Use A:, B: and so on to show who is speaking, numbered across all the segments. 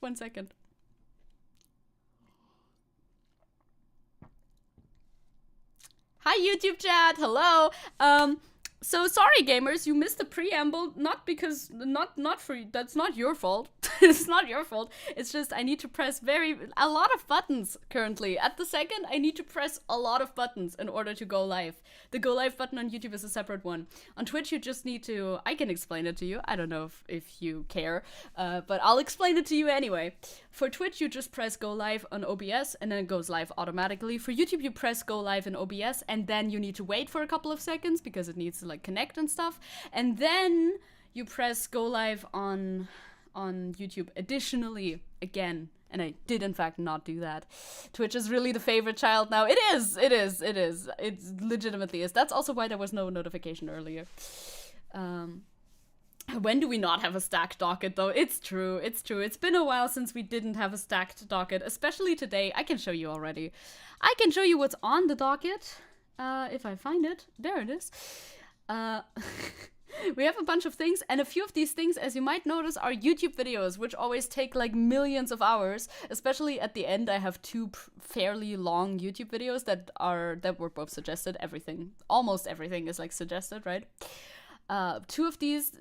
A: 1 second. Hi, YouTube chat. Hello. So sorry, gamers, you missed the preamble. Not because, not for, that's not your fault. It's not your fault. It's just I need to press a lot of buttons currently. At the second, I need to press a lot of buttons in order to go live. The go live button on YouTube is a separate one. On Twitch, you just need to, I can explain it to you. I don't know if you care, but I'll explain it to you anyway. For Twitch, you just press go live on OBS and then it goes live automatically. For YouTube, you press go live in OBS and then you need to wait for a couple of seconds because it needs to like connect and stuff. And then you press go live on YouTube additionally again. And I did in fact not do that. Twitch is really the favorite child now. It is. It legitimately is. That's also why there was no notification earlier. When do we not have a stacked docket, though? It's true. It's been a while since we didn't have a stacked docket, especially today. I can show you already. I can show you what's on the docket, if I find it. There it is. We have a bunch of things, and a few of these things, as you might notice, are YouTube videos, which always take like millions of hours. Especially at the end, I have two fairly long YouTube videos that were both suggested. Almost everything is like suggested, right? Two of these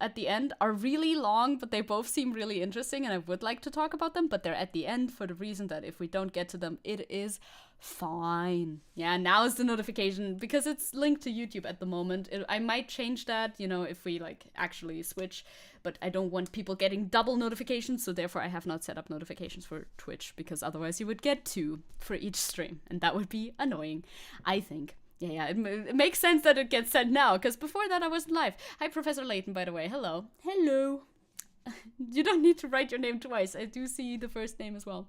A: at the end are really long, but they both seem really interesting and I would like to talk about them, but they're at the end for the reason that if we don't get to them, it is fine. Yeah, now is the notification because it's linked to YouTube at the moment. I might change that, you know, if we like actually switch, but I don't want people getting double notifications, so therefore I have not set up notifications for Twitch because otherwise you would get 2 for each stream and that would be annoying, I think. Yeah, it makes sense that it gets sent now, because before that I wasn't live. Hi, Professor Layton, by the way. Hello. Hello. You don't need to write your name twice. I do see the first name as well.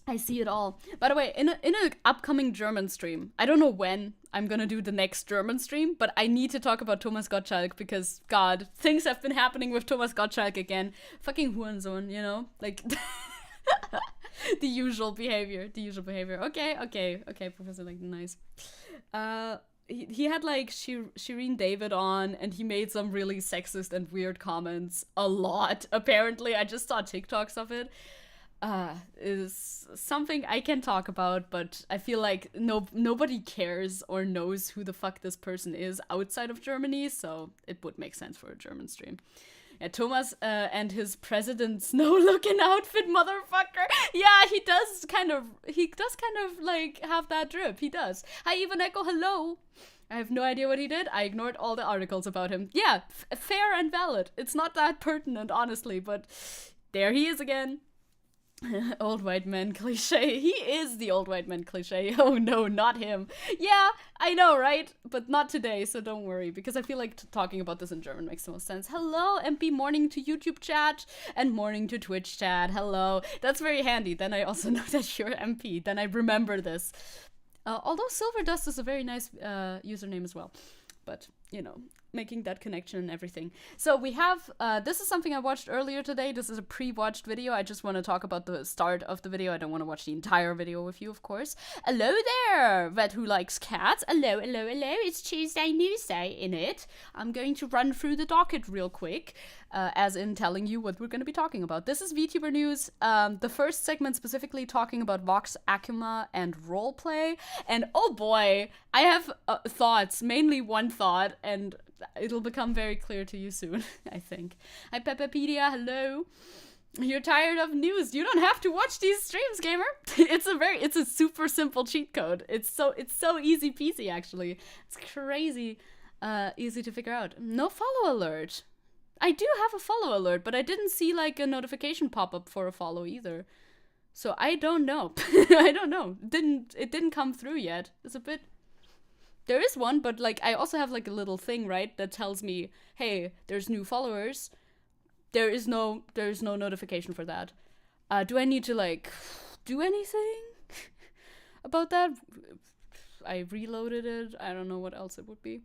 A: I see it all. By the way, in an upcoming German stream, I don't know when I'm gonna do the next German stream, but I need to talk about Thomas Gottschalk because, God, things have been happening with Thomas Gottschalk again. Fucking Hurensohn, you know? Like... The usual behavior. Okay, Professor Langton, nice. He had like Shireen David on, and he made some really sexist and weird comments a lot. Apparently, I just saw TikToks of it. Is something I can talk about, but I feel like nobody cares or knows who the fuck this person is outside of Germany, so it would make sense for a German stream. Yeah, Thomas and his President Snow-looking outfit, motherfucker. Yeah, he does kind of like have that drip. He does. Hi, Even Echo. Hello. I have no idea what he did. I ignored all the articles about him. Yeah, fair and valid. It's not that pertinent, honestly, but there he is again. Old white man cliche. He is the old white man cliche. Oh no, not him. Yeah, I know, right? But not today, so don't worry, because I feel like talking about this in German makes the most sense. Hello, MP, morning to YouTube chat and morning to Twitch chat. Hello. That's very handy. Then I also know that you're MP. Then I remember this. Although Silver Dust is a very nice username as well. But, you know, making that connection and everything. So we have, this is something I watched earlier today. This is a pre-watched video. I just want to talk about the start of the video. I don't want to watch the entire video with you, of course. Hello there, vet who likes cats. Hello. It's Chewsday, Newsday in it. I'm going to run through the docket real quick, as in telling you what we're going to be talking about. This is VTuber news. The first segment specifically talking about Vox Akuma and roleplay. And oh boy, I have thoughts, mainly one thought, and it'll become very clear to you soon, I think. Hi, Peppapedia, hello. You're tired of news. You don't have to watch these streams, gamer. It's a super simple cheat code. It's so easy peasy, actually. It's crazy easy to figure out. No follow alert. I do have a follow alert, but I didn't see like a notification pop up for a follow either. So I don't know. I don't know. It didn't come through yet. It's a bit... There is one, but like I also have like a little thing, right, that tells me, hey, there's new followers. There is no notification for that. Do I need to like do anything about that? I reloaded it. I don't know what else it would be.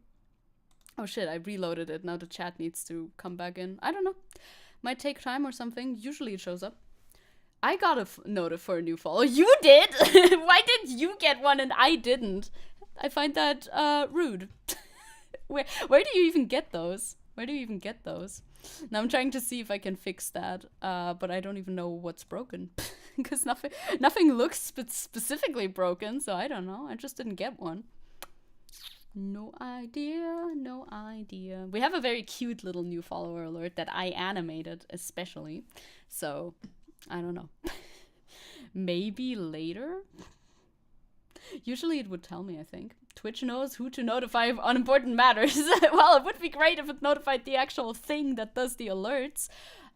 A: Oh shit, I reloaded it. Now the chat needs to come back in. I don't know. Might take time or something. Usually it shows up. I got a notif for a new follow. You did? Why did you get one and I didn't? I find that rude. Where do you even get those? Where do you even get those? Now I'm trying to see if I can fix that, but I don't even know what's broken. Because nothing looks specifically broken, so I don't know. I just didn't get one. No idea, no idea. We have a very cute little new follower alert that I animated especially. So, I don't know. Maybe later? Usually it would tell me, I think. Twitch knows who to notify on important matters. Well, it would be great if it notified the actual thing that does the alerts.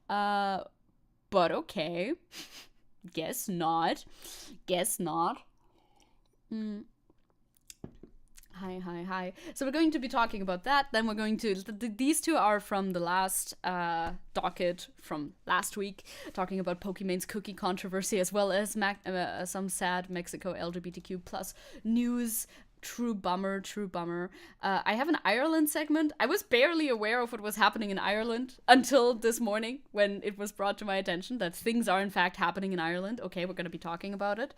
A: But okay. Guess not. Guess not. Hi. So we're going to be talking about that. Then we're going to... These two are from the last docket from last week, talking about Pokemon's cookie controversy, as well as some sad Mexico LGBTQ plus news. True bummer. I have an Ireland segment. I was barely aware of what was happening in Ireland until this morning when it was brought to my attention that things are in fact happening in Ireland. Okay, we're going to be talking about it.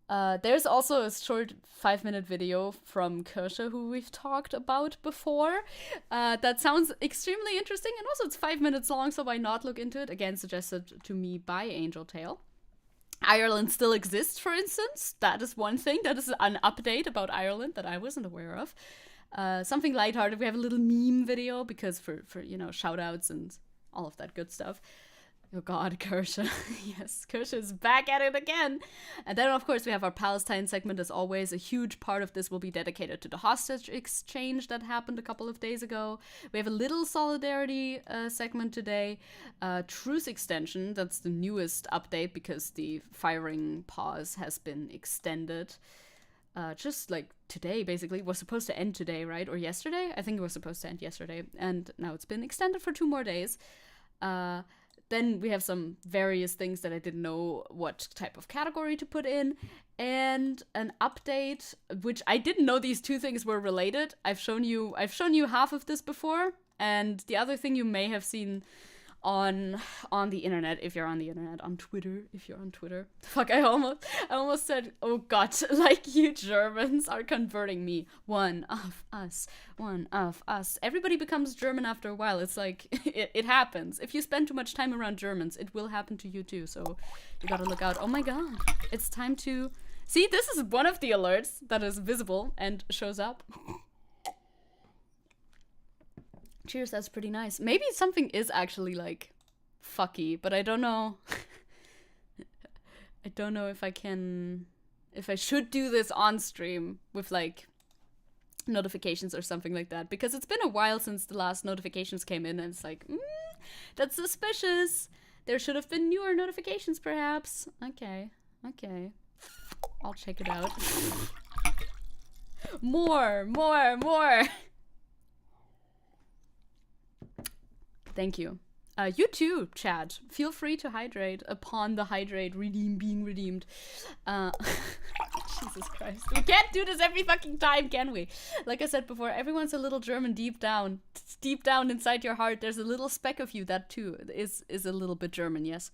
A: There's also a short 5-minute video from Kirsche, who we've talked about before. That sounds extremely interesting, and also it's 5 minutes long, so why not look into it? Again, suggested to me by Angel Tail. Ireland still exists, for instance. That is one thing. That is an update about Ireland that I wasn't aware of. Something lighthearted. We have a little meme video because for shout outs and all of that good stuff. Oh god, Kirsche. Yes, Kirsche is back at it again. And then, of course, we have our Palestine segment. As always, a huge part of this will be dedicated to the hostage exchange that happened a couple of days ago. We have a little solidarity segment today. Truce extension, that's the newest update because the firing pause has been extended. Just like today, basically. It was supposed to end today, right? Or yesterday? I think it was supposed to end yesterday. And now it's been extended for 2 more days. Then we have some various things that I didn't know what type of category to put in, and an update, which I didn't know these two things were related. I've shown you half of this before, and the other thing you may have seen on the internet, if you're on the internet, on Twitter, if you're on Twitter. Fuck, I almost said, oh god, like you Germans are converting me. One of us. Everybody becomes German after a while. It's like, it happens. If you spend too much time around Germans, it will happen to you too, so you gotta look out. Oh my god, it's time to... See, this is one of the alerts that is visible and shows up. Cheers, that's pretty nice. Maybe something is actually, like, fucky, but I don't know. I don't know if I should do this on stream with, like, notifications or something like that. Because it's been a while since the last notifications came in, and it's like, that's suspicious. There should have been newer notifications, perhaps. Okay. I'll check it out. More! Thank you. You too, Chad. Feel free to hydrate upon the hydrate being redeemed. Jesus Christ. We can't do this every fucking time, can we? Like I said before, everyone's a little German deep down. Deep down inside your heart, there's a little speck of you that too is a little bit German, yes.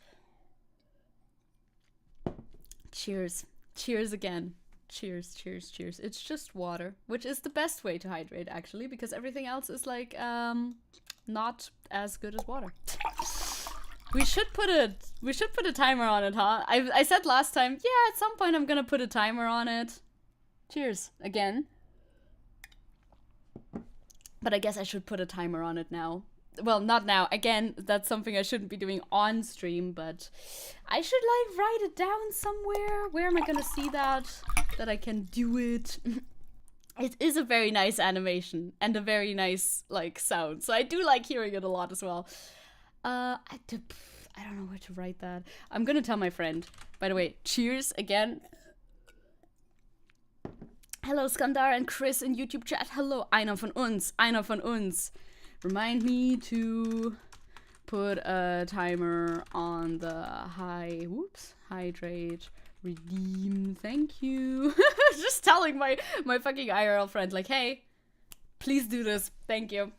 A: Cheers. Cheers again. Cheers. It's just water, which is the best way to hydrate, actually, because everything else is like, not as good as water. We should put a timer on it, huh? I said last time, yeah, at some point I'm gonna put a timer on it. Cheers again. But I guess I should put a timer on it now. Well, not now. Again, that's something I shouldn't be doing on stream, but I should, like, write it down somewhere. Where am I gonna see that I can do it? It is a very nice animation and a very nice, like, sound. So I do like hearing it a lot as well. I don't know where to write that. I'm gonna tell my friend. By the way, cheers again. Hello, Skandar and Chris in YouTube chat. Hello, einer von uns. Remind me to put a timer on the hydrate, redeem, thank you. Just telling my fucking IRL friend, like, hey, please do this, thank you.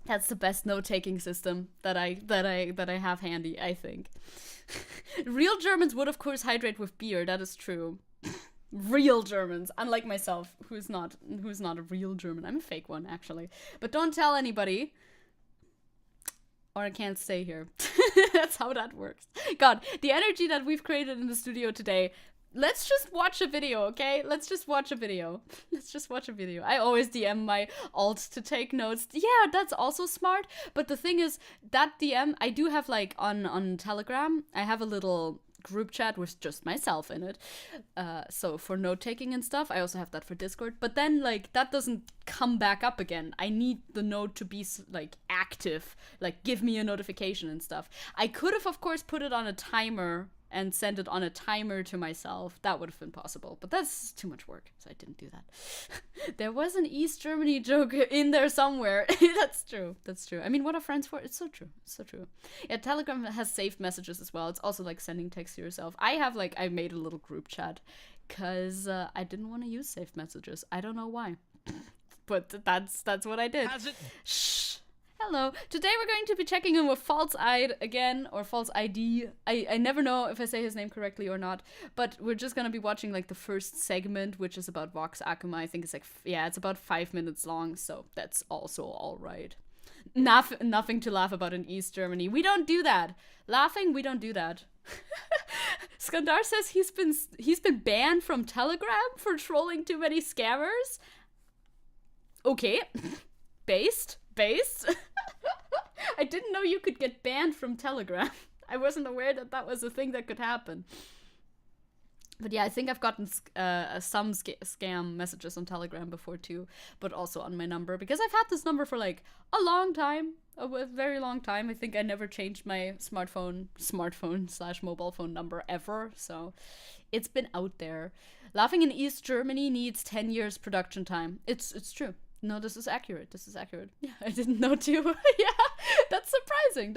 A: That's the best note-taking system that I have handy, I think. Real Germans would, of course, hydrate with beer, that is true. Real Germans, unlike myself, who's not a real German. I'm a fake one, actually. But don't tell anybody. or I can't stay here. That's how that works. God, the energy that we've created in the studio today. Let's just watch a video, okay? Let's just watch a video. Let's just watch a video. I always DM my alt to take notes. Yeah, that's also smart. But the thing is, that DM, I do have like on Telegram, I have a little group chat with just myself in it. So for note taking and stuff, I also have that for Discord. But then like that doesn't come back up again. I need the note to be like active, like give me a notification and stuff. I could have, of course, put it on a timer and send it on a timer to myself. That would have been possible, but that's too much work, so I didn't do that. There was an East Germany joke in there somewhere. That's true. That's true. I mean, what are friends for? It's so true. It's so true. Yeah, Telegram has saved messages as well. It's also like sending text to yourself. I made a little group chat because I didn't want to use saved messages. I don't know why, but that's what I did. Shh. Hello. Today we're going to be checking in with False-Eyed again, or False-ID. I never know if I say his name correctly or not, but we're just going to be watching like the first segment, which is about Vox Akuma. I think it's like, yeah, it's about 5 minutes long, so that's also all right. Nothing to laugh about in East Germany. We don't do that. Laughing, we don't do that. Skandar says he's been banned from Telegram for trolling too many scammers. Okay. Based. I didn't know you could get banned from Telegram. I wasn't aware that was a thing that could happen. But yeah, I think I've gotten some scam messages on Telegram before too, but also on my number, because I've had this number for like a long time, a very long time. I think I never changed my smartphone/mobile phone number ever, so it's been out there. Laughing in East Germany needs 10 years production time. It's true. No, this is accurate. Yeah, I didn't know too. Yeah, that's surprising.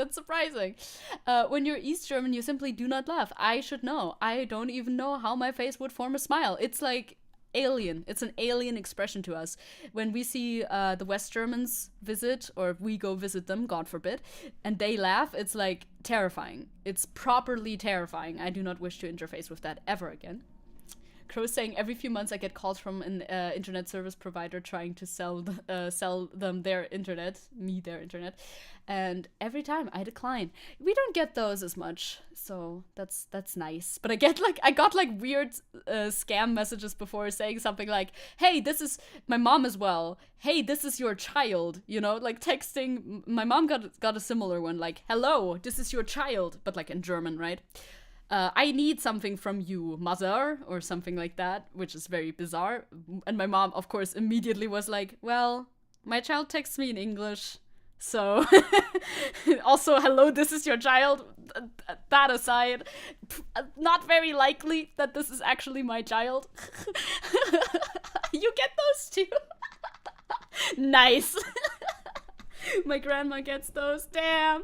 A: When you're East German, you simply do not laugh. I should know. I don't even know how my face would form a smile. It's like alien. It's an alien expression to us. When we see the West Germans visit, or we go visit them, God forbid, and they laugh, it's like terrifying. It's properly terrifying. I do not wish to interface with that ever again. Crow's saying every few months I get calls from an internet service provider trying to sell them their internet, and every time I decline. We don't get those as much, so that's nice. But I got weird scam messages before saying something like, "Hey, this is my mom as well. Hey, this is your child." You know, like texting. My mom got a similar one, like, "Hello, this is your child," but like in German, right? I need something from you, mother, or something like that, which is very bizarre. And my mom, of course, immediately was like, well, my child texts me in English, so also, hello, this is your child. That aside, not very likely that this is actually my child. You get those too? Nice. My grandma gets those, damn.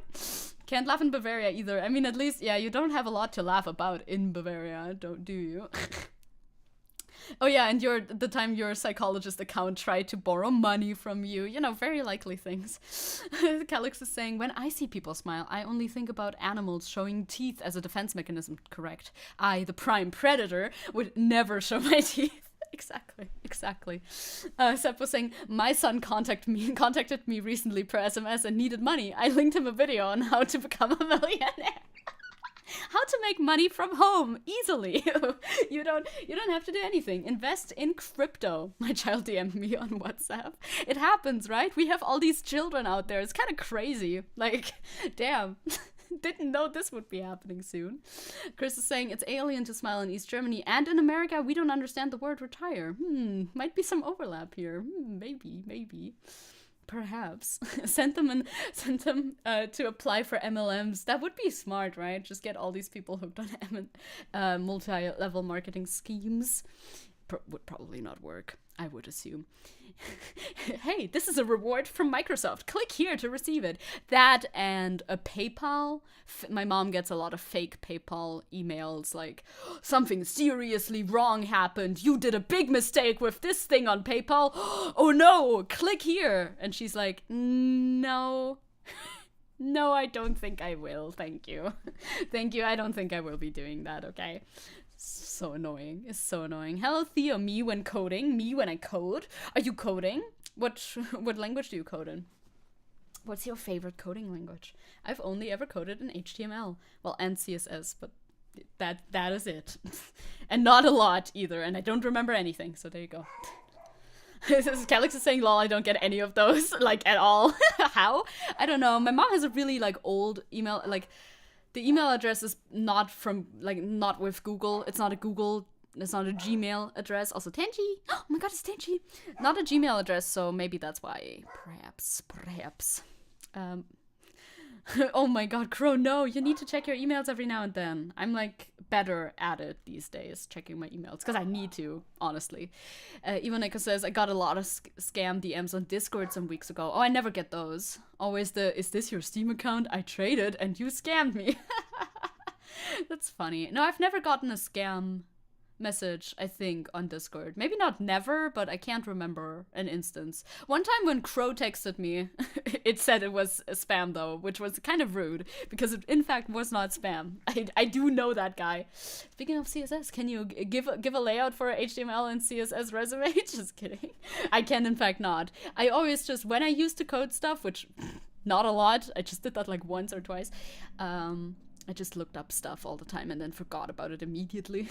A: Can't laugh in Bavaria either. I mean, at least, yeah, you don't have a lot to laugh about in Bavaria, do you? Oh yeah, and the time your psychologist account tried to borrow money from you. You know, very likely things. Calix is saying, when I see people smile, I only think about animals showing teeth as a defense mechanism. Correct. I, the prime predator, would never show my teeth. Exactly. Sepp was saying, my son contacted me recently per SMS and needed money. I linked him a video on how to become a millionaire. How to make money from home easily. You don't have to do anything. Invest in crypto. My child DM'd me on WhatsApp. It happens, right? We have all these children out there. It's kind of crazy. Like, damn. Didn't know this would be happening soon. Chris is saying it's alien to smile in East Germany, and in America we don't understand the word retire. Might be some overlap here. Maybe. Perhaps. Send them to apply for MLMs. That would be smart, right? Just get all these people hooked on multi-level marketing schemes. Would probably not work, I would assume. Hey, this is a reward from Microsoft. Click here to receive it. That and a PayPal. My mom gets a lot of fake PayPal emails like, something seriously wrong happened. You did a big mistake with this thing on PayPal. Oh no, click here. And she's like, no. No, I don't think I will. Thank you. Thank you. I don't think I will be doing that, okay? So annoying. It's so annoying. Hello, Theo. Me when coding. Me when I code. Are you coding? What language do you code in? What's your favorite coding language? I've only ever coded in HTML. Well, and CSS, but that is it. And not a lot either, and I don't remember anything, so there you go. Calix is saying, lol, I don't get any of those, like, at all. How? I don't know. My mom has a really, like, old email, like, the email address is not from, like, not with Google. It's not a Gmail address. Also, Tenchi. Oh my god, it's Tenchi. Not a Gmail address, so maybe that's why. Perhaps. Oh my god, Crow, no, you need to check your emails every now and then. I'm, like, better at it these days, checking my emails, because I need to, honestly. Ivaneko says, I got a lot of scam DMs on Discord some weeks ago. Oh, I never get those. Always is this your Steam account? I traded and you scammed me. That's funny. No, I've never gotten a scam message, I think, on Discord. Maybe not never, but I can't remember an instance. One time when Crow texted me, it said it was a spam though, which was kind of rude, because it in fact was not spam. I do know that guy. Speaking of CSS, can you give a layout for HTML and CSS resume? Just kidding. I can in fact not. I always just, when I used to code stuff, which not a lot, I just did that like once or twice, I just looked up stuff all the time and then forgot about it immediately.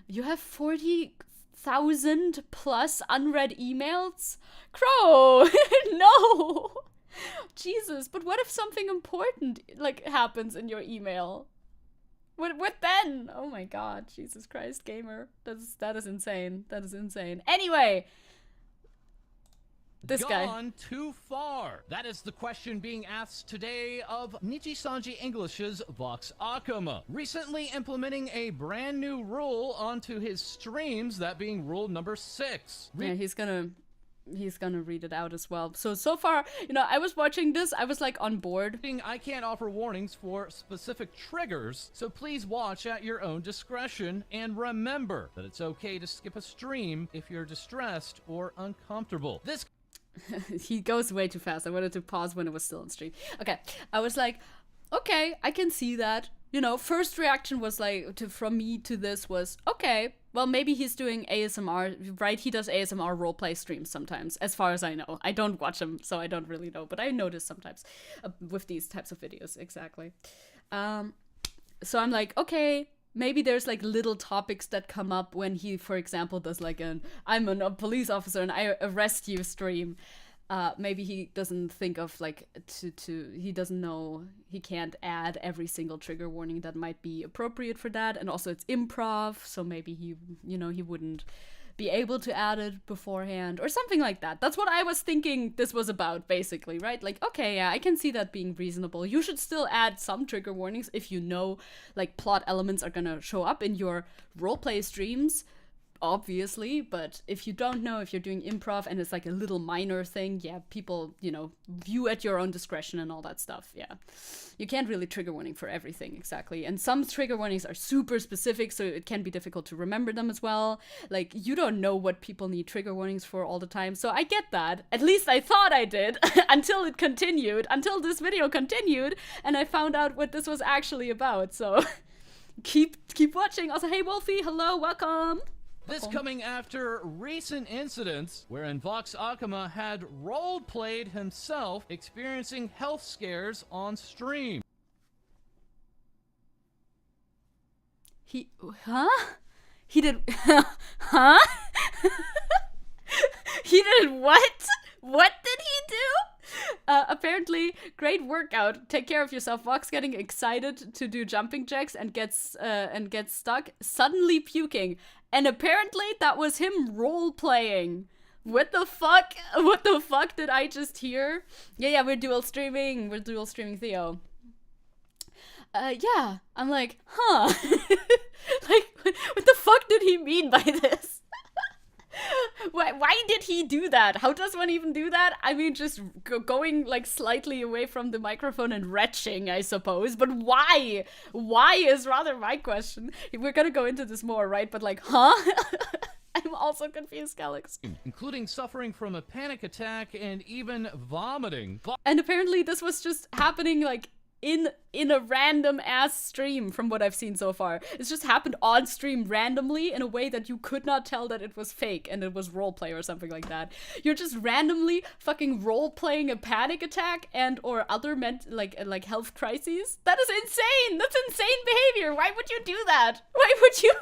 A: You have 40,000 plus unread emails? Crow! No! Jesus, but what if something important, like, happens in your email? What then? Oh my god, Jesus Christ, gamer. That is insane. That is insane. Anyway! This guy.
B: Gone too far? That is the question being asked today of Nichi-Sanji English's Vox Akuma, recently implementing a brand new rule onto his streams, that being rule number 6.
A: Yeah, he's gonna read it out as well. So far, you know, I was watching this, I was like on board.
B: I can't offer warnings for specific triggers, so please watch at your own discretion, and remember that it's okay to skip a stream if you're distressed or uncomfortable. This
A: He goes way too fast. I wanted to pause when it was still on stream. Okay, I was like, okay, I can see that. You know, first reaction was like, from me to this was, okay, well, maybe he's doing ASMR, right? He does ASMR roleplay streams sometimes, as far as I know. I don't watch them, so I don't really know, but I notice sometimes with these types of videos, exactly. So I'm like, okay, maybe there's like little topics that come up when he, for example, does like I'm a police officer and I arrest you stream. Maybe he doesn't think of like he doesn't know, he can't add every single trigger warning that might be appropriate for that. And also it's improv, so maybe he wouldn't be able to add it beforehand or something like that. That's what I was thinking this was about, basically, right? Like, okay, yeah, I can see that being reasonable. You should still add some trigger warnings if you know, like, plot elements are gonna show up in your roleplay streams, obviously, but if you don't know, if you're doing improv and it's like a little minor thing, yeah, people, you know, view at your own discretion and all that stuff, yeah. You can't really trigger warning for everything, exactly. And some trigger warnings are super specific, so it can be difficult to remember them as well. Like, you don't know what people need trigger warnings for all the time, so I get that. At least I thought I did, until it continued, until this video continued, and I found out what this was actually about, so keep watching. Also, hey Wolfie, hello, welcome!
B: This coming after recent incidents wherein Vox Akuma had role-played himself experiencing health scares on stream.
A: He did, huh? He did what? What did he do? Apparently, great workout. Take care of yourself. Vox getting excited to do jumping jacks and gets stuck, suddenly puking. And apparently that was him role-playing. What the fuck? What the fuck did I just hear? Yeah, we're dual streaming. We're dual streaming Theo. Yeah. I'm like, huh. Like, what the fuck did he mean by this? Why did he do that? How does one even do that? I mean, just going like slightly away from the microphone and retching, I suppose. But why? Why is rather my question. We're gonna go into this more, right? But like, huh? I'm also confused, Calix.
B: Including suffering from a panic attack and even vomiting.
A: And apparently this was just happening like in a random ass stream from what I've seen so far. It's just happened on stream randomly in a way that you could not tell that it was fake and it was roleplay or something like that. You're just randomly fucking roleplaying a panic attack and or other like health crises. That is insane. That's insane behavior. Why would you do that? Why would you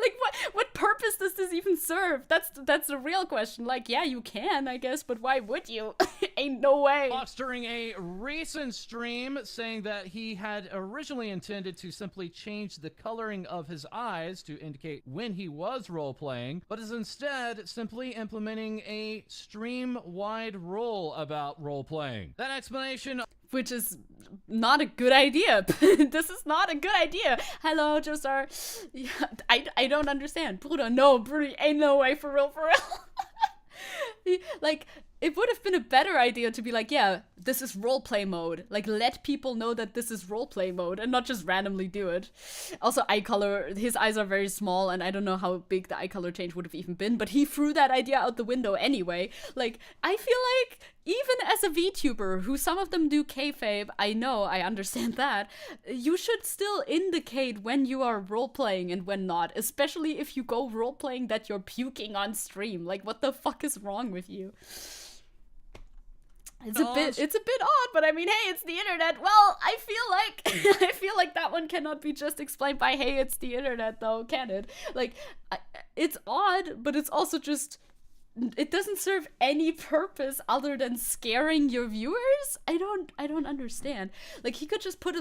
A: like what purpose does this even serve? That's the real question. Like, yeah, you can, I guess, but why would you? Ain't no way.
B: Fox during a recent stream saying that he had originally intended to simply change the coloring of his eyes to indicate when he was role-playing, but is instead simply implementing a stream-wide rule about role-playing. That explanation,
A: which is not a good idea. This is not a good idea. Hello, Joestar. Yeah, I don't understand. Bruder, no, Bruder, ain't no way, for real, for real. Like, it would have been a better idea to be like, yeah, this is roleplay mode. Like, let people know that this is roleplay mode and not just randomly do it. Also, eye color, his eyes are very small and I don't know how big the eye color change would have even been, but he threw that idea out the window anyway. Like, I feel like even as a VTuber, who some of them do kayfabe, I know, I understand that, you should still indicate when you are roleplaying and when not, especially if you go roleplaying that you're puking on stream. Like, what the fuck is wrong with you? It's a bit odd, but I mean, hey, it's the internet. Well, I feel like that one cannot be just explained by, hey, it's the internet, though, can it? Like, it's odd, but it's also just, it doesn't serve any purpose other than scaring your viewers. I don't understand. Like, he could just put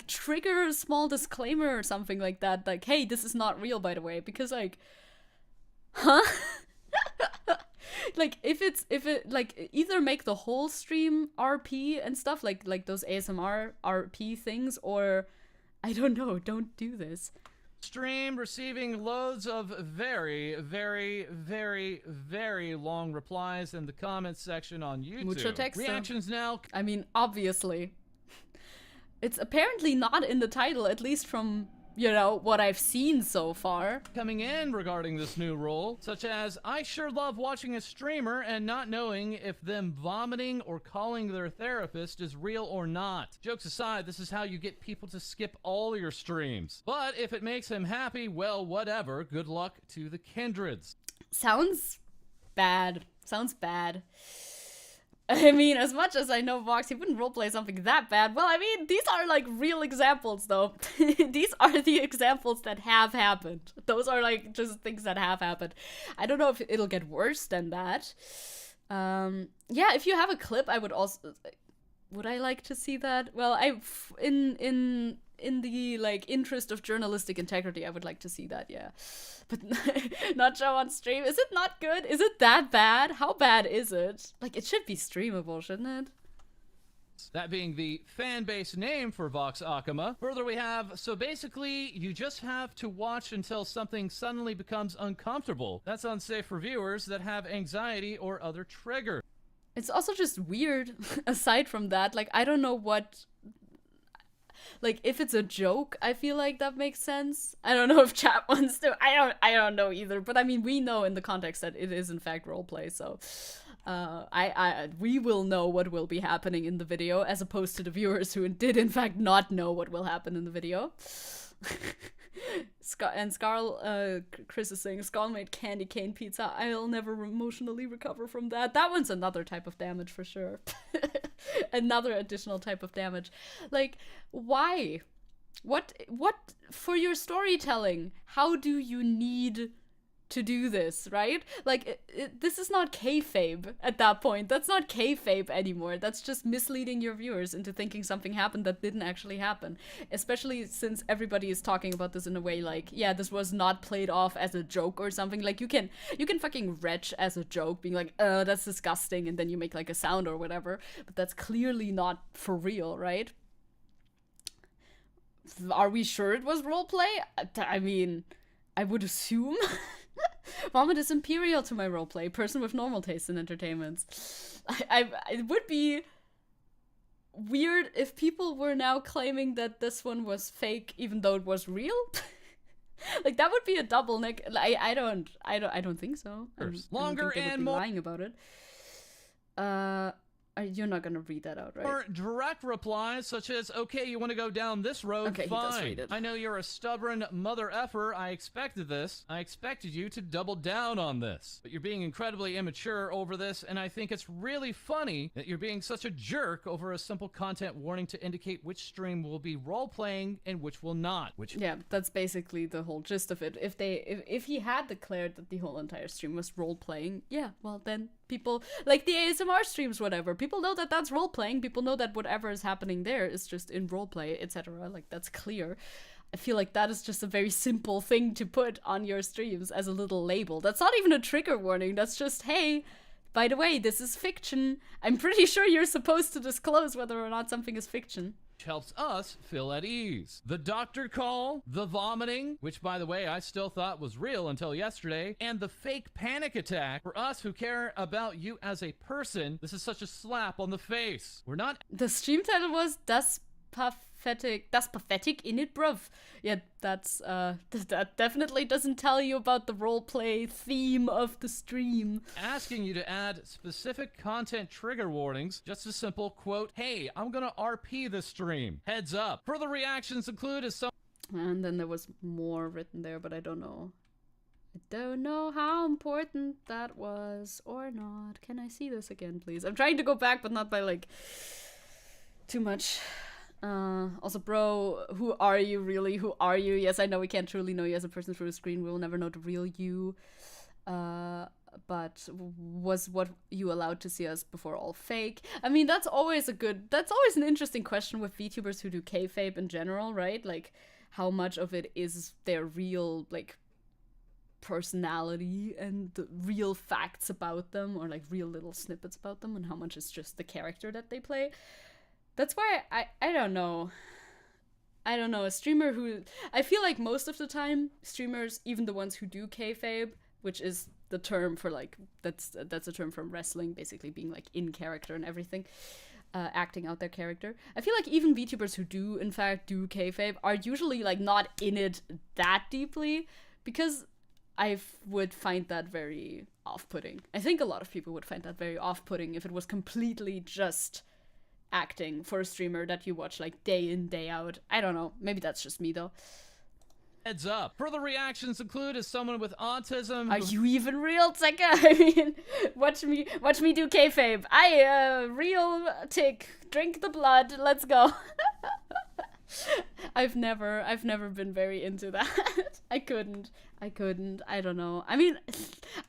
A: trigger a small disclaimer or something like that. Like, hey, this is not real, by the way, because like, huh? Like, if it like, either make the whole stream RP and stuff, like those ASMR RP things, or I don't know, don't do this.
B: Stream receiving loads of very, very, very, very long replies in the comments section on YouTube.
A: Mucho texto.
B: Reactions now.
A: I mean, obviously. It's apparently not in the title, at least from, you know, what I've seen so far.
B: Coming in regarding this new rule, such as, I sure love watching a streamer and not knowing if them vomiting or calling their therapist is real or not. Jokes aside, this is how you get people to skip all your streams. But if it makes him happy, well, whatever. Good luck to the kindreds.
A: Sounds bad. Sounds bad. I mean, as much as I know Vox, he wouldn't roleplay something that bad. Well, I mean, these are like real examples, though. These are the examples that have happened. Those are like just things that have happened. I don't know if it'll get worse than that. Yeah, if you have a clip, I would also... Would I like to see that? Well, in the like interest of journalistic integrity, I would like to see that, yeah. But not show on stream. Is it not good? Is it that bad? How bad is it? Like, it should be streamable, shouldn't it?
B: That being the fan base name for Vox Akama. Further we have, so basically, you just have to watch until something suddenly becomes uncomfortable. That's unsafe for viewers that have anxiety or other triggers.
A: It's also just weird, aside from that. Like, I don't know what... Like, if it's a joke, I feel like that makes sense. I don't know if chat wants to. I don't know either. But I mean, we know in the context that it is in fact roleplay, so we will know what will be happening in the video, as opposed to the viewers who did in fact not know what will happen in the video. Chris is saying, Scarl made candy cane pizza. I'll never emotionally recover from that. That one's another type of damage for sure. Another additional type of damage. Like, why? What for your storytelling? How do you need to do this, right? Like, this is not kayfabe at that point. That's not kayfabe anymore. That's just misleading your viewers into thinking something happened that didn't actually happen. Especially since everybody is talking about this in a way like, yeah, this was not played off as a joke or something. Like, you can fucking retch as a joke, being like, that's disgusting, and then you make like a sound or whatever. But that's clearly not for real, right? Are we sure it was roleplay? I mean, I would assume. Vomit is imperial to my roleplay. Person with normal taste in entertainment. It would be weird if people were now claiming that this one was fake, even though it was real. Like, that would be a double neck. I don't think so.
B: Longer
A: I don't think they
B: and
A: would be
B: more
A: lying about it. You're not gonna read that out, right?
B: Or direct replies such as, okay, you want to go down this road?
A: Okay,
B: fine.
A: he does read it.
B: I know you're a stubborn mother effer. I expected this. I expected you to double down on this. But you're being incredibly immature over this, and I think it's really funny that you're being such a jerk over a simple content warning to indicate which stream will be role-playing and which will not.
A: Yeah, that's basically the whole gist of it. If he had declared that the whole entire stream was role-playing, yeah, well then people, like the ASMR streams, whatever, people know that that's role-playing. People know that whatever is happening there is just in roleplay, etc. Like, that's clear. I feel like that is just a very simple thing to put on your streams as a little label. That's not even a trigger warning. That's just, hey, by the way, this is fiction. I'm pretty sure you're supposed to disclose whether or not something is fiction.
B: Helps us feel at ease. The doctor call, the vomiting, which by the way I still thought was real until yesterday, and the fake panic attack. For us who care about you as a person, this is such a slap on the face. We're not—
A: The stream title was Das Pathetic in it, bruv. Yeah, that's that definitely doesn't tell you about the roleplay theme of the stream.
B: asking you to add specific content trigger warnings, just a simple quote, hey, I'm gonna RP this stream. Heads up. Further reactions include as some—
A: And then there was more written there, but I don't know. I don't know how important that was or not. Can I see this again, please? I'm trying to go back, but not by, like, too much. Also, bro, who are you really? Who are you? Yes, I know we can't truly know you as a person through the screen. We will never know the real you. But was what you allowed to see us before all fake? I mean, that's always an interesting question with VTubers who do kayfabe in general, right? Like, how much of it is their real, like, personality and the real facts about them, or like real little snippets about them, and how much is just the character that they play. That's why I don't know. I don't know, a streamer who, I feel like most of the time, streamers, even the ones who do kayfabe, which is the term for, like, that's a term from wrestling, basically being, like, in character and everything, acting out their character. I feel like even VTubers who do, in fact, do kayfabe are usually, like, not in it that deeply, because I would find that very off-putting. I think a lot of people would find that very off-putting if it was completely just acting for a streamer that you watch, like, day in, day out. I don't know. Maybe that's just me, though.
B: Heads up. Further reactions include as someone with autism—
A: Are you even real, Zecke? I mean, watch me do kayfabe. Real tick. Drink the blood. Let's go. I've never been very into that. I couldn't. I don't know. I mean,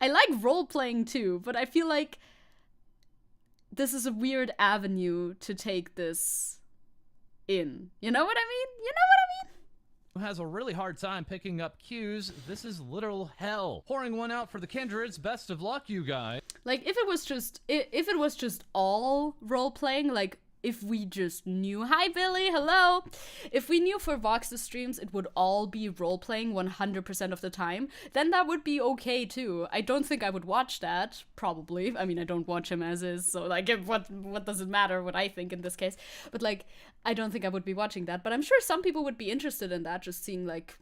A: I like role-playing too, but I feel like this is a weird avenue to take this in. You know what I mean?
B: who has a really hard time picking up cues. This is literal hell. Pouring one out for the kindreds. Best of luck, you guys.
A: Like, if it was just all role-playing, like, if we just knew, hi Billy, hello. If we knew for Vox's streams it would all be role-playing 100% of the time, then that would be okay too. I don't think I would watch that, probably. I mean, I don't watch him as is, so like, what does it matter what I think in this case? But like, I don't think I would be watching that, but I'm sure some people would be interested in that, just seeing like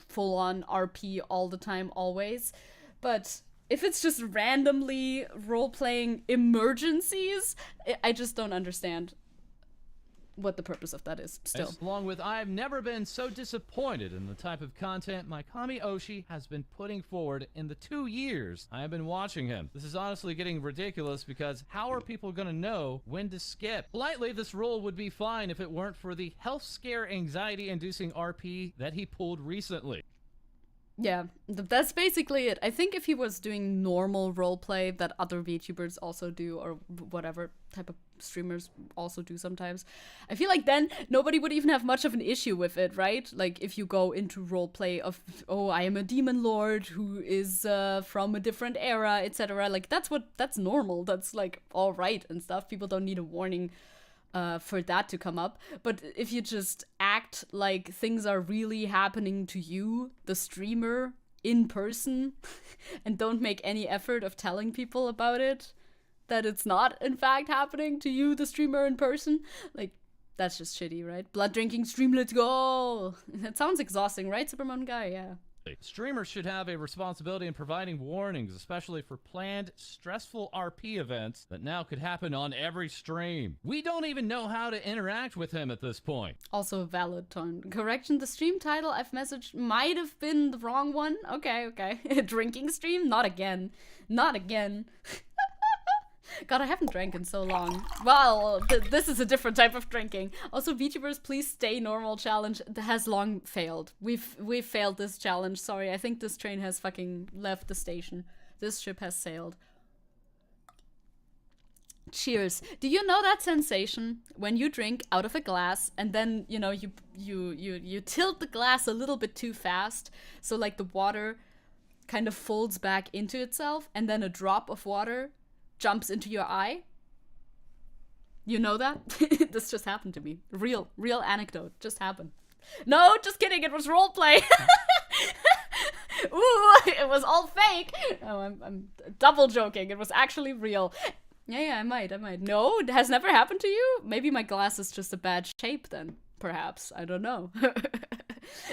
A: full-on RP all the time, always. But if it's just randomly role-playing emergencies, I just don't understand what the purpose of that is, still.
B: Along with, I've never been so disappointed in the type of content my Kami Oshi has been putting forward in the 2 years I have been watching him. This is honestly getting ridiculous because how are people gonna know when to skip? Politely, this rule would be fine if it weren't for the health scare anxiety-inducing RP that he pulled recently.
A: Yeah, that's basically it. I think if he was doing normal roleplay that other VTubers also do, or whatever type of streamers also do sometimes, I feel like then nobody would even have much of an issue with it, right? Like, if you go into roleplay of, oh, I am a demon lord who is from a different era, etc. Like, that's normal. That's, like, all right and stuff. People don't need a warning for that to come up. But if you just act like things are really happening to you, the streamer, in person, and don't make any effort of telling people about it, that it's not in fact happening to you, the streamer, in person, like, that's just shitty, right? Blood drinking stream, let's go! That sounds exhausting, right, Superman guy? Yeah.
B: Streamers should have a responsibility in providing warnings, especially for planned, stressful RP events that now could happen on every stream. We don't even know how to interact with him at this point.
A: Also a valid tone. Correction, the stream title I've messaged might have been the wrong one. Okay, okay. Drinking stream? Not again. Not again. God, I haven't drank in so long. Well, this is a different type of drinking. Also, VTubers, please stay normal challenge has long failed. We've failed this challenge. Sorry, I think this train has fucking left the station. This ship has sailed. Cheers. Do you know that sensation when you drink out of a glass and then, you know, you tilt the glass a little bit too fast, so like the water kind of folds back into itself and then a drop of water jumps into your eye? You know that? This just happened to me. Real anecdote. Just happened. No, just kidding. It was roleplay. Ooh, it was all fake. Oh, I'm double joking. It was actually real. Yeah, I might. No, it has never happened to you? Maybe my glass is just a bad shape then. Perhaps. I don't know.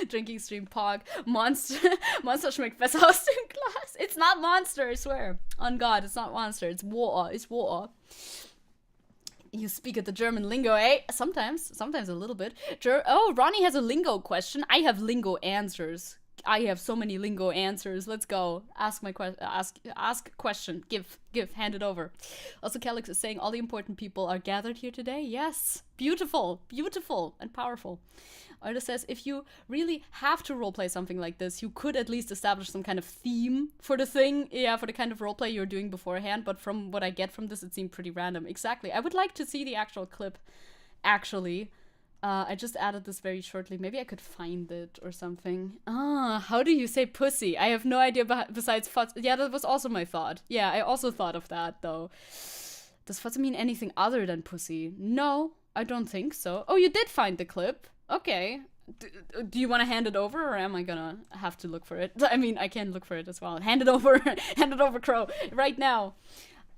A: Drinking stream pog. Monster schmeckt besser aus dem Glas. It's not monster, I swear. On God, it's not monster. It's water. It's water. You speak at the German lingo, eh? Sometimes a little bit. Oh, Ronnie has a lingo question. I have lingo answers. I have so many lingo answers. Let's go. Ask my question. Ask question. Give. Hand it over. Also, Calix is saying all the important people are gathered here today. Yes. Beautiful and powerful. Arda says, if you really have to roleplay something like this, you could at least establish some kind of theme for the thing, for the kind of roleplay you're doing beforehand, but from what I get from this, it seemed pretty random. Exactly. I would like to see the actual clip, actually. I just added this very shortly. Maybe I could find it or something. How do you say pussy? I have no idea besides futz. Yeah, that was also my thought. Yeah, I also thought of that, though. Does futz mean anything other than pussy? No, I don't think so. Oh, you did find the clip. Okay. Do you want to hand it over, or am I gonna have to look for it? I mean, I can look for it as well. Hand it over. Hand it over, Crow. Right now.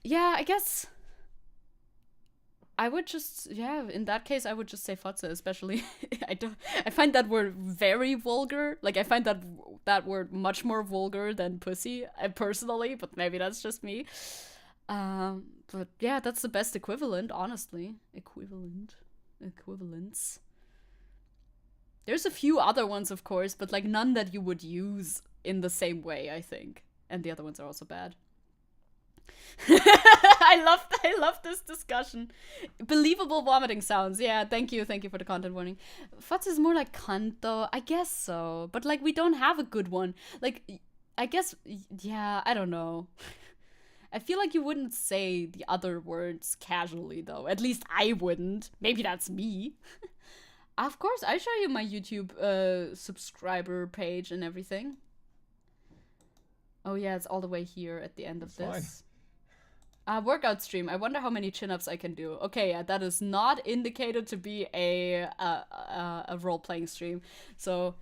A: Yeah, I guess I would just, in that case, I would just say futze, especially. I find that word very vulgar. Like, I find that word much more vulgar than pussy, personally, but maybe that's just me. But yeah, that's the best equivalent, honestly. Equivalents. There's a few other ones, of course, but like none that you would use in the same way, I think. And the other ones are also bad. I love this discussion. Believable vomiting sounds. Yeah, thank you for the content warning. Futz is more like cunt, though. I guess so. But like, we don't have a good one. Like, I guess, yeah, I don't know. I feel like you wouldn't say the other words casually, though. At least I wouldn't. Maybe that's me. Of course, I show you my YouTube subscriber page and everything. Oh yeah, it's all the way here at the end of this. Workout stream. I wonder how many chin-ups I can do. Okay, yeah, that is not indicated to be a role-playing stream. So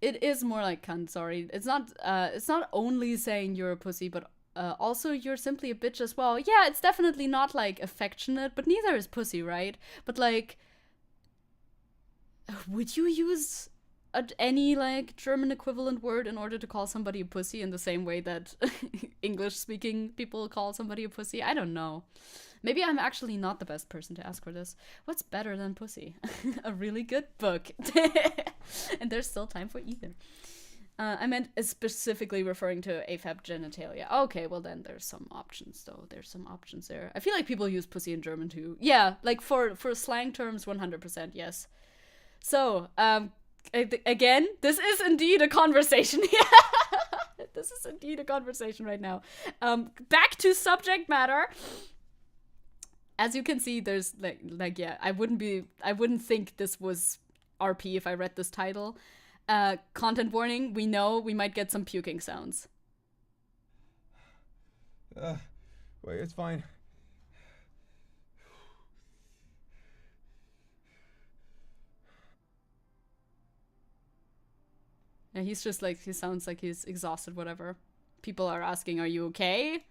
A: it is more like cunt, sorry. It's not only saying you're a pussy, but also you're simply a bitch as well. Yeah, it's definitely not like affectionate, but neither is pussy, right? But like, would you use any like German equivalent word in order to call somebody a pussy in the same way that English-speaking people call somebody a pussy? I don't know. Maybe I'm actually not the best person to ask for this. What's better than pussy? A really good book. And there's still time for either. I meant specifically referring to AFAB genitalia. Okay, well then there's some options, though. There's some options there. I feel like people use pussy in German too. Yeah, like for slang terms, 100% yes. So, again, this is indeed a conversation. This is indeed a conversation right now. Back to subject matter. As you can see, there's like yeah, I wouldn't think this was RP if I read this title. Content warning, we know we might get some puking sounds.
C: Wait, it's fine.
A: Yeah, he's just like, he sounds like he's exhausted, whatever. People are asking, are you okay?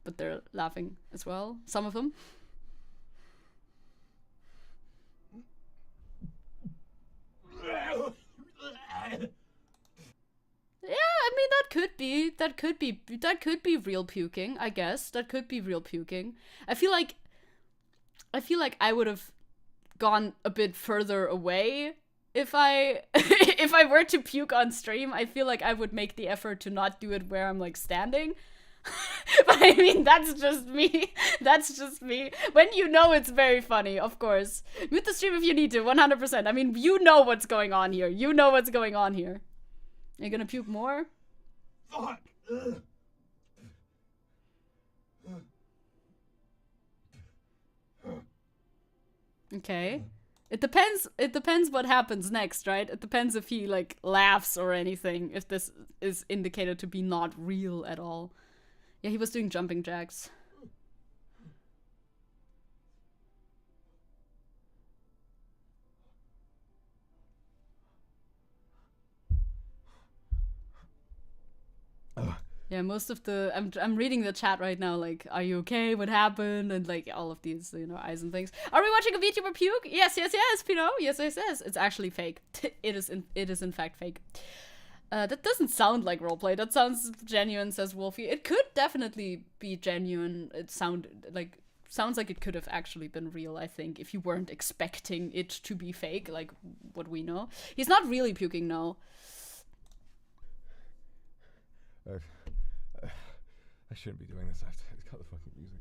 A: But they're laughing as well, some of them. could be real puking, I guess. That could be real puking. I feel like I would have gone a bit further away if I if I were to puke on stream. I feel like I would make the effort to not do it where I'm like standing. But I mean, that's just me. That's just me. When you know it's very funny, of course. Mute the stream if you need to, 100%. I mean, you know what's going on here. You know what's going on here. Are you gonna puke more?
C: Fuck.
A: Okay. It depends what happens next, right? It depends if he, like, laughs or anything, if this is indicated to be not real at all. Yeah, he was doing jumping jacks. Yeah, most of the I'm reading the chat right now, like, are you okay? What happened? And like all of these, you know, eyes and things. Are we watching a VTuber puke? Yes, Pino. Yes. It's actually fake. It is in fact fake. That doesn't sound like roleplay. That sounds genuine, says Wolfie. It could definitely be genuine. It sounds like it could have actually been real, I think, if you weren't expecting it to be fake, like what we know. He's not really puking, no.
C: I shouldn't be doing this. I have to cut the fucking music.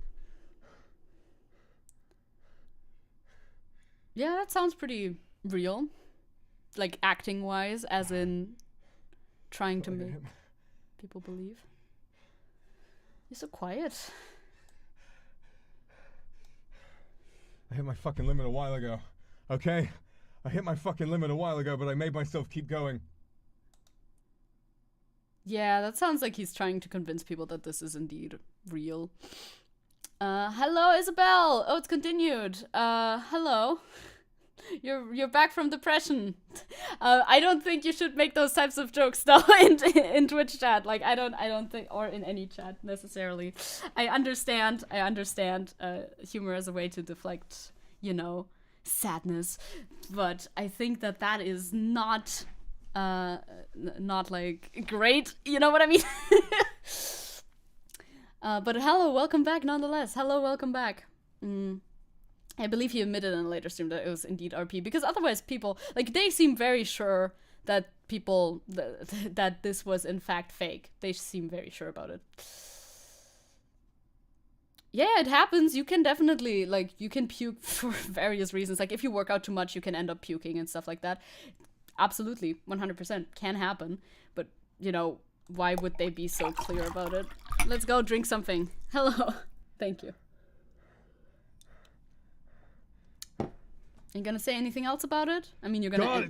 A: Yeah, that sounds pretty real. Like, acting-wise, as in trying to make people believe. You're so quiet.
C: I hit my fucking limit a while ago. Okay? I hit my fucking limit a while ago, but I made myself keep going.
A: Yeah, that sounds like he's trying to convince people that this is indeed real. Hello, Isabel! Oh, it's continued. Hello. You're back from depression. I don't think you should make those types of jokes though in Twitch chat. Like, I don't think, or in any chat necessarily. I understand humor as a way to deflect, you know, sadness, but I think that is not like great, you know what I mean? But hello, welcome back nonetheless. Hello, welcome back. I believe he admitted in a later stream that it was indeed RP, because otherwise people, like, they seem very sure that that this was in fact fake. They seem very sure about it. Yeah, it happens. You can definitely, like, you can puke for various reasons. Like, if you work out too much, you can end up puking and stuff like that. Absolutely, 100% can happen. But, you know, why would they be so clear about it? Let's go drink something. Hello. Thank you. You gonna say anything else about it? I mean, you're gonna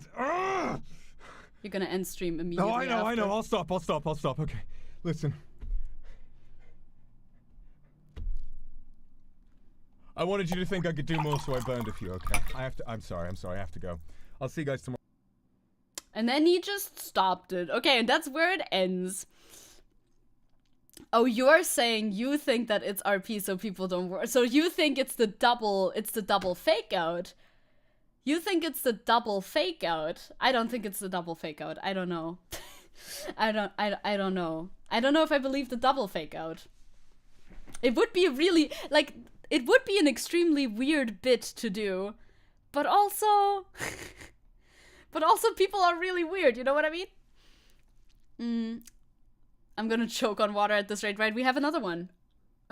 A: you're gonna end stream immediately.
C: No, I know. I'll stop. Okay, listen. I wanted you to think I could do more, so I burned a few. Okay, I'm sorry. I have to go. I'll see you guys tomorrow.
A: And then he just stopped it. Okay, and that's where it ends. Oh, you're saying you think that it's RP so people don't worry. So you think it's the double fake out. You think it's the double fake out. I don't think it's the double fake out. I don't know. I don't know. I don't know if I believe the double fake out. It would be really, like, it would be an extremely weird bit to do, but also people are really weird, you know what I mean? I'm gonna choke on water at this rate, right? We have another one.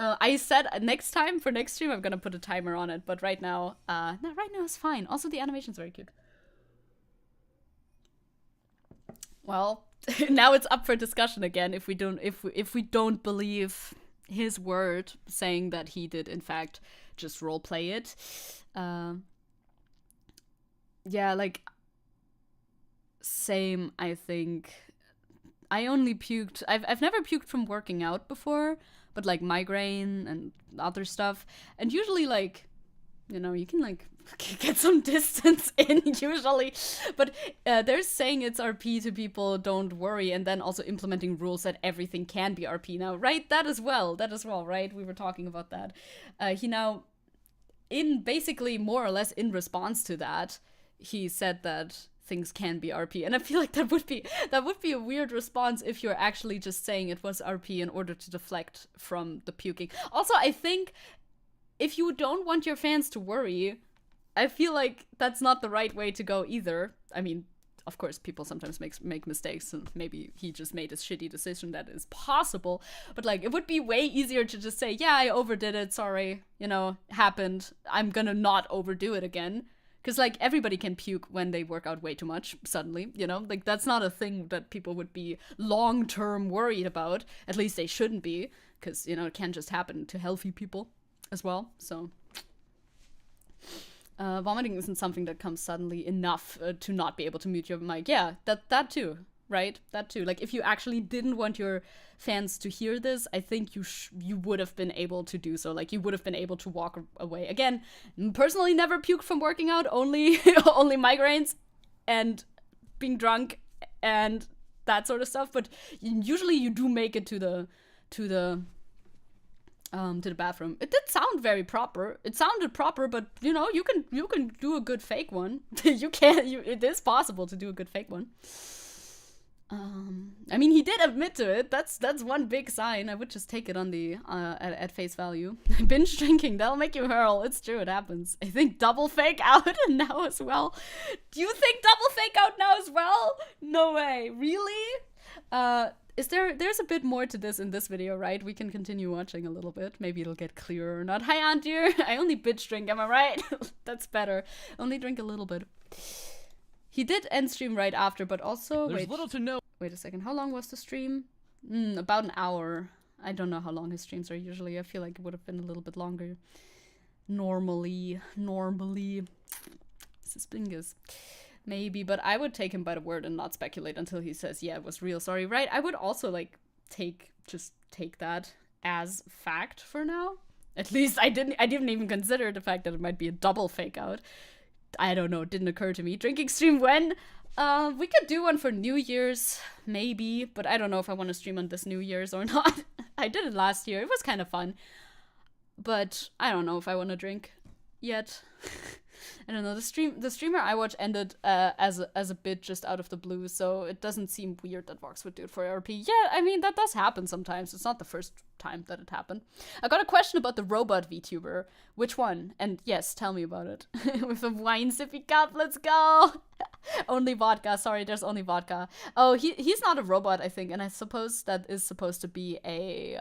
A: I said next time, for next stream, I'm gonna put a timer on it, but right now, no, right now it's fine. Also, the animation's very cute. Well, now it's up for discussion again if we don't believe his word saying that he did in fact just roleplay it. Yeah, like, same, I think. I only puked, I've never puked from working out before, but like migraine and other stuff. And usually, like, you know, you can like get some distance in usually. But they're saying it's RP to people, don't worry, and then also implementing rules that everything can be RP now, right? That as well, right? We were talking about that. He now, in basically more or less in response to that, he said that things can be RP. And I feel like that would be a weird response if you're actually just saying it was RP in order to deflect from the puking. Also, I think if you don't want your fans to worry, I feel like that's not the right way to go either. I mean, of course, people sometimes make mistakes, and maybe he just made a shitty decision. That is possible. But, like, it would be way easier to just say, yeah, I overdid it, sorry, happened. I'm gonna not overdo it again. Because, like, everybody can puke when they work out way too much, suddenly, Like, that's not a thing that people would be long-term worried about. At least they shouldn't be. Because, it can just happen to healthy people as well, so... vomiting isn't something that comes suddenly enough to not be able to mute your mic. Yeah, that too, right? That too. Like, if you actually didn't want your fans to hear this, I think you would have been able to do so. Like, you would have been able to walk away. Again, personally never puked from working out, only only migraines and being drunk and that sort of stuff. But usually you do make it to the bathroom. It did sound very proper. It sounded proper, but you can do a good fake one. It is possible to do a good fake one. I mean, he did admit to it. That's one big sign. I would just take it on the at face value. Binge drinking, that'll make you hurl. It's true, it happens. I think double fake out now as well. Do you think double fake out now as well? No way. Really? There's a bit more to this in this video, right? We can continue watching a little bit. Maybe it'll get clearer or not. Hi, Aunt dear. I only bitch drink, am I right? That's better. Only drink a little bit. He did end stream right after, but also...
B: There's little to know.
A: Wait a second. How long was the stream? About an hour. I don't know how long his streams are usually. I feel like it would have been a little bit longer. Normally. Suspingus. Maybe, but I would take him by the word and not speculate until he says, yeah, it was real, sorry, right? I would also, like, take that as fact for now. At least I didn't even consider the fact that it might be a double fake out. I don't know, it didn't occur to me. Drinking stream when? We could do one for New Year's, maybe, but I don't know if I want to stream on this New Year's or not. I did it last year, it was kind of fun. But I don't know if I want to drink yet. I don't know, the streamer I watch ended as a bit just out of the blue, so it doesn't seem weird that Vox would do it for RP. Yeah, I mean, that does happen sometimes. It's not the first time that it happened. I got a question about the robot VTuber. Which one? And yes, tell me about it. With a wine sippy cup, let's go! Only vodka, sorry, there's only vodka. Oh, he's not a robot, I think, and I suppose that is supposed to be a,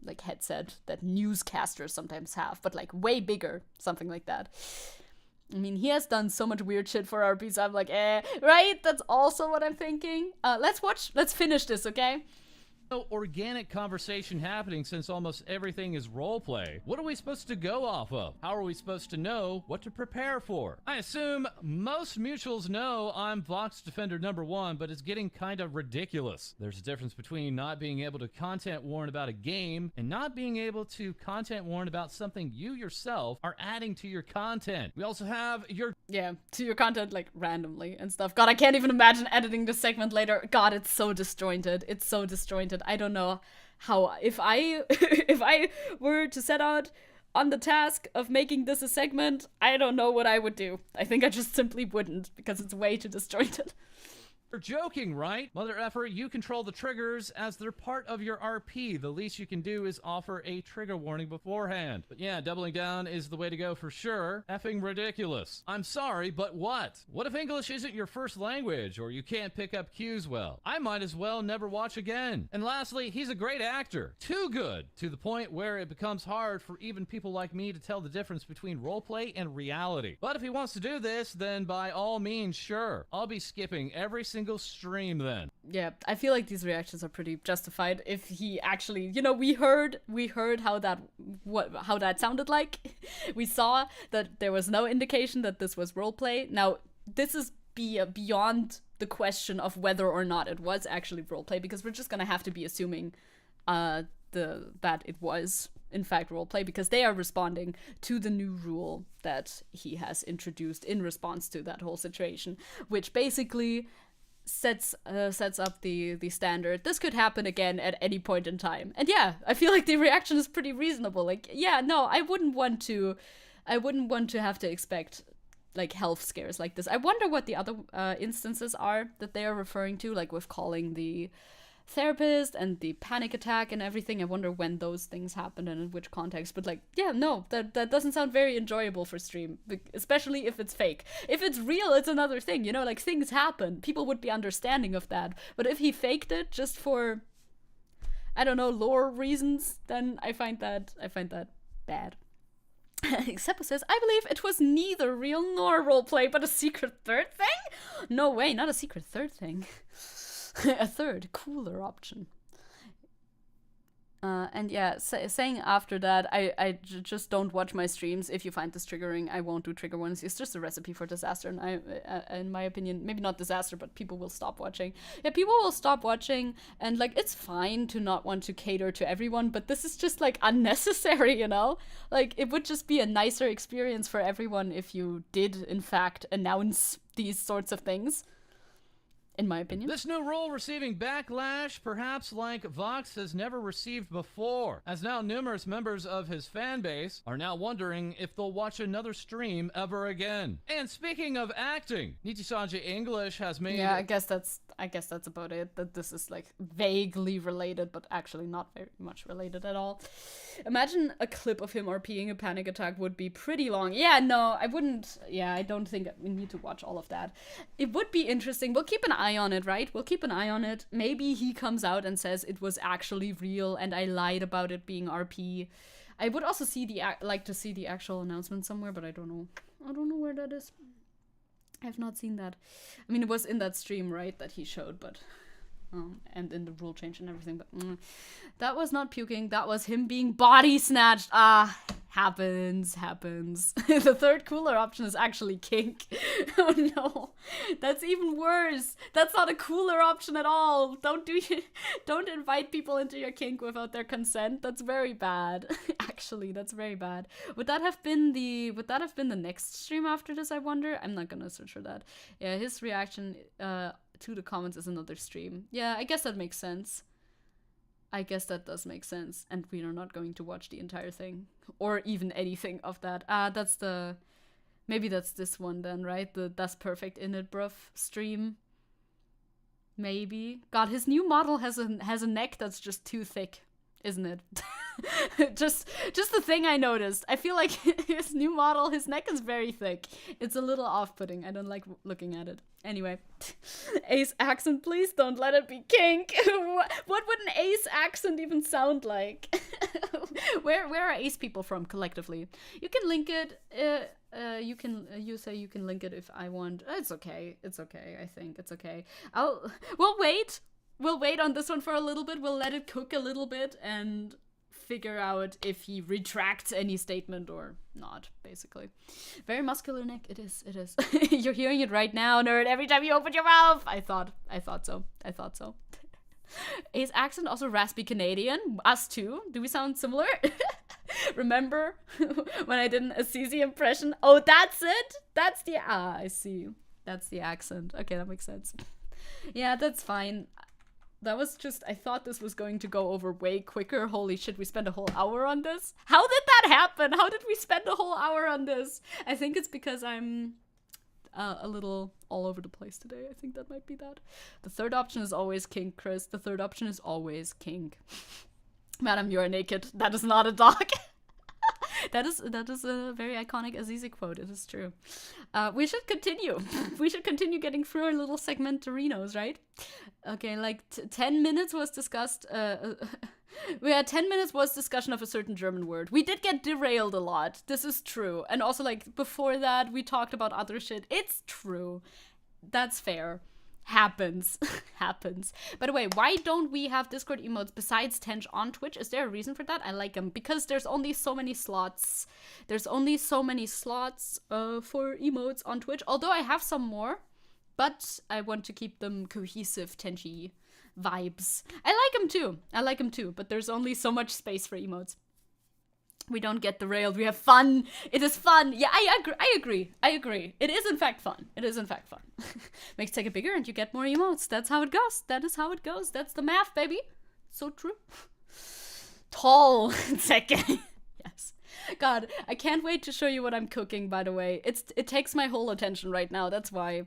A: like, headset that newscasters sometimes have, but, like, way bigger, something like that. I mean, he has done so much weird shit for RP, so I'm like, right? That's also what I'm thinking. Let's finish this, okay?
B: No organic conversation happening since almost everything is roleplay. What are we supposed to go off of? How are we supposed to know what to prepare for? I assume most mutuals know I'm Vox Defender #1, but it's getting kind of ridiculous. There's a difference between not being able to content warn about a game and not being able to content warn about something you yourself are adding to your content. We also have to your content, like, randomly and stuff. God, I can't even imagine editing this segment later. God, it's so disjointed. It's so disjointed. I don't know how, if I were to set out on the task of making this a segment, I don't know what I would do. I think I just simply wouldn't, because it's way too disjointed. You're joking, right? Mother effer, you control the triggers as they're part of your RP. The least you can do is offer a trigger warning beforehand. But yeah, doubling down is the way to go for sure. Effing ridiculous. I'm sorry, but what? What if English isn't your first language, or you can't pick up cues well? I might as well never watch again. And lastly, he's a great actor. Too good, to the point where it becomes hard for even people like me to tell the difference between roleplay and reality. But if he wants to do this, then by all means, sure. I'll be skipping every single stream then.
A: Yeah, I feel like these reactions are pretty justified. If he actually, we heard how that sounded like. We saw that there was no indication that this was roleplay. Now, this is beyond the question of whether or not it was actually roleplay, because we're just gonna have to be assuming that it was in fact roleplay, because they are responding to the new rule that he has introduced in response to that whole situation, which basically sets up the standard. This could happen again at any point in time. And yeah, I feel like the reaction is pretty reasonable. Like, yeah, no, I wouldn't want to have to expect like health scares like this. I wonder what the other instances are that they are referring to, like with calling the therapist and the panic attack and everything. I wonder when those things happened and in which context. But like, yeah, no, that doesn't sound very enjoyable for stream, especially if it's fake. If it's real, it's another thing, you know, like things happen. People would be understanding of that. But if he faked it just for, I don't know, lore reasons, then I find that bad. Except says, I believe it was neither real nor roleplay, but a secret third thing? No way, not a secret third thing. A third, cooler option. And yeah, saying after that, I just don't watch my streams. If you find this triggering, I won't do trigger ones. It's just a recipe for disaster, and in my opinion, maybe not disaster, but people will stop watching. Yeah, people will stop watching, and like, it's fine to not want to cater to everyone, but this is just like unnecessary, you know? Like, it would just be a nicer experience for everyone if you did, in fact, announce these sorts of things. In my opinion.
B: This new rule receiving backlash, perhaps like Vox has never received before, as now numerous members of his fan base are now wondering if they'll watch another stream ever again. And speaking of acting, Nichisanji English has made...
A: Yeah, I guess that's about it. That this is like vaguely related, but actually not very much related at all. Imagine a clip of him RPing a panic attack would be pretty long. Yeah, no, I wouldn't. Yeah, I don't think we need to watch all of that. It would be interesting. We'll keep an eye on it, right? We'll keep an eye on it. Maybe he comes out and says it was actually real and I lied about it being RP. I would also like to see the actual announcement somewhere, but I don't know. I don't know where that is. I have not seen that. I mean, it was in that stream, right, that he showed, but... and in the rule change and everything, but that was not puking. That was him being body snatched. Happens. The third cooler option is actually kink. Oh no, that's even worse. That's not a cooler option at all. Don't invite people into your kink without their consent. That's very bad. Actually, that's very bad. Would that have been the next stream after this, I wonder? I'm not gonna search for that. Yeah, his reaction to the comments is another stream. Yeah, I guess that makes sense. I guess that does make sense. And we are not going to watch the entire thing. Or even anything of that. Maybe that's this one then, right? The That's Perfect In It Bruv stream. Maybe. God, his new model has a neck that's just too thick, isn't it? just the thing I noticed. I feel like his new model, his neck is very thick. It's a little off-putting. I don't like looking at it. Anyway, ace accent, please don't let it be kink. What would an ace accent even sound like? Where are ace people from collectively? You can link it. You say you can link it if I want. It's okay. I think it's okay. We'll wait. We'll wait on this one for a little bit. We'll let it cook a little bit and figure out if he retracts any statement or not, basically. Very muscular neck. It is. You're hearing it right now, nerd. Every time you open your mouth. I thought so. Ace accent, also raspy Canadian. Us too. Do we sound similar? Remember when I did an Assisi impression? Oh, that's it? That's the... I see. That's the accent. Okay, that makes sense. Yeah, that's fine. That was just, I thought this was going to go over way quicker. Holy shit, we spent a whole hour on this? How did that happen? How did we spend a whole hour on this? I think it's because I'm a little all over the place today. I think that might be that. The third option is always kink, Chris. The third option is always kink. Madam, you are naked. That is not a dog. That is a very iconic Azizi quote. It is true. We should continue. We should continue getting through our little segmentarinos, right? Okay, like 10 minutes was discussed. We had 10 minutes was discussion of a certain German word. We did get derailed a lot. This is true. And also, like, before that, we talked about other shit. It's true. That's fair. Happens. By the way, why don't we have Discord emotes besides Tench on Twitch? Is there a reason for that? I like them because there's only so many slots. There's only so many slots for emotes on Twitch. Although I have some more, but I want to keep them cohesive, Tenchy vibes. I like them too, but there's only so much space for emotes. We don't get derailed. We have fun. It is fun. Yeah, I agree. It is in fact fun. Makes Zecke bigger and you get more emotes. That's how it goes. That is how it goes. That's the math, baby. So true. Tall Zecke. Yes. God, I can't wait to show you what I'm cooking, by the way. It takes my whole attention right now. That's why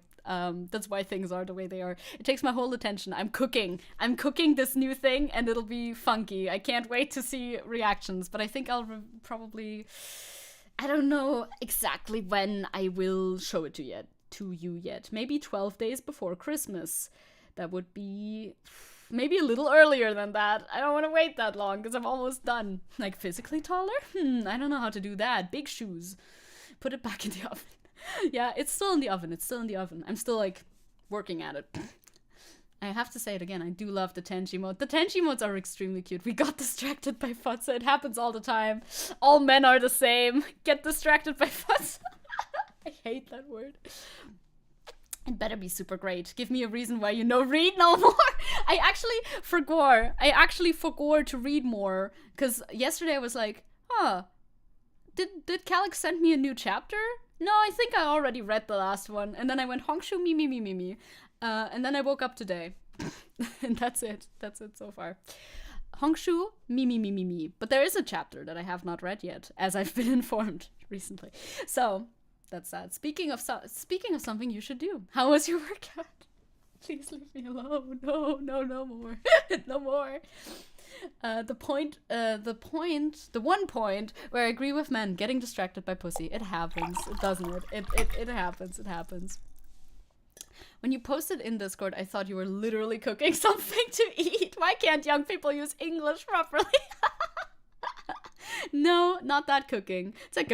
A: things are the way they are. It takes my whole attention. I'm cooking this new thing, and it'll be funky. I can't wait to see reactions, but I think I'll probably, I don't know exactly when I will show it to you yet. Maybe 12 days before Christmas. That would be maybe a little earlier than that. I don't want to wait that long because I'm almost done. Like physically taller? I don't know how to do that. Big shoes. Put it back in the oven. Yeah, it's still in the oven. I'm still like working at it. I have to say it again. I do love the Tenchi mode. The Tenchi modes are extremely cute. We got distracted by Futsa. It happens all the time. All men are the same. Get distracted by Futsa. I hate that word. It better be super great. Give me a reason why you read no more. I actually forgot to read more. Because yesterday I was like, did Calix send me a new chapter? No, I think I already read the last one. And then I went, Hongshu, me. And then I woke up today. And that's it. That's it so far. Hongshu, me. But there is a chapter that I have not read yet, as I've been informed recently. So... that's sad. Speaking of something you should do. How was your workout? Please leave me alone. No more. No more. The one point where I agree with men getting distracted by pussy. It happens, doesn't it? It happens. When you posted in Discord, I thought you were literally cooking something to eat. Why can't young people use English properly? No, not that cooking. Zecke.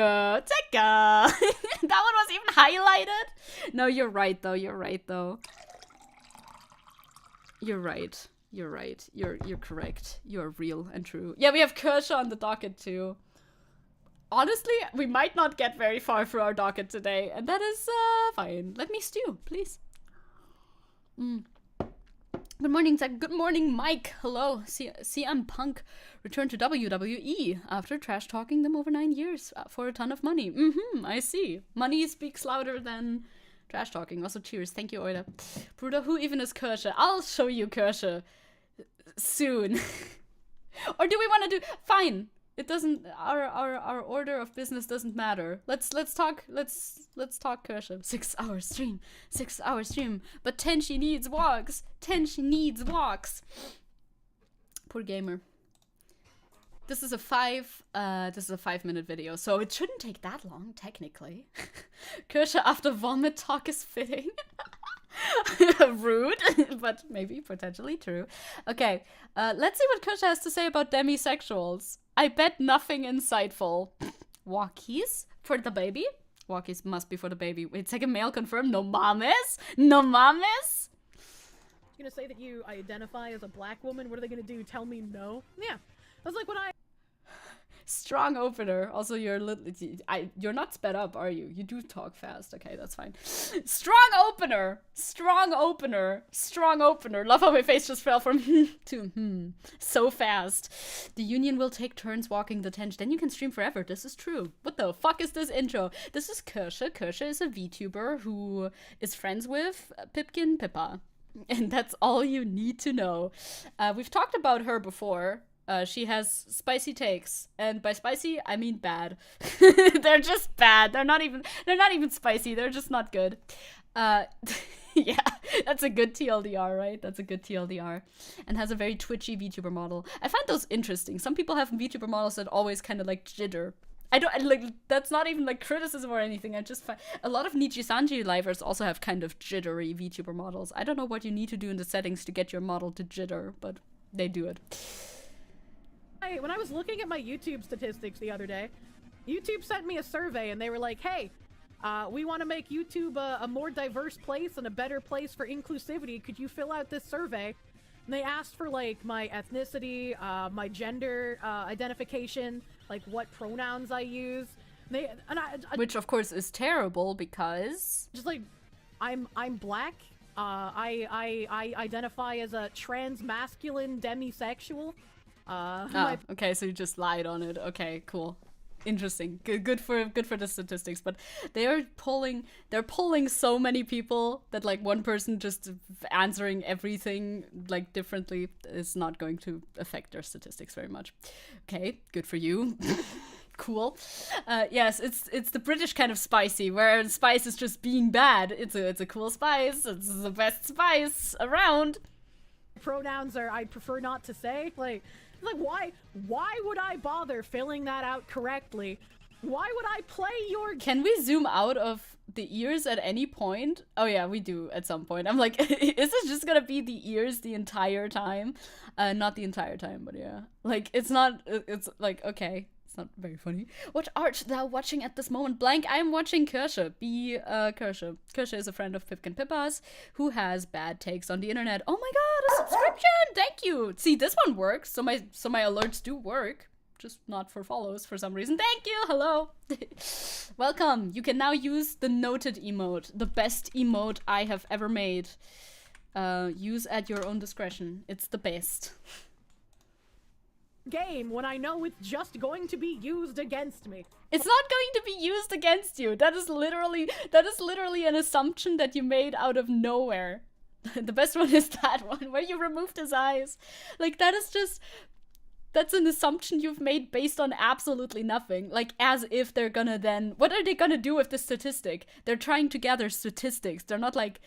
A: That one was even highlighted. No, you're right though. You're right. You're correct. You're real and true. Yeah, we have Kirsche on the docket too. Honestly, we might not get very far through our docket today, and that is fine. Let me stew, please. Good morning, Zach. Good morning, Mike. Hello. CM Punk returned to WWE after trash talking them over 9 years for a ton of money. I see. Money speaks louder than trash talking. Also, cheers. Thank you, Euler. Bruder, who even is Kirsche? I'll show you Kirsche soon. Or do we want to do... Fine. It doesn't... Our order of business doesn't matter. Let's talk Kirsche. 6 hour stream. 6 hour stream. But Tenchi needs walks. Poor gamer. This is a 5-minute video, so it shouldn't take that long, technically. Kirsche after vomit talk is fitting. Rude, but maybe potentially true. Okay, let's see what Kirsche has to say about demisexuals. I bet nothing insightful. Walkies for the baby? Walkies must be for the baby. Wait, second male confirmed. No mames? No mames?
D: You're gonna say that you identify as a black woman? What are they gonna do? Tell me no? Yeah. I was like, when I...
A: Strong opener. Also, you're not sped up, are you? You do talk fast. Okay, that's fine. Strong opener. Love how my face just fell from to so fast. The union will take turns walking the tench. Then you can stream forever. This is true. What the fuck is this intro? This is Kirsche. Kirsche is a VTuber who is friends with Pipkin Pippa. And that's all you need to know. We've talked about her before. She has spicy takes, and by spicy I mean bad. They're just bad. They're not even spicy. They're just not good. Yeah, that's a good TLDR, right? That's a good TLDR. And has a very twitchy VTuber model. I find those interesting. Some people have VTuber models that always kind of like jitter. I don't like. That's not even like criticism or anything. I just find a lot of Nichi-Sanji livers also have kind of jittery VTuber models. I don't know what you need to do in the settings to get your model to jitter, but they do it.
D: When I was looking at my YouTube statistics the other day, YouTube sent me a survey and they were like, hey, we want to make YouTube a more diverse place and a better place for inclusivity. Could you fill out this survey? And they asked for like my ethnicity, my gender identification, like what pronouns I use.
A: Which of course is terrible because
D: just like I'm black. I identify as a transmasculine demisexual.
A: Okay, so you just lied on it. Okay, cool. Interesting. Good for the statistics, but they're polling so many people that like one person just answering everything like differently is not going to affect their statistics very much. Okay, good for you. Cool. Yes, it's the British kind of spicy, where spice is just being bad. It's a cool spice. It's the best spice around.
D: Pronouns are I prefer not to say. Like why would I bother filling that out correctly? Why would I play your...
A: Can we zoom out of the ears at any point? Oh yeah, we do at some point. I'm like, is this just gonna be the ears the entire time? Not the entire time, but yeah. Like, it's not, it's like, okay. It's not very funny. What art thou watching at this moment? Blank, I am watching Kirsche. Kirsche. Kirsche is a friend of Pipkin Pippas who has bad takes on the internet. Oh my god, a subscription! Thank you! See, this one works, so my alerts do work. Just not for follows for some reason. Thank you! Hello! Welcome! You can now use the noted emote. The best emote I have ever made. Use at your own discretion. It's the best.
D: Game when I know it's just going to be used against me.
A: It's not going to be used against you. That is literally an assumption that you made out of nowhere. The best one is that one where you removed his eyes. Like, that's an assumption you've made based on absolutely nothing. Like, as if they're gonna then... What are they gonna do with this statistic? They're trying to gather statistics. They're not like...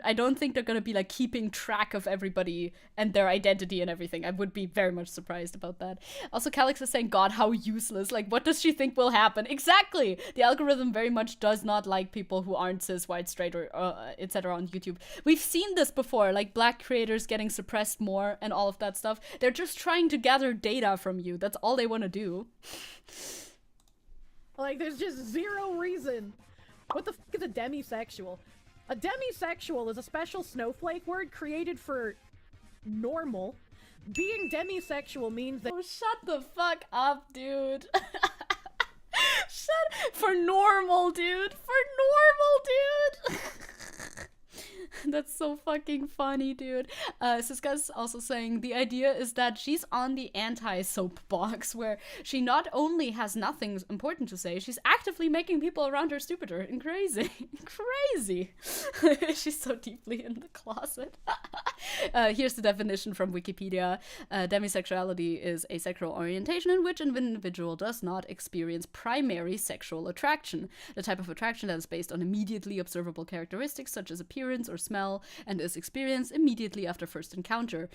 A: I don't think they're gonna be like keeping track of everybody and their identity and everything. I would be very much surprised about that. Also, Calix is saying, God, how useless. Like, what does she think will happen? Exactly! The algorithm very much does not like people who aren't cis, white, straight, or etc. on YouTube. We've seen this before, like black creators getting suppressed more and all of that stuff. They're just trying to gather data from you. That's all they want to do.
D: Like, there's just zero reason. What the f*** is a demisexual? A demisexual is a special snowflake word created for normal. Being demisexual means that—
A: Oh, shut the fuck up, dude. For normal, dude. For normal, dude. That's so fucking funny, dude. Siska's also saying the idea is that she's on the anti-soapbox, where she not only has nothing important to say, she's actively making people around her stupider and crazy. Crazy. She's so deeply in the closet. Here's the definition from Wikipedia. Demisexuality is a sexual orientation in which an individual does not experience primary sexual attraction, the type of attraction that is based on immediately observable characteristics such as appearance or smell, and is experienced immediately after first encounter.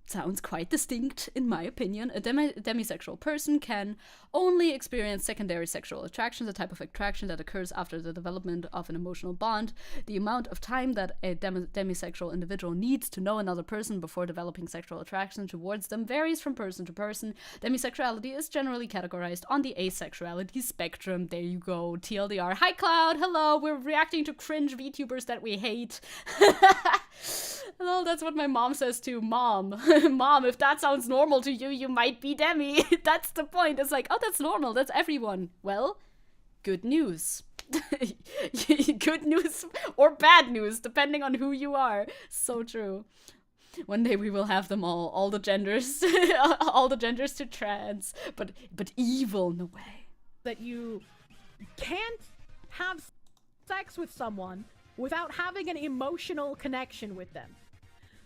A: Sounds quite distinct, in my opinion. A demisexual person can only experience secondary sexual attraction, the type of attraction that occurs after the development of an emotional bond. The amount of time that a demisexual individual needs to know another person before developing sexual attraction towards them varies from person to person. Demisexuality is generally categorized on the asexuality spectrum. There you go, TLDR. Hi, Cloud. Hello. We're reacting to cringe VTubers that we hate. Hello, that's what my mom says too. Mom. Mom, if that sounds normal to you, you might be demi. That's the point. It's like, oh, that's normal. That's everyone. Well, good news. Good news or bad news, depending on who you are. So true. One day we will have them all the genders, all the genders to trans, but evil, no way.
D: That you can't have sex with someone without having an emotional connection with them.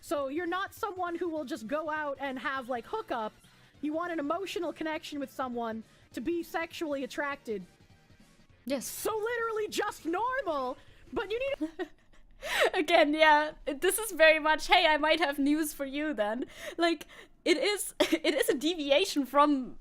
D: So you're not someone who will just go out and have, like, hookup. You want an emotional connection with someone to be sexually attracted.
A: Yes.
D: So literally just normal, but you need
A: Again, yeah, this is very much, hey, I might have news for you then. Like, it is a deviation from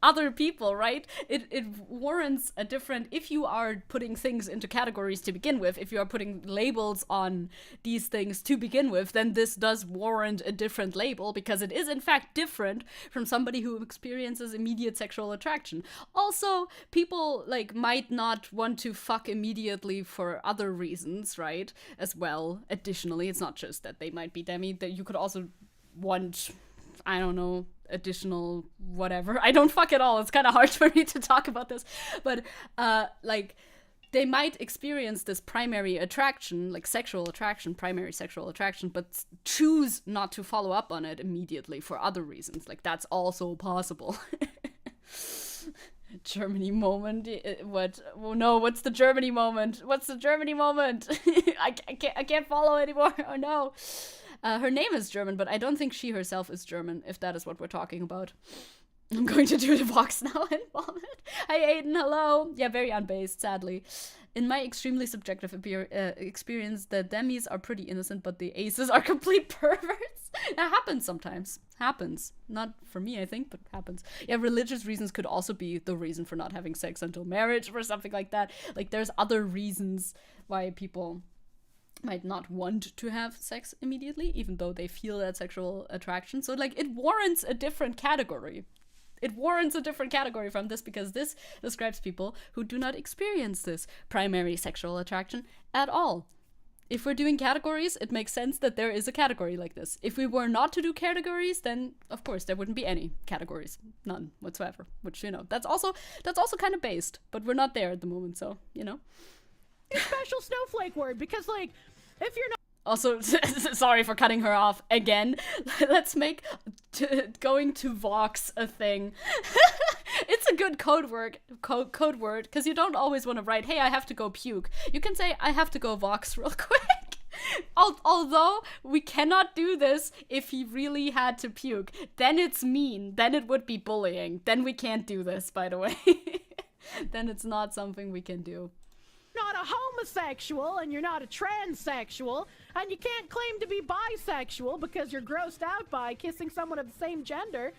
A: other people, right? It warrants a different, if you are putting things into categories to begin with, if you are putting labels on these things to begin with, then this does warrant a different label, because it is in fact different from somebody who experiences immediate sexual attraction. Also, people like might not want to fuck immediately for other reasons, right? As well, additionally, it's not just that they might be demi, that you could also want, I don't know, additional whatever. I don't fuck at all. It's kind of hard for me to talk about this, but like, they might experience this primary attraction, like sexual attraction, primary sexual attraction, but choose not to follow up on it immediately for other reasons. Like, that's also possible. Germany moment. What? Oh no, what's the Germany moment? What's the Germany moment? I can't follow anymore. Oh no. Her name is German, but I don't think she herself is German, if that is what we're talking about. I'm going to do the box now and vomit. Hi Aiden, hello. Yeah, very unbased, sadly. In my extremely subjective experience, the demis are pretty innocent, but the aces are complete perverts. That happens sometimes. Happens. Not for me, I think, but happens. Yeah, religious reasons could also be the reason for not having sex until marriage or something like that. Like, there's other reasons why people might not want to have sex immediately, even though they feel that sexual attraction. So, like, it warrants a different category. It warrants a different category from this because this describes people who do not experience this primary sexual attraction at all. If we're doing categories, it makes sense that there is a category like this. If we were not to do categories, then of course there wouldn't be any categories. None whatsoever. Which, you know, that's also kind of based, but we're not there at the moment, so, you know.
D: Special snowflake word, because, like, if you're not
A: also, sorry for cutting her off again. Let's make going to Vox a thing. It's a good code word, because you don't always want to write, hey, I have to go puke. You can say, I have to go Vox real quick. Although we cannot do this if he really had to puke. Then it's mean. Then it would be bullying. Then we can't do this, by the way. Then it's not something we can do.
D: Not a homosexual and you're not a transsexual and you can't claim to be bisexual because you're grossed out by kissing someone of the same gender,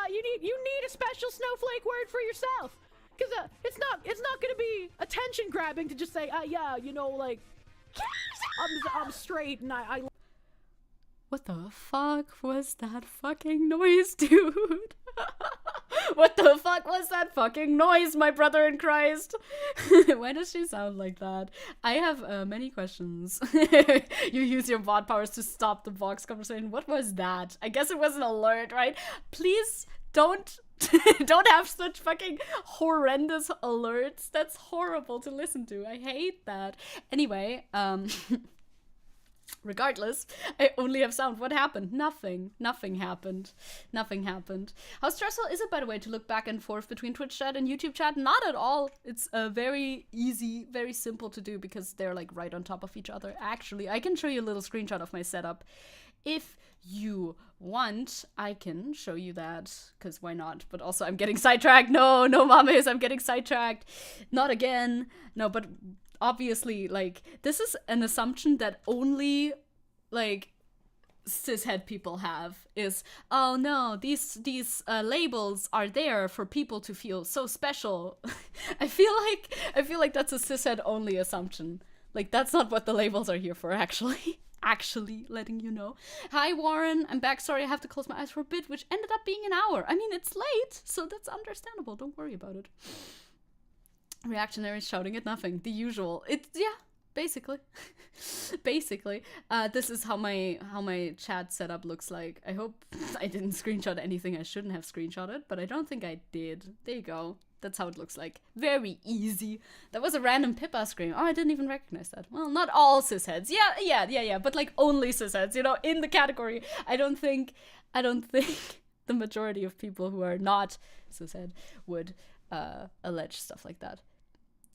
D: you need a special snowflake word for yourself, because it's not gonna be attention grabbing to just say yeah, you know, like, I'm straight and I
A: What the fuck was that fucking noise, dude? What the fuck was that fucking noise, my brother in Christ? Why does she sound like that? I have many questions. You use your bot powers to stop the Vox conversation. What was that? I guess it was an alert, right? Please don't have such fucking horrendous alerts. That's horrible to listen to. I hate that. Anyway, regardless, I only have sound. What happened? Nothing. Nothing happened. Nothing happened. How stressful is it, by the way, to look back and forth between Twitch chat and YouTube chat? Not at all. It's very easy, very simple to do because they're like right on top of each other. Actually, I can show you a little screenshot of my setup. If you want, I can show you that, because why not? But also, I'm getting sidetracked. No, mames, I'm getting sidetracked. Not again. No, but obviously, like, this is an assumption that only, like, cishet people have, is, oh no, these labels are there for people to feel so special. I feel like that's a cishet only assumption. Like, that's not what the labels are here for, actually. Actually letting you know. Hi Warren, I'm back. Sorry, I have to close my eyes for a bit, which ended up being an hour. I mean, it's late, so that's understandable. Don't worry about it. Reactionaries shouting at nothing. The usual. It's, yeah, basically. Basically. This is how my chat setup looks like. I hope I didn't screenshot anything I shouldn't have screenshotted, but I don't think I did. There you go. That's how it looks like. Very easy. That was a random Pippa scream. Oh, I didn't even recognize that. Well, not all cisheads. Yeah. But like only cisheads, you know, in the category. I don't think the majority of people who are not cishet would allege stuff like that.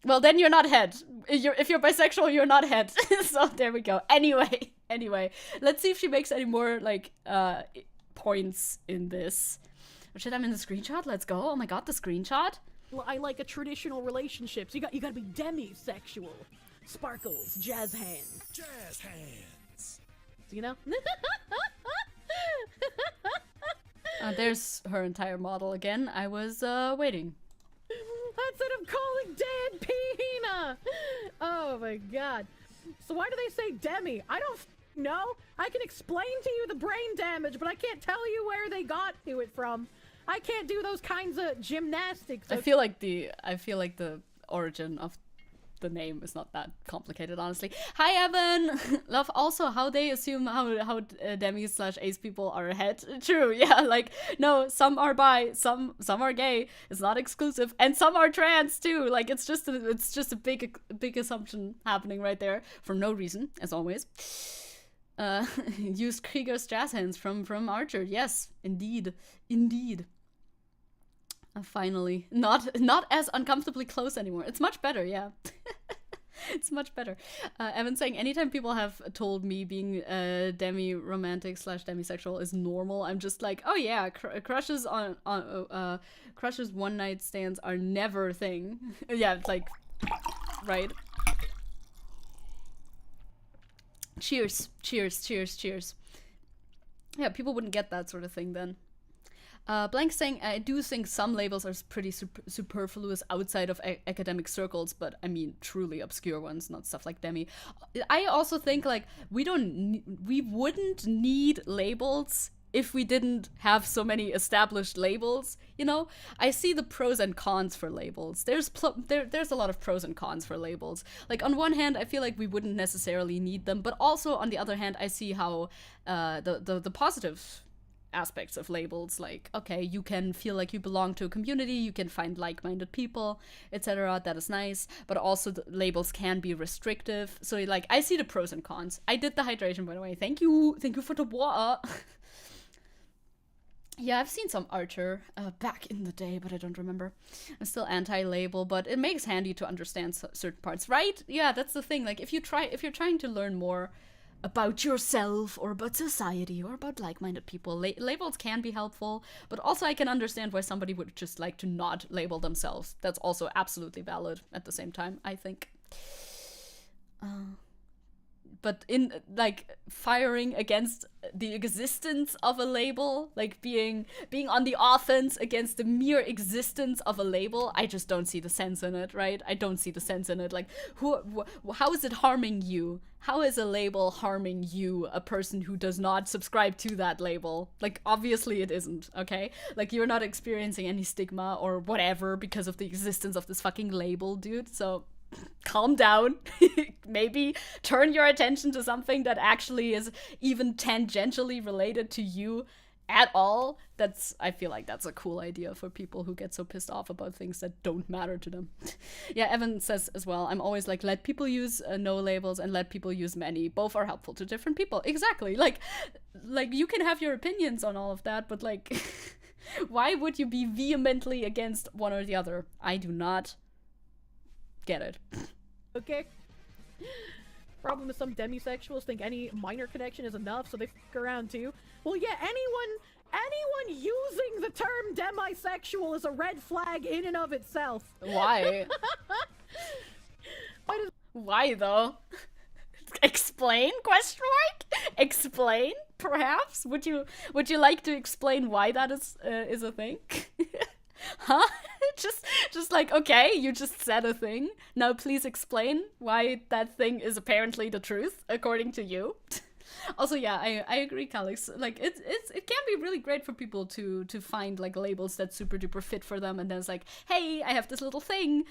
A: Well, then you're not het. If you're bisexual, you're not het. So there we go. Anyway, let's see if she makes any more like points in this. Oh, shit, I'm in the screenshot. Let's go. Oh my god, the screenshot.
D: Well, I like a traditional relationship, so you gotta be demisexual. Sparkles, jazz hands.
E: Jazz hands.
D: You know?
A: There's her entire model again. I was waiting.
D: That's what I'm calling Dan Pina! Oh my god. So why do they say demi? I don't know. I can explain to you the brain damage, but I can't tell you where they got to it from. I can't do those kinds of gymnastics.
A: I feel like the origin of the name is not that complicated, honestly. Hi, Evan. Love also how they assume how demi/ace people are het. True, yeah. Like, no, some are bi, some are gay. It's not exclusive, and some are trans too. Like, it's just a big assumption happening right there for no reason, as always. Used Krieger's jazz hands from Archer. Yes, indeed. Finally, not as uncomfortably close anymore. It's much better, yeah. It's much better. Evan saying, anytime people have told me being demi-romantic / demisexual is normal, I'm just like, oh yeah, crushes crushes one night stands are never a thing. Yeah, it's like, right. Cheers, cheers, cheers, cheers. Yeah, people wouldn't get that sort of thing then. Blank saying, I do think some labels are pretty superfluous outside of academic circles, but I mean truly obscure ones, not stuff like demi. I also think like we wouldn't need labels if we didn't have so many established labels, you know? I see the pros and cons for labels. There's a lot of pros and cons for labels. Like on one hand, I feel like we wouldn't necessarily need them, but also on the other hand, I see how the positive aspects of labels, like, okay, you can feel like you belong to a community, you can find like-minded people, etc. That is nice, but also the labels can be restrictive. So like, I see the pros and cons. I did the hydration, by the way. Thank you for the water. Yeah, I've seen some Archer back in the day, but I don't remember. I'm still anti-label, but it makes handy to understand certain parts, right? Yeah, that's the thing. Like, if you're trying to learn more about yourself or about society or about like-minded people, labels can be helpful, but also I can understand why somebody would just like to not label themselves. That's also absolutely valid at the same time, I think. But in, like, firing against the existence of a label, like being on the offense against the mere existence of a label, I just don't see the sense in it, right? I don't see the sense in it. Like, how is it harming you? How is a label harming you, a person who does not subscribe to that label? Like, obviously it isn't, okay? Like, you're not experiencing any stigma or whatever because of the existence of this fucking label, dude, so calm down. Maybe turn your attention to something that actually is even tangentially related to you at all. I feel like that's a cool idea for people who get so pissed off about things that don't matter to them. Yeah, Evan says as well, I'm always like, let people use no labels and let people use many. Both are helpful to different people. Exactly. Like you can have your opinions on all of that, but like, why would you be vehemently against one or the other? I do not get it.
D: Okay. Problem is some demisexuals think any minor connection is enough, so they fuck around too. Well, yeah, anyone using the term demisexual is a red flag in and of itself.
A: Why? Why though? Explain? Question mark? Explain? Perhaps? Would you like to explain why that is a thing? Huh? just like, okay, you just said a thing. Now please explain why that thing is apparently the truth, according to you. Also, yeah, I agree, Calix. Like, it can be really great for people to find, like, labels that super duper fit for them, and then it's like, hey, I have this little thing,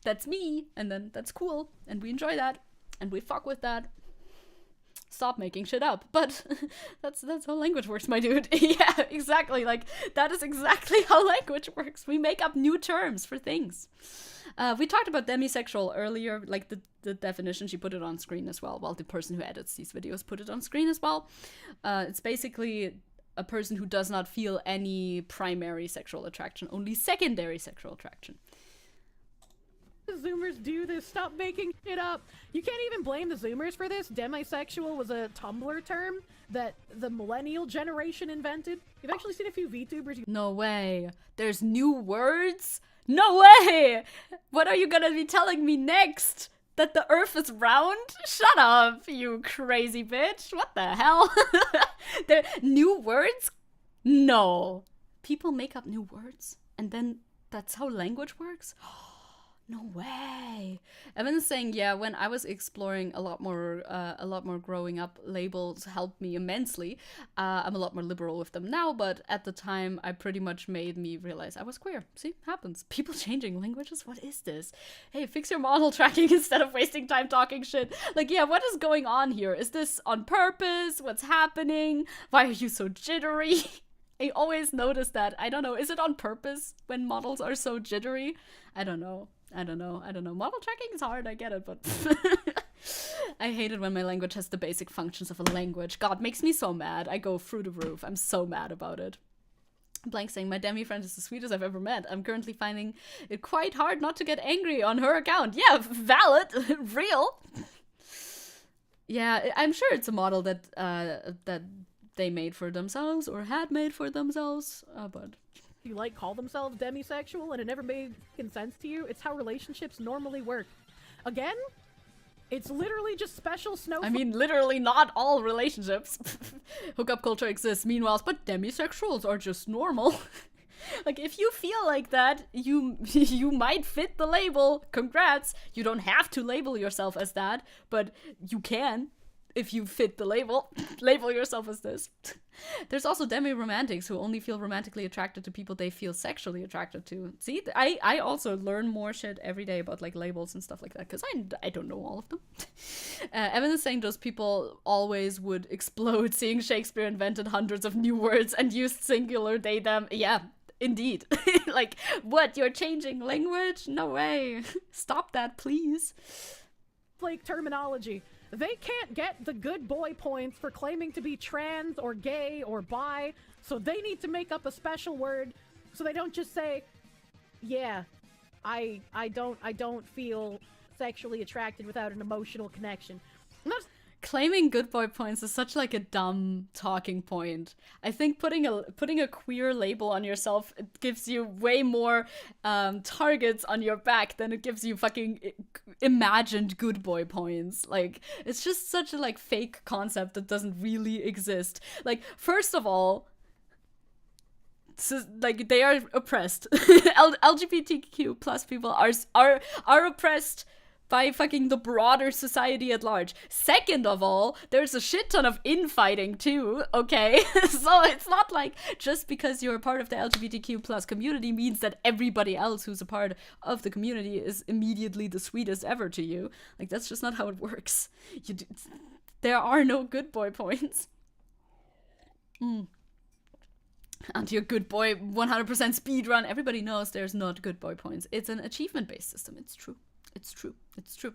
A: that's me, and then that's cool, and we enjoy that, and we fuck with that. Stop making shit up. But that's how language works, my dude. Yeah, exactly. Like, that is exactly how language works. We make up new terms for things. We talked about demisexual earlier, like the definition. She put it on screen as well. Well, the person who edits these videos put it on screen as well. It's basically a person who does not feel any primary sexual attraction, only secondary sexual attraction.
D: Zoomers do this. Stop making it up. You can't even blame the Zoomers for this. Demisexual was a Tumblr term that the millennial generation invented. You've actually seen a few VTubers.
A: No way. There's new words? No way! What are you gonna be telling me next? That the earth is round? Shut up, you crazy bitch. What the hell? There new words? No. People make up new words and then that's how language works? No way. Evan is saying, yeah, when I was exploring a lot more growing up, labels helped me immensely. I'm a lot more liberal with them now, but at the time, I pretty much made me realize I was queer. See, happens. People changing languages? What is this? Hey, fix your model tracking instead of wasting time talking shit. Like, yeah, what is going on here? Is this on purpose? What's happening? Why are you so jittery? I always notice that. I don't know. Is it on purpose when models are so jittery? I don't know. Model tracking is hard, I get it, but I hate it when my language has the basic functions of a language. God, makes me so mad. I go through the roof. I'm so mad about it. Blank saying, my demi friend is the sweetest I've ever met. I'm currently finding it quite hard not to get angry on her account. Yeah, valid. Real. Yeah, I'm sure it's a model that that they made for themselves or had made for themselves, but...
D: You like call themselves demisexual and it never made sense to you? It's how relationships normally work. Again, it's literally just special snowflake.
A: I mean, literally not all relationships. Hookup culture exists, meanwhile, but demisexuals are just normal. Like, if you feel like that, you might fit the label. Congrats. You don't have to label yourself as that, but you can. If you fit the label, label yourself as this. There's also demi-romantics who only feel romantically attracted to people they feel sexually attracted to. See, I also learn more shit every day about, like, labels and stuff like that, because I don't know all of them. Evan is saying those people always would explode seeing Shakespeare invented hundreds of new words and used singular they, them. Yeah, indeed. Like, what, you're changing language? No way. Stop that, please.
D: Like terminology. They can't get the good boy points for claiming to be trans or gay or bi, so they need to make up a special word so they don't just say, yeah, I don't feel sexually attracted without an emotional connection. And that's
A: Claiming good boy points is such like a dumb talking point. I think putting a queer label on yourself, it gives you way more targets on your back than it gives you fucking imagined good boy points. Like, it's just such a like fake concept that doesn't really exist. Like, first of all, so, like, they are oppressed. LGBTQ plus people are oppressed by fucking the broader society at large. Second of all, there's a shit ton of infighting too, okay? So it's not like just because you're a part of the LGBTQ plus community means that everybody else who's a part of the community is immediately the sweetest ever to you. Like, that's just not how it works. There are no good boy points. And your good boy 100% speed run. Everybody knows there's not good boy points. It's an achievement-based system. It's true. It's true. It's true.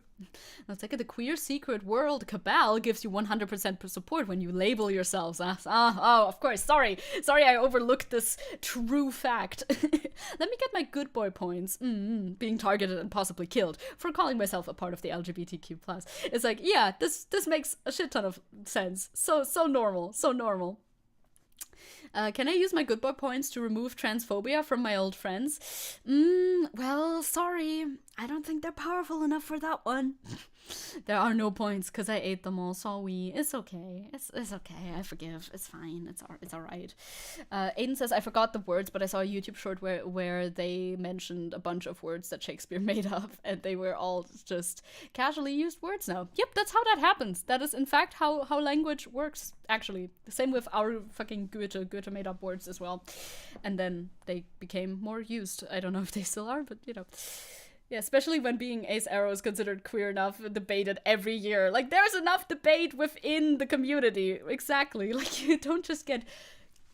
A: Now, Zecke, the queer secret world cabal gives you 100% support when you label yourselves as, oh, of course, sorry, I overlooked this true fact. Let me get my good boy points, being targeted and possibly killed for calling myself a part of the LGBTQ+. It's like, yeah, this makes a shit ton of sense. So normal, so normal. Can I use my good boy points to remove transphobia from my old friends? Well, sorry. I don't think they're powerful enough for that one. There are no points because I ate them all. Sorry. It's okay. It's okay. I forgive. It's fine. It's all right. Aiden says, I forgot the words, but I saw a YouTube short where they mentioned a bunch of words that Shakespeare made up, and they were all just casually used words now. Yep, that's how that happens. That is, in fact, how language works, actually. The same with our fucking Goethe. Goethe made up words as well. And then they became more used. I don't know if they still are, but, you know. Yeah, especially when being Ace Arrow is considered queer enough, debated every year. Like, there's enough debate within the community. Exactly. Like, you don't just get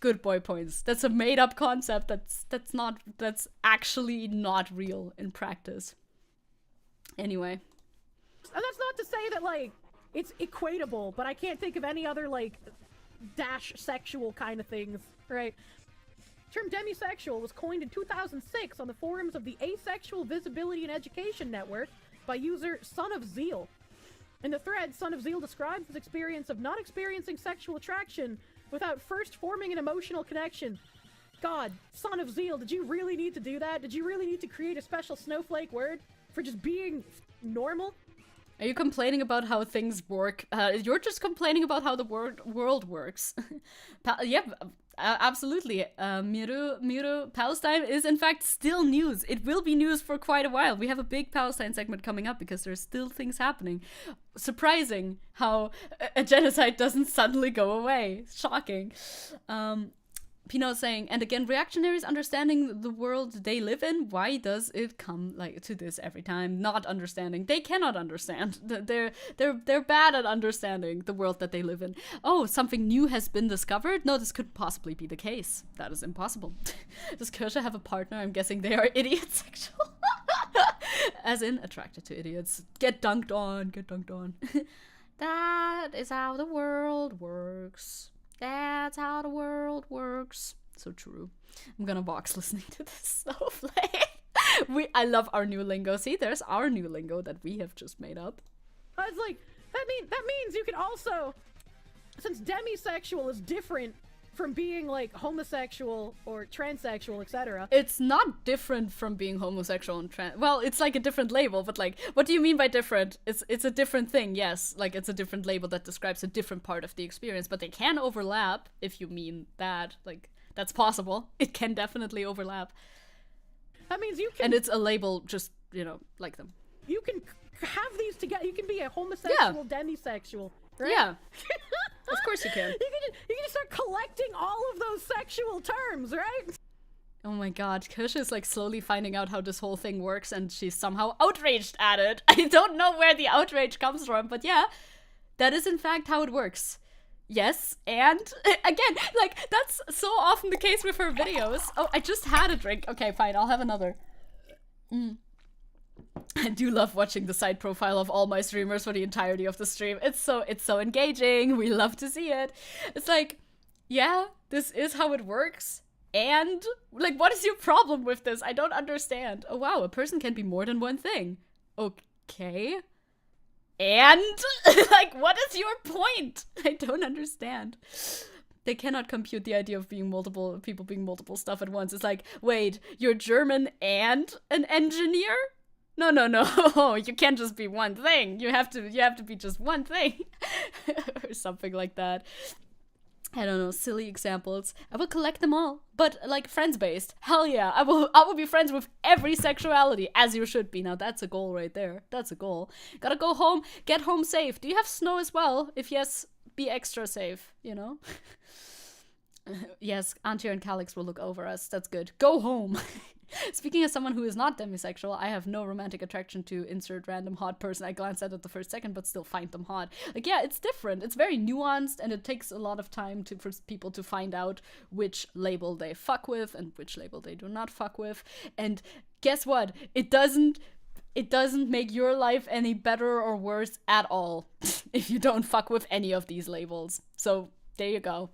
A: good boy points. That's a made-up concept that's actually not real in practice. Anyway.
D: And that's not to say that, like, it's equatable, but I can't think of any other, like, dash sexual kind of things, right? The term demisexual was coined in 2006 on the forums of the Asexual Visibility and Education Network by user Son of Zeal. In the thread, Son of Zeal describes his experience of not experiencing sexual attraction without first forming an emotional connection. God, Son of Zeal, did you really need to do that? Did you really need to create a special snowflake word for just being normal?
A: Are you complaining about how things work? You're just complaining about how the world works. Yep. Absolutely. Miru, Palestine is in fact still news. It will be news for quite a while. We have a big Palestine segment coming up because there's still things happening. Surprising how a genocide doesn't suddenly go away. Shocking. Pino saying, and again, reactionaries understanding the world they live in. Why does it come like to this every time? Not understanding. They cannot understand. They're bad at understanding the world that they live in. Oh, something new has been discovered? No, this could possibly be the case. That is impossible. Does Kirsche have a partner? I'm guessing they are idiots, actually. As in, attracted to idiots. Get dunked on. Get dunked on. That is how the world works. That's how the world works. So true. I'm gonna box listening to this snowflake. I love our new lingo. See, there's our new lingo that we have just made up.
D: I was like, that means you can also, since demisexual is different from being like homosexual or transsexual, etc.
A: It's not different from being homosexual and trans. Well, it's like a different label, but like, what do you mean by different? It's a different thing, yes. Like, it's a different label that describes a different part of the experience, but they can overlap if you mean that. Like, that's possible. It can definitely overlap.
D: That means you can.
A: And it's a label, just, you know, like them.
D: You can have these together. You can be a homosexual, demisexual, right?
A: Yeah. Of course you can.
D: You can just start collecting all of those sexual terms, right?
A: Oh my god, Kirsch is like slowly finding out how this whole thing works and she's somehow outraged at it. I don't know where the outrage comes from, but yeah, that is in fact how it works. Yes, and again, like, that's so often the case with her videos. Oh, I just had a drink. Okay, fine, I'll have another. I do love watching the side profile of all my streamers for the entirety of the stream. It's so engaging. We love to see it. It's like, yeah, this is how it works. And like, what is your problem with this? I don't understand. Oh wow, a person can be more than one thing. Okay. And like, what is your point? I don't understand. They cannot compute the idea of being multiple people being multiple stuff at once. It's like, wait, you're German and an engineer? No. You can't just be one thing. You have to be just one thing. Or something like that. I don't know, silly examples. I will collect them all, but like friends-based. Hell yeah, I will be friends with every sexuality, as you should be. Now that's a goal right there. That's a goal. Gotta go home, get home safe. Do you have snow as well? If yes, be extra safe, you know? Yes, Antir and Calix will look over us. That's good. Go home. Speaking as someone who is not demisexual, I have no romantic attraction to insert random hot person I glance at the first second, but still find them hot. Like, yeah, it's different. It's very nuanced, and it takes a lot of time for people to find out which label they fuck with and which label they do not fuck with. And guess what? It doesn't make your life any better or worse at all if you don't fuck with any of these labels. So there you go.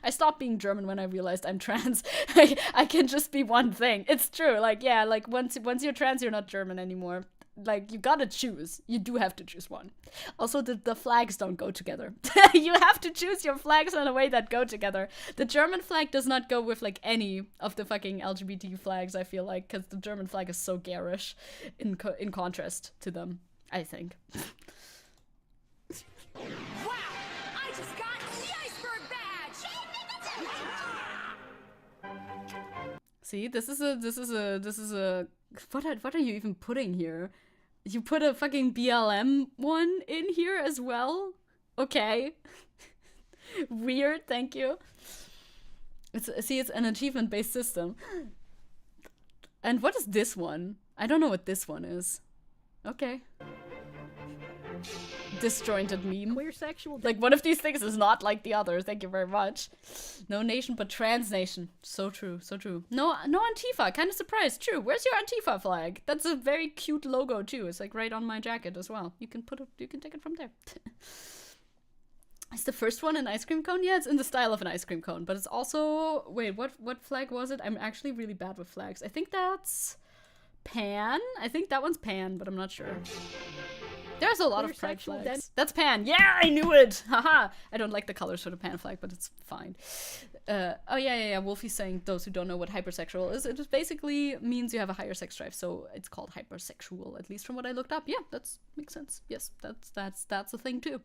A: I stopped being German when I realized I'm trans. I can just be one thing. It's true. Like, yeah, like once you're trans, you're not German anymore. Like, you gotta choose. You do have to choose one. Also, the flags don't go together. You have to choose your flags in a way that go together. The German flag does not go with, like, any of the fucking LGBT flags, I feel like, because the German flag is so garish in contrast to them, I think.
F: Wow! I just got the iceberg badge!
A: See, this is a what are you even putting here? You put a fucking BLM one in here as well? Okay. Weird, thank you. It's an achievement-based system. And what is this one? I don't know what this one is. Okay. Disjointed meme.
D: Queer sexual.
A: Like, one of these things is not like the other. Thank you very much. No nation, but trans nation. So true, so true. No Antifa. Kind of surprised. True. Where's your Antifa flag? That's a very cute logo too. It's like right on my jacket as well. You can take it from there. Is the first one an ice cream cone? Yeah, it's in the style of an ice cream cone, but it's also, wait, what flag was it? I'm actually really bad with flags. I think that's Pan. I think that one's Pan, but I'm not sure. There's a lot of pride flags. That's Pan. Yeah, I knew it. Haha. I don't like the colors for the Pan flag, but it's fine. Oh yeah. Wolfie's saying, those who don't know what hypersexual is, it just basically means you have a higher sex drive, so it's called hypersexual, at least from what I looked up. Yeah, that makes sense. Yes, that's a thing too.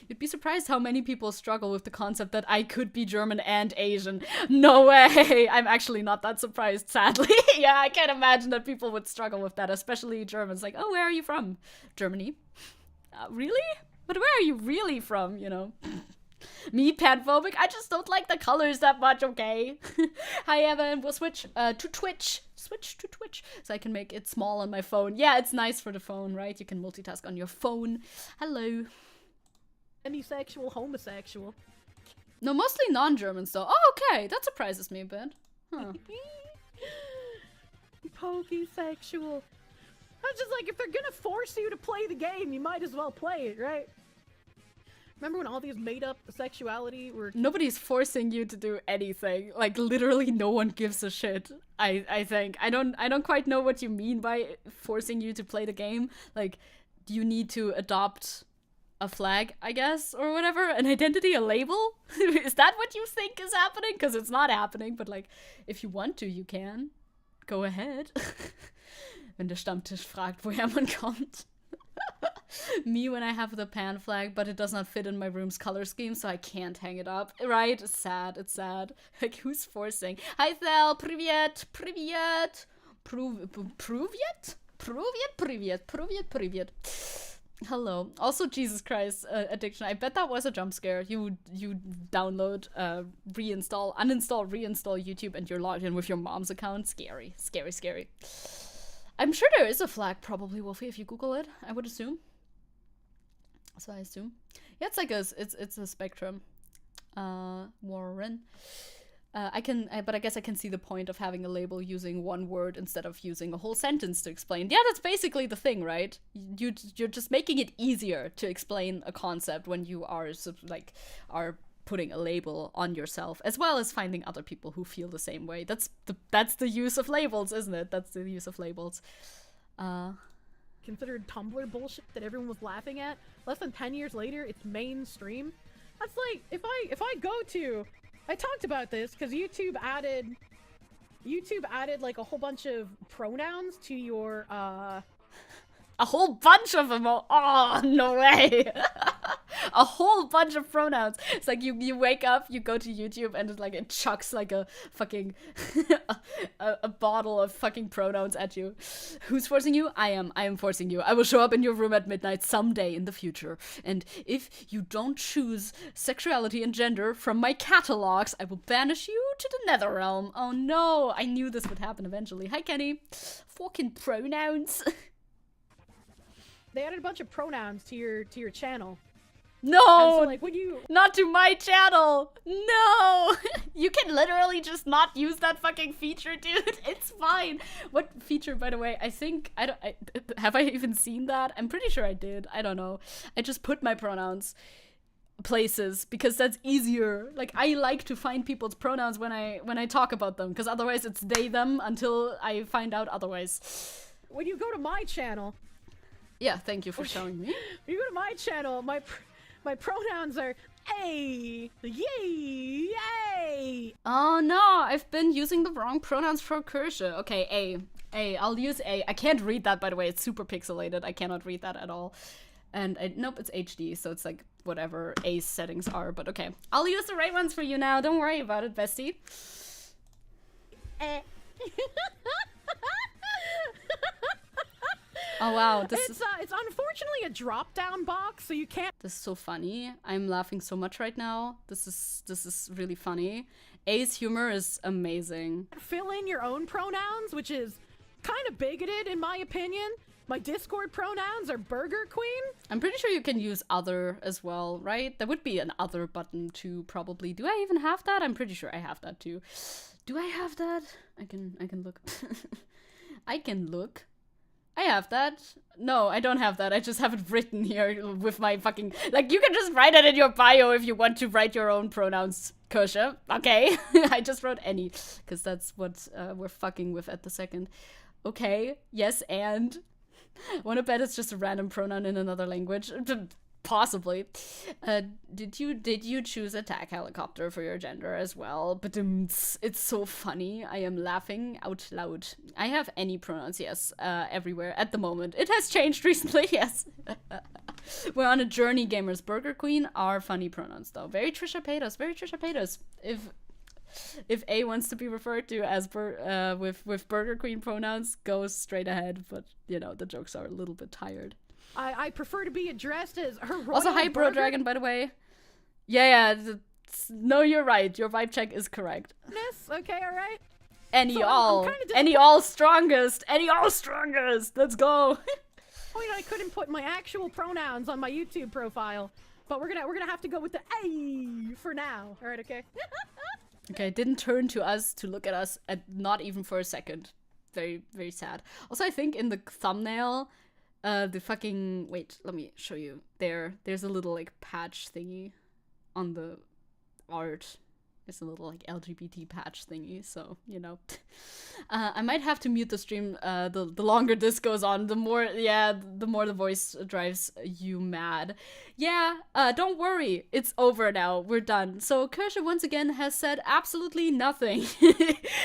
A: You'd be surprised how many people struggle with the concept that I could be German and Asian. No way. I'm actually not that surprised, sadly. Yeah, I can't imagine that people would struggle with that, especially Germans. Like, oh, where are you from? Germany. Really? But where are you really from, you know? Me, panphobic? I just don't like the colors that much, okay? Hi, Evan. We'll switch to Twitch. Switch to Twitch. So I can make it small on my phone. Yeah, it's nice for the phone, right? You can multitask on your phone. Hello.
D: Demisexual, homosexual.
A: No, mostly non-Germans, though. Oh, okay. That surprises me a bit. Huh.
D: Pokesexual. That's just like, if they're gonna force you to play the game, you might as well play it, right? Remember when all these made-up sexuality were...
A: Nobody's forcing you to do anything. Like, literally no one gives a shit, I think. I don't quite know what you mean by forcing you to play the game. Like, do you need to adopt a flag, I guess, or whatever? An identity, a label? Is that what you think is happening? Because it's not happening, but like, if you want to, you can. Go ahead. Wenn der Stammtisch fragt, woher man kommt. Me when I have the pan flag, but it does not fit in my room's color scheme, so I can't hang it up. Right? It's sad. It's sad. Like, who's forcing? Hi, Thel. Привет. Привет. Привет? Привет. Hello. Also, Jesus Christ, addiction. I bet that was a jump scare. You download, uninstall YouTube, and you're logged in with your mom's account. Scary. Scary. I'm sure there is a flag, probably, Wolfie, if you Google it, I would assume. So I assume. Yeah, it's like it's a spectrum. Warren. But I guess I can see the point of having a label using one word instead of using a whole sentence to explain. Yeah, that's basically the thing, right? You're just making it easier to explain a concept when you are putting a label on yourself, as well as finding other people who feel the same way. That's the use of labels, isn't it? That's the use of labels.
D: Considered Tumblr bullshit that everyone was laughing at. Less than 10 years later, it's mainstream. That's like, if I go to... I talked about this because YouTube added like a whole bunch of pronouns to your
A: A whole bunch of them. Oh, no way. A whole bunch of pronouns. It's like you wake up, you go to YouTube, and it chucks like a fucking a bottle of fucking pronouns at you. Who's forcing you? I am forcing you. I will show up in your room at midnight someday in the future. And if you don't choose sexuality and gender from my catalogs, I will banish you to the nether realm. Oh no, I knew this would happen eventually. Hi, Kenny. Fucking pronouns.
D: They added a bunch of pronouns to your channel.
A: No!
D: So, like, when you...
A: Not to my channel! No! You can literally just not use that fucking feature, dude. It's fine. What feature, by the way? Have I even seen that? I'm pretty sure I did. I don't know. I just put my pronouns places because that's easier. Like, I like to find people's pronouns when I talk about them, because otherwise it's they, them until I find out otherwise.
D: When you go to my channel...
A: Yeah, thank you for showing me.
D: When you go to my channel, my pronouns are A, yay, yay.
A: Oh no, I've been using the wrong pronouns for Kersha. Okay, A. I'll use A. I can't read that, by the way. It's super pixelated. I cannot read that at all. And nope, it's HD, so it's like whatever A's settings are. But okay, I'll use the right ones for you now. Don't worry about it, bestie. Oh wow,
D: it's unfortunately a drop-down box, so you can't.
A: This is so funny. I'm laughing so much right now. This is really funny. A's humor is amazing.
D: Fill in your own pronouns, which is kind of bigoted in my opinion. My Discord pronouns are Burger Queen.
A: I'm pretty sure you can use other as well, right? There would be an other button too, probably. Do I even have that? I'm pretty sure I have that too. Do I have that? I can look. I can look. I have that. No, I don't have that. I just have it written here with my fucking... Like, you can just write it in your bio if you want to write your own pronouns, Kersha. Okay? I just wrote any, because that's what we're fucking with at the second. Okay, yes, and... Wanna bet it's just a random pronoun in another language? Possibly. Did you choose attack helicopter for your gender as well? But it's so funny. I am laughing out loud. I have any pronouns, yes, everywhere at the moment. It has changed recently, yes. We're on a journey, gamers. Burger Queen are funny pronouns, though. Very Trisha Paytas. Very Trisha Paytas. If A wants to be referred to as with Burger Queen pronouns, go straight ahead. But you know the jokes are a little bit tired.
D: I prefer to be addressed as her royal
A: Also, hi, Bro Dragon, by the way. Yeah. No, you're right. Your vibe check is correct.
D: Okay, all right.
A: Any all strongest. Let's go.
D: I couldn't put my actual pronouns on my YouTube profile, but we're gonna have to go with the A for now. All right, okay.
A: Okay, didn't turn to us to look at us, not even for a second. Very, very sad. Also, I think in the thumbnail, the fucking, wait, let me show you. There's a little like patch thingy on the art. It's a little like LGBT patch thingy, so you know. I might have to mute the stream. The longer this goes on, the more the voice drives you mad. Yeah, don't worry, it's over now. We're done. So Kirsche once again has said absolutely nothing.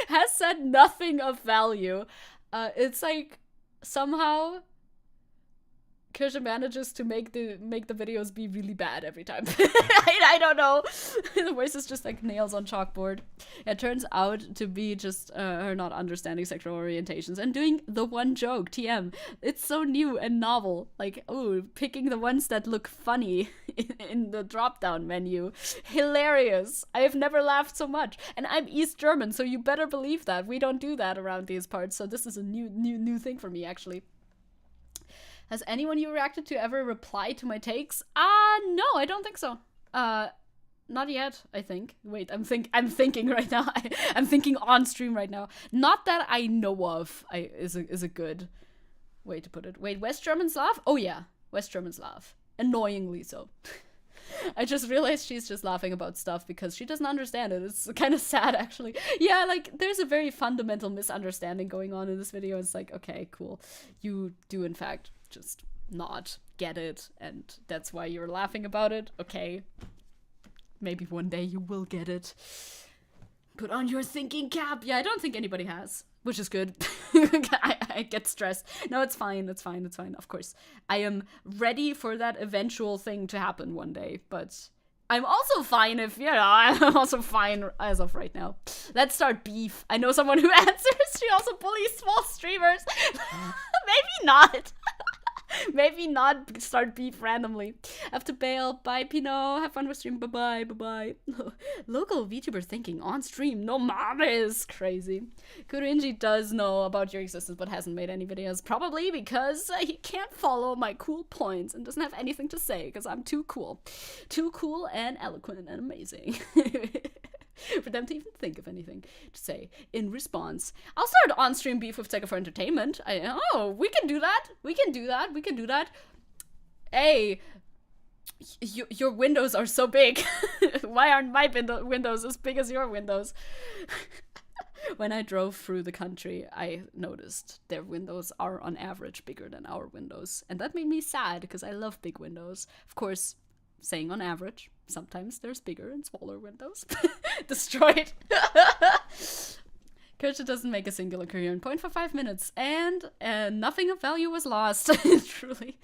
A: Has said nothing of value. It's like somehow Kirsche manages to make the videos be really bad every time. I don't know. The voice is just like nails on chalkboard. It turns out to be just her not understanding sexual orientations and doing the one joke, TM. It's so new and novel. Like, oh, picking the ones that look funny in the drop-down menu. Hilarious. I have never laughed so much. And I'm East German, so you better believe that. We don't do that around these parts, so this is a new thing for me, actually. Has anyone you reacted to ever replied to my takes? No, I don't think so. Not yet, I think. Wait, I'm thinking right now. I'm thinking on stream right now. Not that I know of. Is a good way to put it. Wait, West Germans laugh? Oh yeah, West Germans laugh. Annoyingly so. I just realized she's just laughing about stuff because she doesn't understand it. It's kind of sad, actually. Yeah, like, there's a very fundamental misunderstanding going on in this video. It's like, okay, cool. You do, in fact, just not get it, and that's why you're laughing about it. Okay. Maybe one day you will get it. Put on your thinking cap. Yeah, I don't think anybody has, which is good. I get stressed. No, it's fine. It's fine. It's fine. Of course. I am ready for that eventual thing to happen one day, but I'm also fine if, you know, I'm also fine as of right now. Let's start beef. I know someone who answers. She also bullies small streamers. Maybe not. Maybe not start beef randomly. I have to bail. Bye, Pino. Have fun with stream. Bye-bye. Bye-bye. Local VTuber thinking on stream. No mames. Crazy. Kurinji does know about your existence but hasn't made any videos. Probably because he can't follow my cool points and doesn't have anything to say because I'm too cool. Too cool and eloquent and amazing. For them to even think of anything to say in response. I'll start on-stream beef with Zecke for entertainment. We can do that. We can do that. We can do that. Hey, your windows are so big. Why aren't my windows as big as your windows? When I drove through the country, I noticed their windows are on average bigger than our windows. And that made me sad because I love big windows. Of course, saying on average, sometimes there's bigger and smaller windows. Destroyed. Kirsche doesn't make a singular coherent point for 5 minutes, and nothing of value was lost. Truly.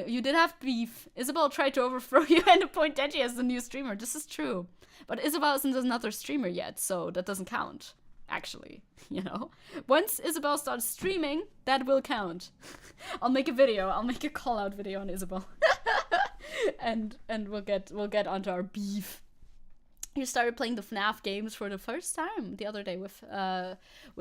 A: You did have beef. Isabel tried to overthrow you and appoint Deji as the new streamer. This is true. But Isabel isn't another streamer yet, so that doesn't count. Actually, you know. Once Isabel starts streaming, that will count. I'll make a video. I'll make a call-out video on Isabel. and we'll get onto our beef. You started playing the FNAF games for the first time the other day with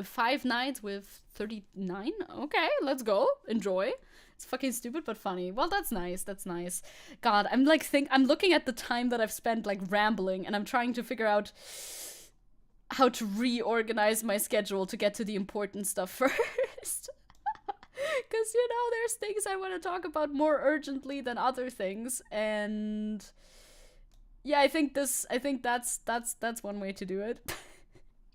A: 5 nights with 39. Okay, let's go. Enjoy. It's fucking stupid but funny. Well, that's nice. That's nice. God, I'm looking at the time that I've spent like rambling, and I'm trying to figure out how to reorganize my schedule to get to the important stuff first. Because, you know, there's things I want to talk about more urgently than other things, and yeah, I think that's one way to do it.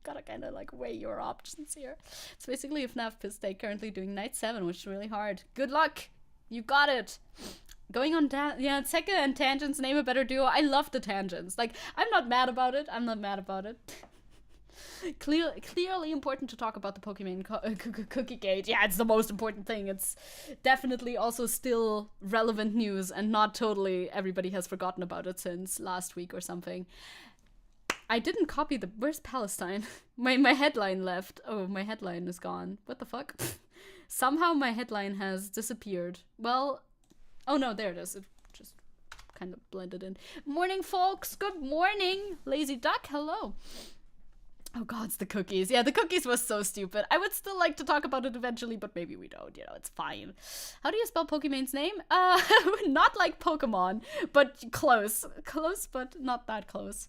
A: Gotta kind of like weigh your options here. It's basically a FNAF piss take, currently doing night 7, which is really hard. Good luck! You got it! Going on yeah, Zecke and Tangents name a better duo. I love the Tangents. Like, I'm not mad about it. I'm not mad about it. Clearly important to talk about the Pokemon Cookie Gate. Yeah, it's the most important thing. It's definitely also still relevant news, and not totally everybody has forgotten about it since last week or something. I didn't copy the... Where's Palestine? My headline left. Oh, my headline is gone. What the fuck? Somehow my headline has disappeared. Well... Oh no, there it is. It just kind of blended in. Morning, folks! Good morning! Lazy Duck, hello! Oh god, it's the cookies. Yeah, the cookies was so stupid. I would still like to talk about it eventually, but maybe we don't, you know, it's fine. How do you spell Pokemon's name? Not like Pokemon, but close. Close, but not that close.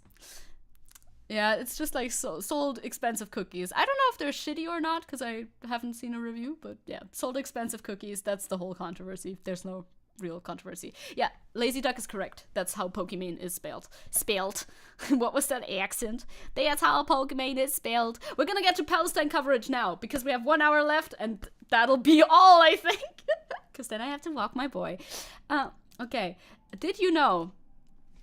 A: Yeah, it's just like sold expensive cookies. I don't know if they're shitty or not because I haven't seen a review, but yeah, sold expensive cookies. That's the whole controversy. There's no real controversy. Yeah, Lazy Duck is correct. That's how Pokemon is spelled. Spelled. What was that accent? That's how Pokemon is spelled. We're gonna get to Palestine coverage now because we have 1 hour left and that'll be all, I think. Because then I have to walk my boy. Okay. Did you know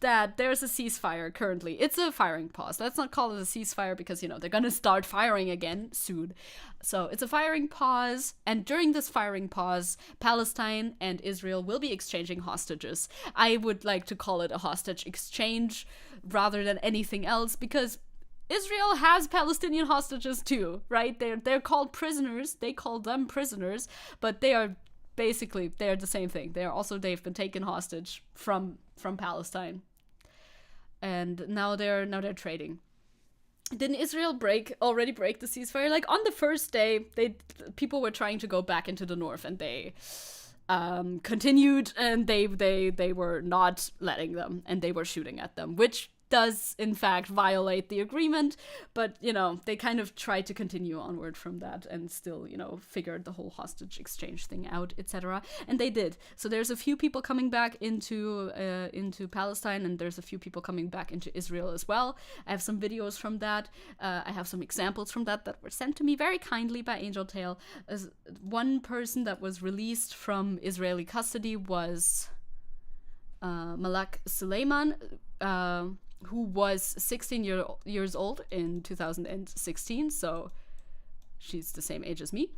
A: that there's a ceasefire currently? It's a firing pause. Let's not call it a ceasefire because, you know, they're gonna start firing again soon. So it's a firing pause, and during this firing pause, Palestine and Israel will be exchanging hostages. I would like to call it a hostage exchange rather than anything else because Israel has Palestinian hostages too, right? They're called prisoners. They call them prisoners, but they are basically, they're the same thing. They've been taken hostage from Palestine. And now they're trading. Didn't Israel already break the ceasefire? Like on the first day, people were trying to go back into the north, and they continued, and they were not letting them, and they were shooting at them, which does in fact violate the agreement, but you know, they kind of tried to continue onward from that and still, you know, figured the whole hostage exchange thing out, etc. And they did. So there's a few people coming back into Palestine, and there's a few people coming back into Israel as well. I have some videos from that. I have some examples from that were sent to me very kindly by Angel Tail. As one person that was released from Israeli custody was Malak Suleiman, who was 16 years old in 2016, so she's the same age as me.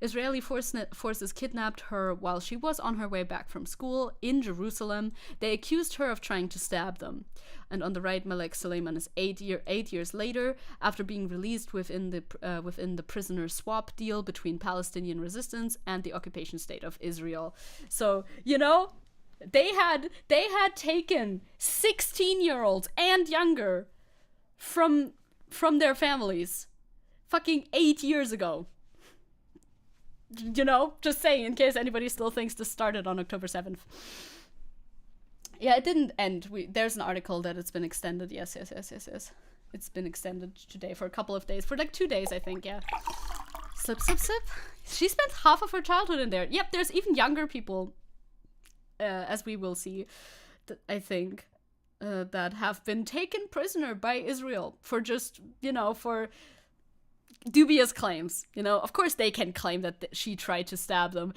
A: Israeli forces kidnapped her while she was on her way back from school in Jerusalem. They accused her of trying to stab them. And on the right, Malek Suleiman is 8 years later, after being released within the prisoner swap deal between Palestinian resistance and the occupation state of Israel. So, you know, They had taken 16-year-olds and younger from their families fucking 8 years ago. You know, just saying, in case anybody still thinks this started on October 7th. Yeah, it didn't end. There's an article that it's been extended. Yes. It's been extended today for a couple of days. For like 2 days, I think, yeah. Slip. She spent half of her childhood in there. Yep, there's even younger people, as we will see, I think, that have been taken prisoner by Israel for just, you know, for dubious claims. You know, of course they can claim that she tried to stab them.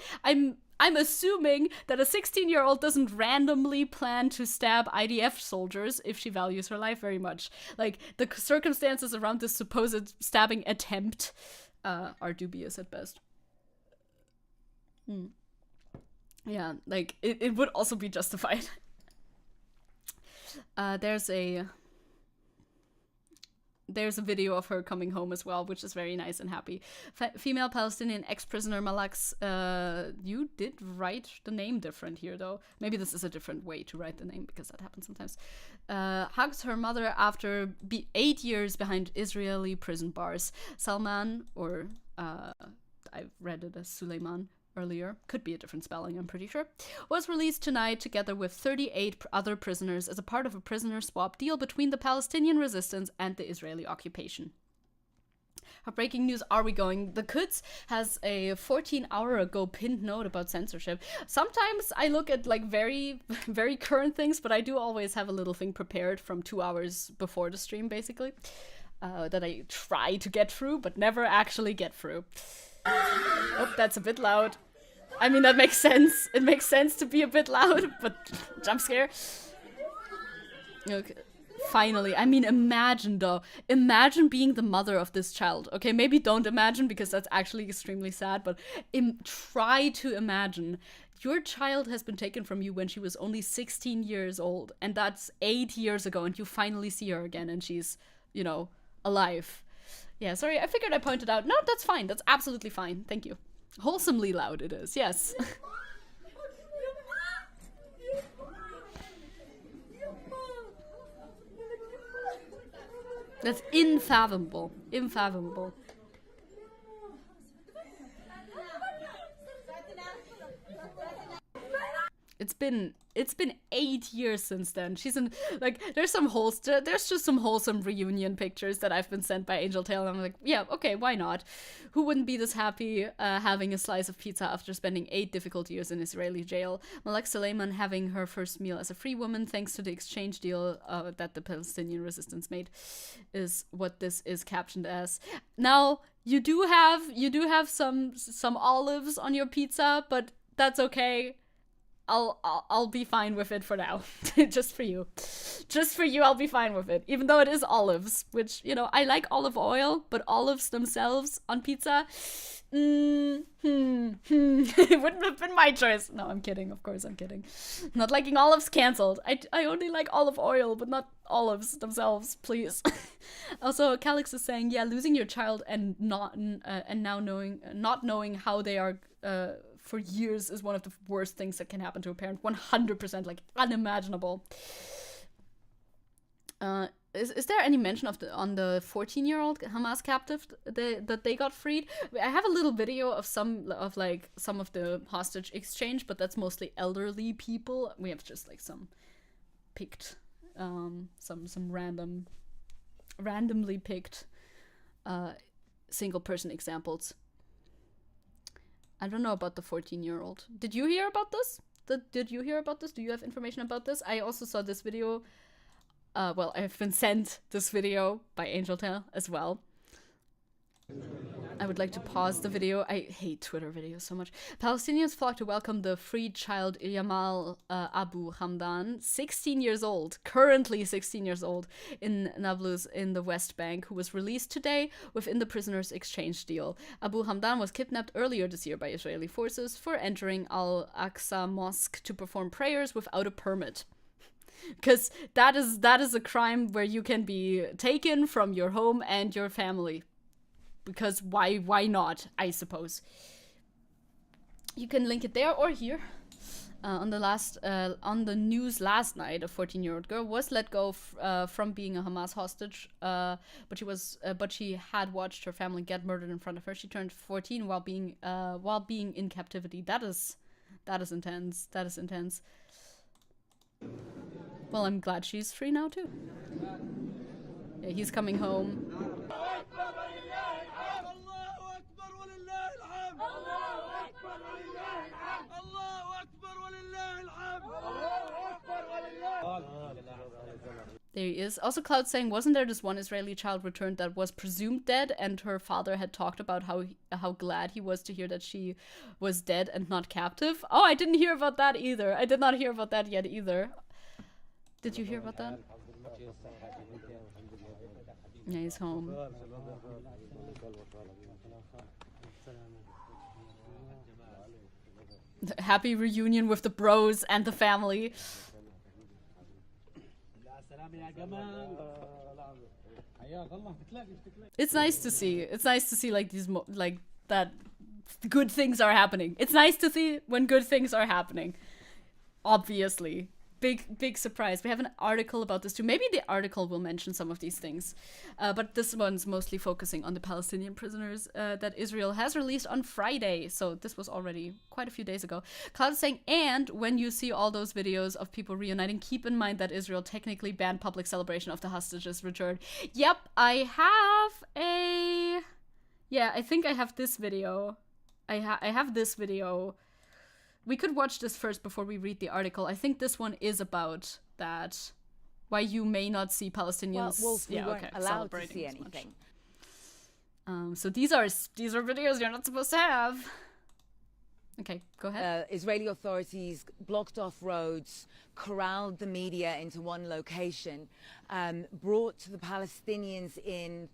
A: I'm assuming that a 16-year-old doesn't randomly plan to stab IDF soldiers if she values her life very much. Like, the circumstances around this supposed stabbing attempt are dubious at best. Yeah, like, it would also be justified. There's a video of her coming home as well, which is very nice and happy. Female Palestinian ex-prisoner Malax, you did write the name different here, though. Maybe this is a different way to write the name, because that happens sometimes. Hugs her mother after 8 years behind Israeli prison bars. Salman, or I've read it as Suleiman earlier, could be a different spelling, I'm pretty sure, was released tonight together with 38 other prisoners as a part of a prisoner swap deal between the Palestinian resistance and the Israeli occupation. How breaking news are we going? The Quds has a 14-hour ago pinned note about censorship. Sometimes I look at like very, very current things, but I do always have a little thing prepared from 2 hours before the stream, basically, that I try to get through, but never actually get through. Oh, that's a bit loud. I mean, that makes sense. It makes sense to be a bit loud, but jump scare. Okay. Finally. I mean, imagine, though. Imagine being the mother of this child. Okay, maybe don't imagine, because that's actually extremely sad, but try to imagine. Your child has been taken from you when she was only 16 years old, and that's 8 years ago, and you finally see her again, and she's, you know, alive. Yeah, sorry, I figured I pointed out. No, that's fine. That's absolutely fine. Thank you. Wholesomely loud it is, yes. That's unfathomable. Unfathomable. it's been 8 years since then. She's in, like, there's just some wholesome reunion pictures that I've been sent by Angel Tail, and I'm like, yeah, okay, why not? Who wouldn't be this happy having a slice of pizza after spending 8 difficult years in Israeli jail? Malek Suleiman having her first meal as a free woman thanks to the exchange deal that the Palestinian resistance made is what this is captioned as. Now, you do have some olives on your pizza, but that's okay. I'll be fine with it for now. Just for you, I'll be fine with it. Even though it is olives, which, you know, I like olive oil, but olives themselves on pizza, it wouldn't have been my choice. No, I'm kidding. Of course, I'm kidding. Not liking olives canceled. I only like olive oil, but not olives themselves, please. Also, Calix is saying, yeah, losing your child and not knowing how they are for years is one of the worst things that can happen to a parent. 100%, like, unimaginable. Is there any mention on the 14-year-old Hamas captive that they got freed? I have a little video of some of the hostage exchange, but that's mostly elderly people. We have just like some picked, some randomly picked single person examples. I don't know about the 14-year-old. Did you hear about this? Did you hear about this? Do you have information about this? I also saw this video. Well, I've been sent this video by Angel Tail as well. I would like to pause the video. I hate Twitter videos so much. Palestinians flock to welcome the freed child Yamal Abu Hamdan, 16 years old, currently 16 years old, in Nablus in the West Bank, who was released today within the prisoners' exchange deal. Abu Hamdan was kidnapped earlier this year by Israeli forces for entering Al-Aqsa Mosque to perform prayers without a permit. Because that is a crime where you can be taken from your home and your family. Because why not, I suppose. You can link it there or here. On the news last night, a 14-year-old girl was let go from being a Hamas hostage, but she had watched her family get murdered in front of her. She turned 14 while being in captivity. That is intense. That is intense. Well, I'm glad she's free now too. Yeah, he's coming home. There he is. Also, Cloud saying, wasn't there this one Israeli child returned that was presumed dead, and her father had talked about how glad he was to hear that she was dead and not captive? Oh, I didn't hear about that either. I did not hear about that yet either. Did you hear about that? Yeah, he's home. Happy reunion with the bros and the family. It's nice to see. It's nice to see like these that good things are happening. It's nice to see when good things are happening. Obviously. Big surprise. We have an article about this too. Maybe the article will mention some of these things. But this one's mostly focusing on the Palestinian prisoners that Israel has released on Friday. So this was already quite a few days ago. Cloud is saying, and when you see all those videos of people reuniting, keep in mind that Israel technically banned public celebration of the hostages return. Yep, I have a... Yeah, I think I have this video. I have this video. We could watch this first before we read the article. I think this one is about that. Why you may not see Palestinians.
G: Well, we weren't allowed to see anything.
A: So these are videos you're not supposed to have. Okay, go ahead.
G: Israeli authorities blocked off roads, corralled the media into one location, brought the Palestinians in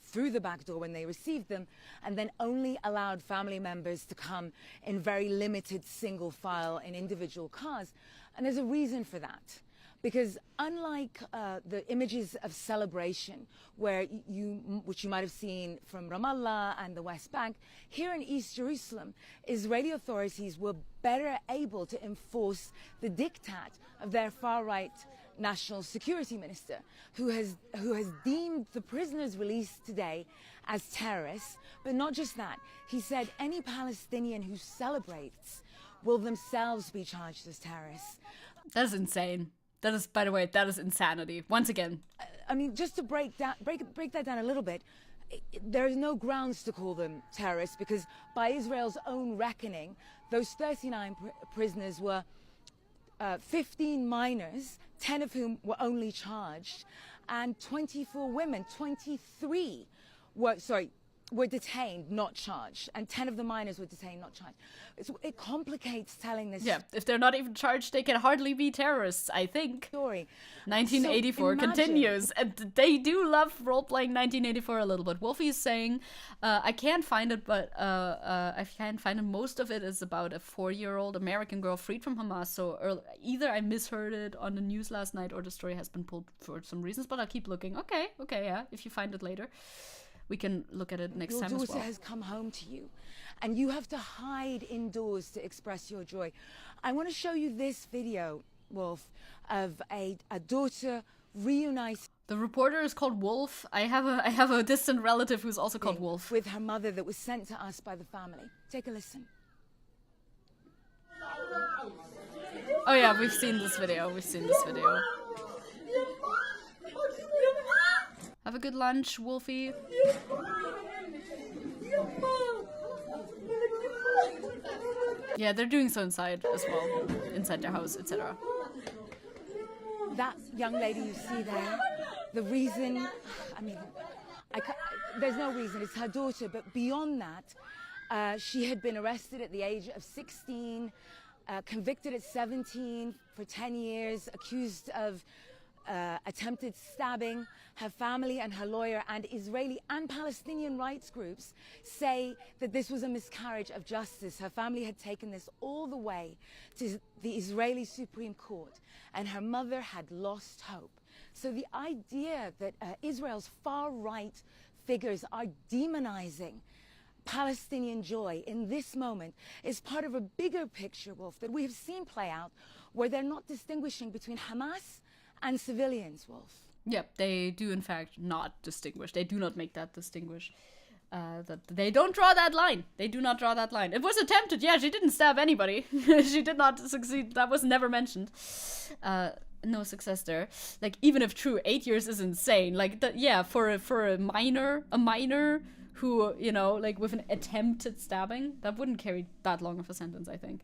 G: through the back door when they received them, and then only allowed family members to come in very limited single file in individual cars. And there's a reason for that. Because unlike the images of celebration, which you might have seen from Ramallah and the West Bank, here in East Jerusalem, Israeli authorities were better able to enforce the diktat of their far-right national security minister, who has deemed the prisoners released today as terrorists. But not just that, he said any Palestinian who celebrates will themselves be charged as terrorists.
A: That is insane. That is, by the way, that is insanity. Once again.
G: I mean, just to break that down a little bit, there is no grounds to call them terrorists because by Israel's own reckoning, those 39 prisoners were 15 minors, 10 of whom were only charged, and 24 women, 23 were detained, not charged, and 10 of the minors were detained, not charged. It complicates telling this
A: if they're not even charged, they can hardly be terrorists, I think.
G: story.
A: 1984
G: So
A: continues, and they do love role-playing 1984 a little bit. Wolfie is saying, I can't find it, but I can't find it. Most of it is about a 4-year-old American girl freed from Hamas, so either I misheard it on the news last night or the story has been pulled for some reasons, but I'll keep looking. Okay, yeah, if you find it later. We can look at it next time as well.
G: Your daughter has come home to you, and you have to hide indoors to express your joy. I want to show you this video, Wolf, of a daughter reuniting.
A: The reporter is called Wolf. I have a distant relative who's also called Wolf.
G: With her mother that was sent to us by the family. Take a listen.
A: Oh yeah, we've seen this video. Have a good lunch, Wolfie. Yeah, they're doing so inside as well. Inside their house, etc.
G: That young lady you see there, the reason, there's no reason, it's her daughter, but beyond that, she had been arrested at the age of 16, convicted at 17 for 10 years, accused of attempted stabbing. Her family and her lawyer and Israeli and Palestinian rights groups say that this was a miscarriage of justice. Her family had taken this all the way to the Israeli Supreme Court, and her mother had lost hope. So the idea that Israel's far-right figures are demonizing Palestinian joy in this moment is part of a bigger picture, Wolf, that we have seen play out, where they're not distinguishing between Hamas and civilians, Wolf.
A: Yep, they do in fact not distinguish. They do not make that distinguish. That they don't draw that line. They do not draw that line. It was attempted. Yeah, she didn't stab anybody. She did not succeed. That was never mentioned. No success there. Like, even if true, 8 years is insane. Like, for a minor who, you know, like with an attempted stabbing, that wouldn't carry that long of a sentence, I think.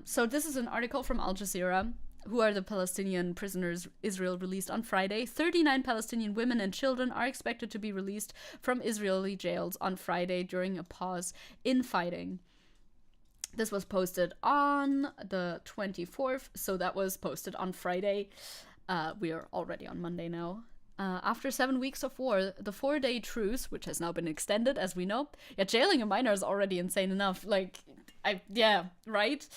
A: So this is an article from Al Jazeera. Who are the Palestinian prisoners Israel released on Friday? 39 Palestinian women and children are expected to be released from Israeli jails on Friday during a pause in fighting. This was posted on the 24th, so that was posted on Friday. We are already on Monday now. After 7 weeks of war, the 4-day truce, which has now been extended, as we know. Yeah, jailing a minor is already insane enough. Like, right?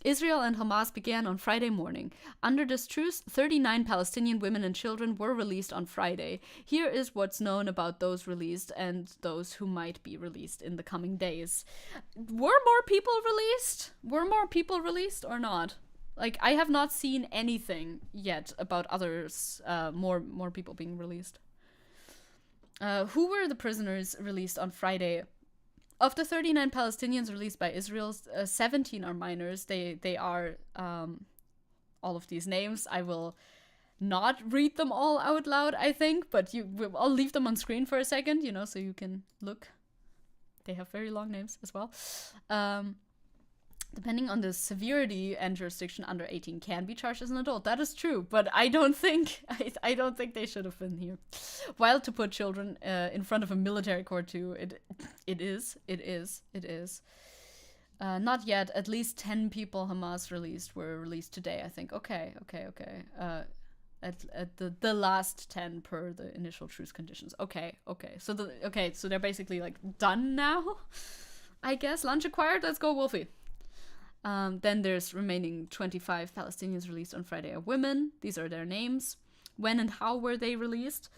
A: Israel and Hamas began on Friday morning. Under this truce, 39 Palestinian women and children were released on Friday. Here is what's known about those released and those who might be released in the coming days. Were more people released? Were more people released or not? Like, I have not seen anything yet about others, more people being released. Who were the prisoners released on Friday? Of the 39 Palestinians released by Israel, 17 are minors. They are all of these names. I will not read them all out loud, I think, but I'll leave them on screen for a second, you know, so you can look. They have very long names as well. Depending on the severity and jurisdiction, under 18 can be charged as an adult. That is true, but I don't think they should have been here. While to put children in front of a military court too, it is. Not yet. At least 10 people Hamas were released today, I think. Okay. At the last 10 per the initial truce conditions. Okay. So they're basically like done now, I guess. Lunch acquired. Let's go, Wolfie. Then there's remaining 25 Palestinians released on Friday are women. These are their names. When and how were they released?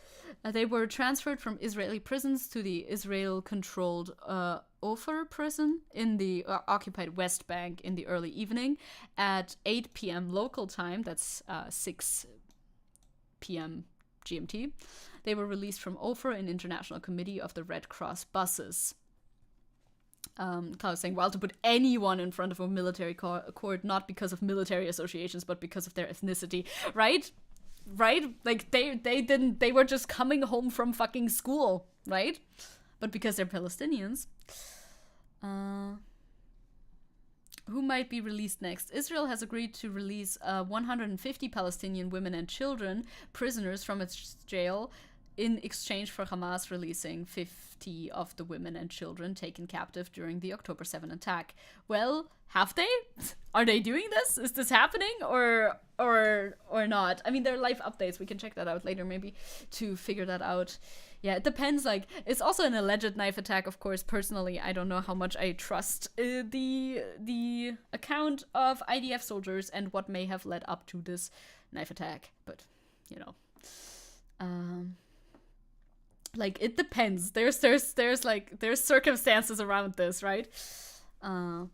A: They were transferred from Israeli prisons to the Israel-controlled Ofer prison in the occupied West Bank in the early evening at 8 p.m. local time. That's 6 p.m. GMT. They were released from Ofer, an international committee of the Red Cross buses. Klaus saying, well, to put anyone in front of a military court, not because of military associations, but because of their ethnicity, right? Right? Like, they were just coming home from fucking school, right? But because they're Palestinians. Who might be released next? Israel has agreed to release 150 Palestinian women and children, prisoners from its jail, in exchange for Hamas releasing 50 of the women and children taken captive during the October 7 attack. Well, have they? Are they doing this? Is this happening or not? I mean, there are live updates. We can check that out later maybe to figure that out. Yeah, it depends. Like, it's also an alleged knife attack, of course. Personally, I don't know how much I trust the account of IDF soldiers and what may have led up to this knife attack. But, you know, like, it depends. There's circumstances around this, right? That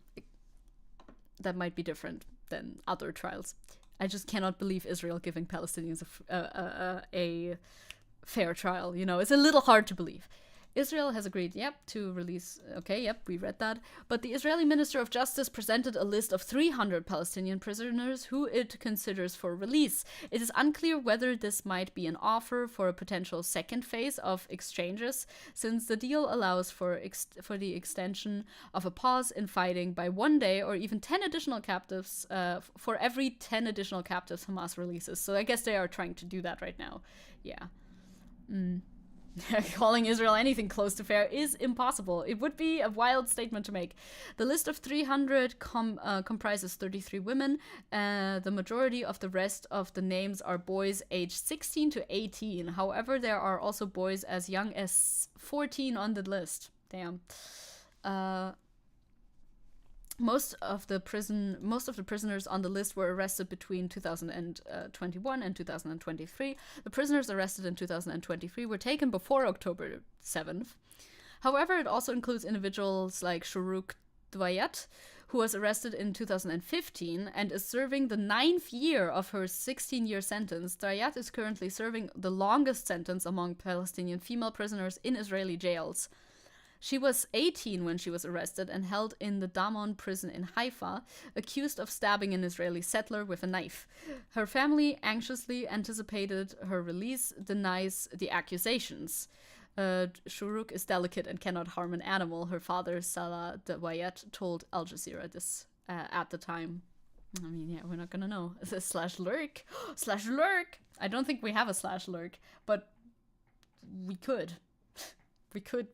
A: might be different than other trials. I just cannot believe Israel giving Palestinians a fair trial, you know. It's a little hard to believe. Israel has agreed, to release, we read that. But the Israeli Minister of Justice presented a list of 300 Palestinian prisoners who it considers for release. It is unclear whether this might be an offer for a potential second phase of exchanges, since the deal allows for the extension of a pause in fighting by 1 day or even 10 additional captives for every 10 additional captives Hamas releases. So I guess they are trying to do that right now. Yeah. Calling Israel anything close to fair is impossible. It would be a wild statement to make. The list of 300 comprises 33 women. The majority of the rest of the names are boys aged 16 to 18. However, there are also boys as young as 14 on the list. Damn. Most of the prisoners on the list were arrested between 2021 and 2023. The prisoners arrested in 2023 were taken before October 7th. However, it also includes individuals like Shuruk Dwayat, who was arrested in 2015 and is serving the 9th year of her 16-year sentence. Dwayat is currently serving the longest sentence among Palestinian female prisoners in Israeli jails. She was 18 when she was arrested and held in the Damon prison in Haifa, accused of stabbing an Israeli settler with a knife. Her family, anxiously anticipated her release, denies the accusations. Shuruk is delicate and cannot harm an animal, her father, Salah Dawayat, told Al Jazeera this at the time. I mean, yeah, we're not gonna know. It's a /lurk. /lurk! I don't think we have a /lurk, but we could. We could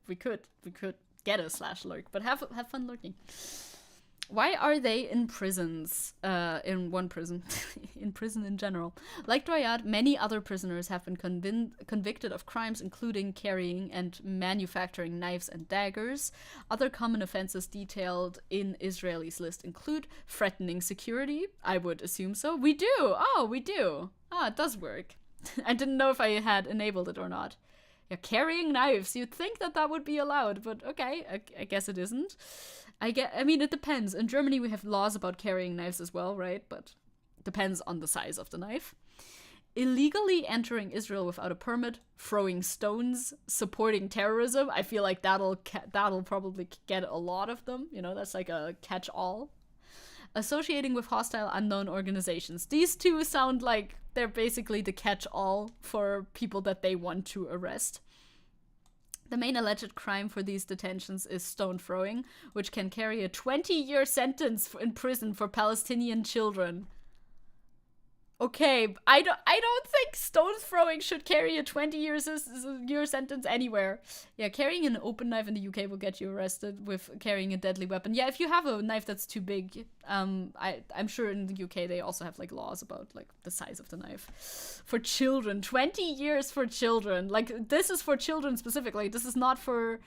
A: get a /lurk, but have fun lurking. Why are they in prisons? In one prison. In prison in general. Like Dwayat, many other prisoners have been convicted of crimes including carrying and manufacturing knives and daggers. Other common offenses detailed in Israelis list include threatening security. I would assume so. We do! Oh, we do! Ah, it does work. I didn't know if I had enabled it or not. Yeah, carrying knives. You'd think that would be allowed, but okay, I guess it isn't. I mean, it depends. In Germany, we have laws about carrying knives as well, right? But depends on the size of the knife. Illegally entering Israel without a permit, throwing stones, supporting terrorism. I feel like that'll probably get a lot of them. You know, that's like a catch-all. Associating with hostile unknown organizations. These two sound like they're basically the catch-all for people that they want to arrest. The main alleged crime for these detentions is stone throwing, which can carry a 20-year sentence in prison for Palestinian children. Okay, I don't think stone throwing should carry a 20-year sentence anywhere. Yeah, carrying an open knife in the UK will get you arrested with carrying a deadly weapon. Yeah, if you have a knife that's too big, I'm sure in the UK they also have like laws about like the size of the knife. For children, 20 years for children. Like, this is for children specifically. This is not for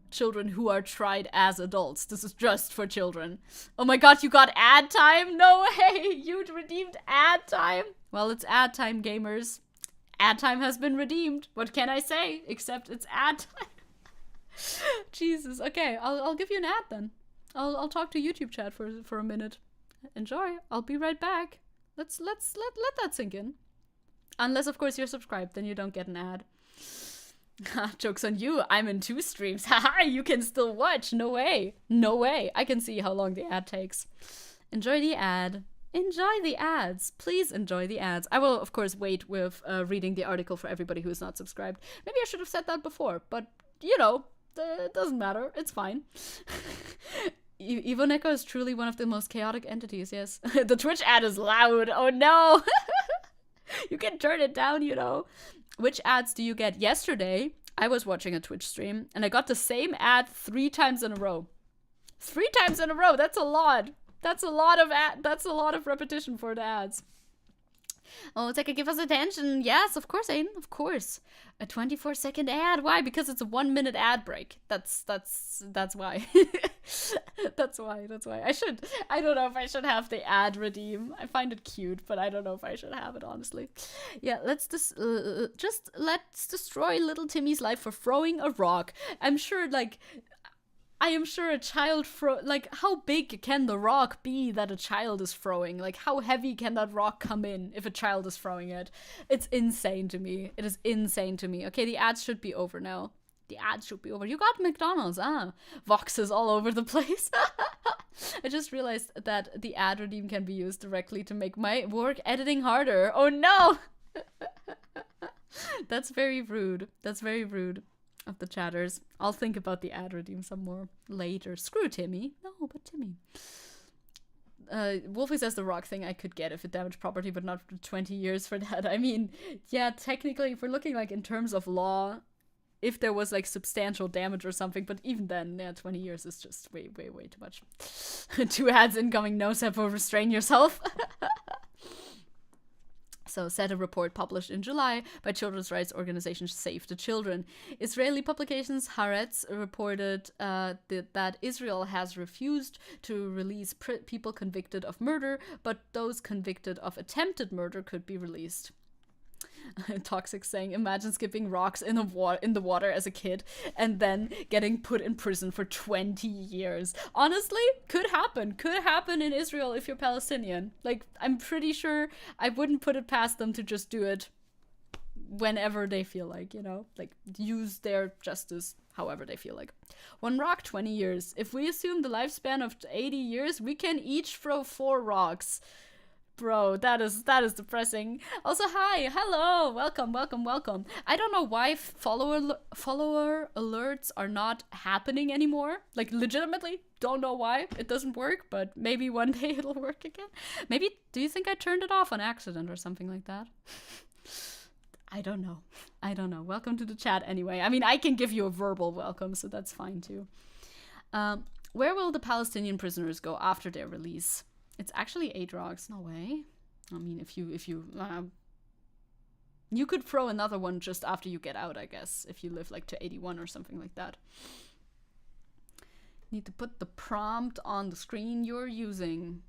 A: children who are tried as adults. This is just for children. Oh my god, you got ad time? No way! You'd redeemed ad time? Well, it's ad time, gamers. Ad time has been redeemed. What can I say? Except it's ad time. Jesus. Okay, I'll give you an ad then. I'll talk to YouTube chat for a minute. Enjoy. I'll be right back. Let that sink in. Unless, of course, you're subscribed, then you don't get an ad. Joke's on you. I'm in 2 streams. Haha, you can still watch. No way. No way. I can see how long the ad takes. Enjoy the ad. Enjoy the ads. Please enjoy the ads. I will, of course, wait with reading the article for everybody who is not subscribed. Maybe I should have said that before, but, you know, it doesn't matter. It's fine. Ivoneko is truly one of the most chaotic entities, yes. The Twitch ad is loud. Oh, no. You can turn it down, you know. Which ads do you get? Yesterday, I was watching a Twitch stream, and I got the same ad 3 times in a row. 3 times in a row. That's a lot. That's a lot of repetition for the ads. Oh, Zecke, give us attention. Yes, of course, Aiden. Of course. A 24-second ad. Why? Because it's a 1-minute ad break. That's why. That's why. I don't know if I should have the ad redeem. I find it cute, but I don't know if I should have it, honestly. Yeah, let's destroy little Timmy's life for throwing a rock. I am sure a child how big can the rock be that a child is throwing? Like, how heavy can that rock come in if a child is throwing it? It's insane to me. It is insane to me. Okay, the ads should be over now. The ads should be over. You got McDonald's, Voxes all over the place. I just realized that the ad redeem can be used directly to make my work editing harder. Oh no! That's very rude. That's very rude of the chatters. I'll think about the ad redeem some more later. Screw Timmy. No, but Timmy. Wolfie says the rock thing I could get if it damaged property, but not for 20 years for that. I mean, yeah, technically, if we're looking like in terms of law, if there was like substantial damage or something, but even then, yeah, 20 years is just way too much. 2 ads incoming, no Seppo, restrain yourself. So, said a report published in July by children's rights organization Save the Children. Israeli publications Haaretz reported that Israel has refused to release people convicted of murder, but those convicted of attempted murder could be released. Toxic saying, imagine skipping rocks in the water as a kid and then getting put in prison for 20 years. Honestly, could happen in Israel if you're Palestinian. Like, I'm pretty sure I wouldn't put it past them to just do it whenever they feel like, you know, like use their justice however they feel like. 1 rock, 20 years. If we assume the lifespan of 80 years, we can each throw 4 rocks. Bro, that is depressing. Also, hi, hello, welcome. I don't know why follower alerts are not happening anymore. Like, legitimately, don't know why it doesn't work, but maybe one day it'll work again. Maybe, do you think I turned it off on accident or something like that? I don't know. Welcome to the chat anyway. I mean, I can give you a verbal welcome, so that's fine too. Where will the Palestinian prisoners go after their release? It's actually 8 rocks. No way. I mean, if you you could throw another one just after you get out, I guess, if you live like to 81 or something like that. Need to put the prompt on the screen you're using.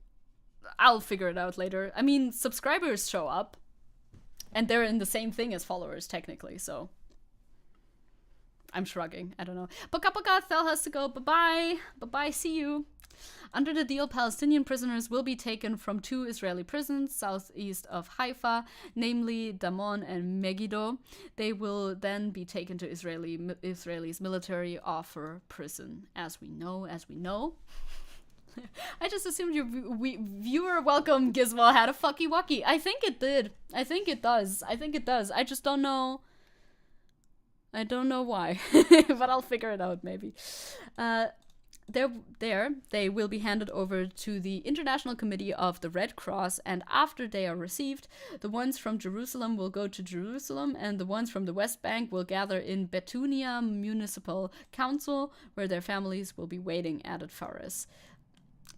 A: I'll figure it out later. I mean, subscribers show up, and they're in the same thing as followers technically, so I'm shrugging. I don't know. Baka Thel has to go. Bye-bye. See you. Under the deal, Palestinian prisoners will be taken from 2 Israeli prisons southeast of Haifa, namely Damon and Megiddo. They will then be taken to Israel's military offer prison. As we know. I just assumed your viewer welcome gizmo had a fucky wucky. I think it did. I think it does. I just don't know. I don't know why, but I'll figure it out maybe. They will be handed over to the International Committee of the Red Cross, and after they are received, the ones from Jerusalem will go to Jerusalem, and the ones from the West Bank will gather in Betunia Municipal Council, where their families will be waiting, added Fares.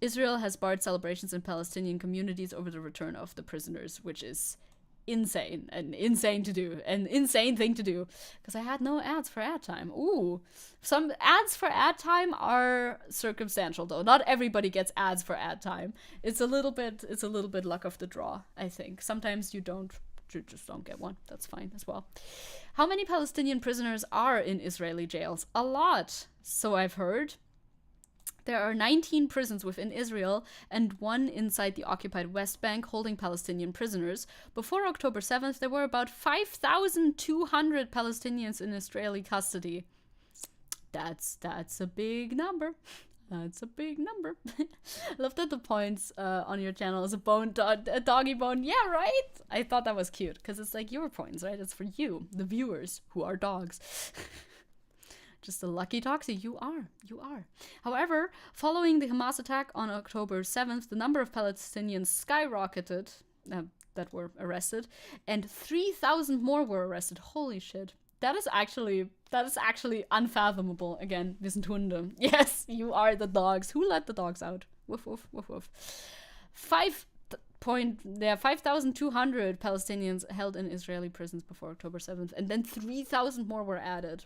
A: Israel has barred celebrations in Palestinian communities over the return of the prisoners, which is an insane thing to do, because I had no ads for ad time. Ooh, some ads for ad time are circumstantial though. Not everybody gets ads for ad time. It's a little bit luck of the draw, I think. Sometimes you just don't get one. That's fine as well. How many Palestinian prisoners are in Israeli jails? A lot, so I've heard. There are 19 prisons within Israel and one inside the occupied West Bank holding Palestinian prisoners. Before October 7th, there were about 5,200 Palestinians in Israeli custody. That's a big number. That's a big number. I love that the points on your channel is a doggy bone. Yeah, right? I thought that was cute because it's like your points, right? It's for you, the viewers, who are dogs. Just a lucky doxy. You are. However, following the Hamas attack on October 7th, the number of Palestinians skyrocketed that were arrested, and 3,000 more were arrested. Holy shit. That is actually unfathomable. Again, wir sind Hunde. Yes, you are the dogs. Who let the dogs out? Woof, woof, woof, woof. 5,200 Palestinians held in Israeli prisons before October 7th, and then 3,000 more were added.